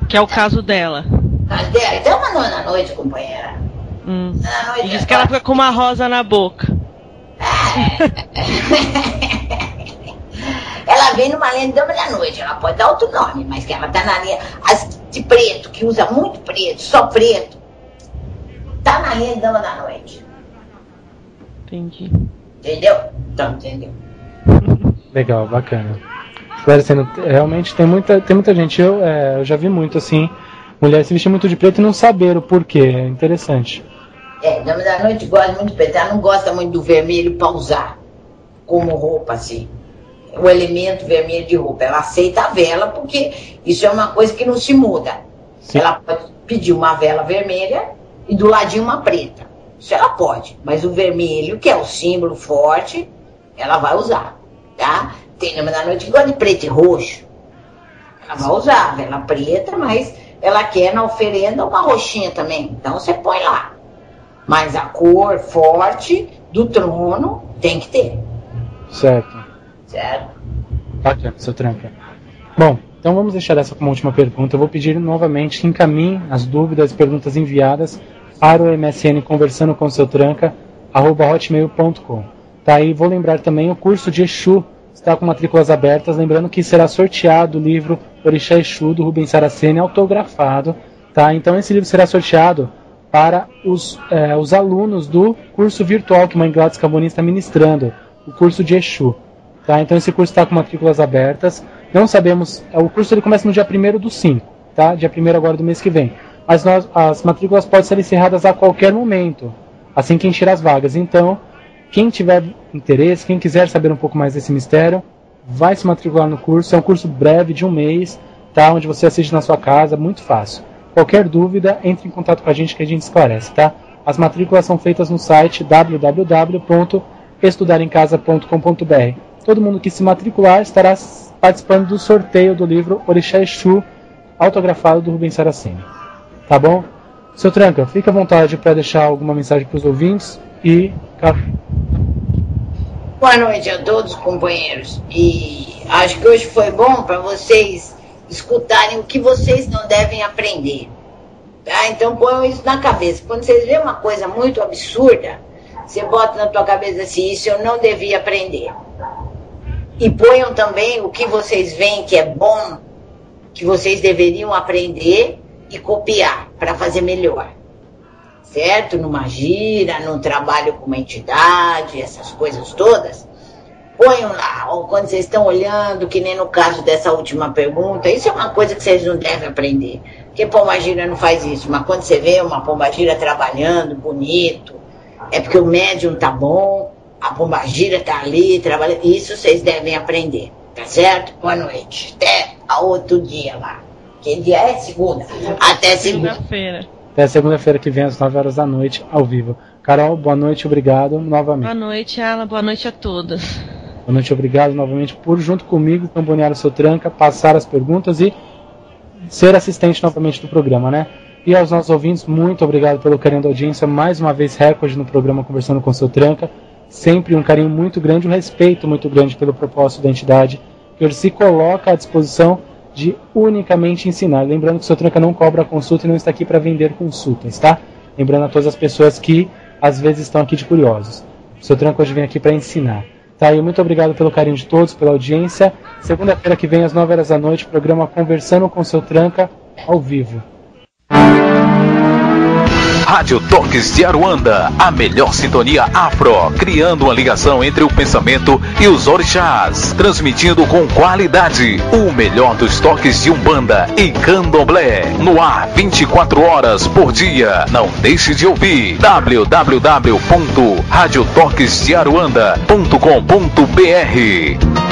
que é o caso dela. Cadê? Então uma na noite, companheira. Na noite, E diz que ela fica com uma rosa na boca. Ela vem numa linha de dama da noite. Ela pode dar outro nome, mas que ela tá na linha. As de preto, que usa muito preto, só preto, tá na linha de dama da noite. Entendi. Entendeu? Então, entendeu. Legal, bacana. Esclarecendo, realmente tem muita gente, eu já vi muito assim, mulher se vestir muito de preto e não saber o porquê, é interessante. Dama da noite gosta muito de preto, ela não gosta muito do vermelho pra usar como roupa, assim. O elemento vermelho de roupa, ela aceita a vela porque isso é uma coisa que não se muda. Sim. Ela pode pedir uma vela vermelha e do ladinho uma preta. Isso ela pode, mas o vermelho, que é o símbolo forte, ela vai usar, tá? Tem dama da noite que gosta de preto e roxo. Ela vai usar a vela preta, mas ela quer na oferenda uma roxinha também. Então você põe lá. Mas a cor forte do trono tem que ter. Certo. Certo? Bacana, seu Tranca. Bom, então vamos deixar essa como última pergunta. Eu vou pedir novamente que encaminhe as dúvidas e perguntas enviadas para o MSN Conversando com Seu Tranca, @hotmail.com. Tá aí, vou lembrar também, o curso de Exu está com matrículas abertas, lembrando que será sorteado o livro Orixá Exu, do Rubens Saraceni, autografado, tá? Então esse livro será sorteado para os alunos do curso virtual que Mãe Gladys Camorim está ministrando, o curso de Exu, tá? Então esse curso está com matrículas abertas, não sabemos, o curso ele começa no dia 1º/5, tá? Dia 1º agora do mês que vem, mas as matrículas podem ser encerradas a qualquer momento, assim que encher as vagas. Então, quem tiver interesse, quem quiser saber um pouco mais desse mistério, vai se matricular no curso. É um curso breve de 1 mês, tá? Onde você assiste na sua casa, muito fácil. Qualquer dúvida, entre em contato com a gente que a gente esclarece, tá? As matrículas são feitas no site www.estudaremcasa.com.br. Todo mundo que se matricular estará participando do sorteio do livro Orixá Exu, autografado do Rubens Saraceni. Tá bom? Seu Tranca, fique à vontade para deixar alguma mensagem para os ouvintes e... Boa noite a todos, companheiros. E acho que hoje foi bom para vocês escutarem o que vocês não devem aprender. Tá? Então ponham isso na cabeça. Quando vocês veem uma coisa muito absurda, você bota na tua cabeça assim, isso eu não devia aprender. E ponham também o que vocês veem que é bom, que vocês deveriam aprender e copiar para fazer melhor. Certo? Numa gira, num trabalho com uma entidade, essas coisas todas. Ponham lá, ou quando vocês estão olhando, que nem no caso dessa última pergunta, isso é uma coisa que vocês não devem aprender. Porque pombagira não faz isso, mas quando você vê uma pombagira trabalhando, bonito, é porque o médium tá bom, a pombagira tá ali trabalhando, isso vocês devem aprender, tá certo? Boa noite, até outro dia lá. Que dia é? Segunda. Até segunda-feira. Até segunda-feira que vem, às 9 horas da noite, ao vivo. Carol, boa noite, obrigado novamente. Boa noite, Alan, boa noite a todas. Boa noite, obrigado novamente por, junto comigo, acompanhar o Seu Tranca, passar as perguntas e ser assistente novamente do programa, né? E aos nossos ouvintes, muito obrigado pelo carinho da audiência, mais uma vez recorde no programa Conversando com o Seu Tranca, sempre um carinho muito grande, um respeito muito grande pelo propósito da entidade, que ele se coloca à disposição de unicamente ensinar. Lembrando que o Seu Tranca não cobra consulta e não está aqui para vender consultas, tá? Lembrando a todas as pessoas que às vezes estão aqui de curiosos. O Seu Tranca hoje vem aqui para ensinar. Tá? E muito obrigado pelo carinho de todos, pela audiência. Segunda-feira que vem, às 9 horas da noite, programa Conversando com o Seu Tranca, ao vivo. Rádio Toques de Aruanda, a melhor sintonia afro, criando uma ligação entre o pensamento e os orixás, transmitindo com qualidade o melhor dos toques de Umbanda e Candomblé, no ar 24 horas por dia. Não deixe de ouvir www.radiotoquesdearuanda.com.br.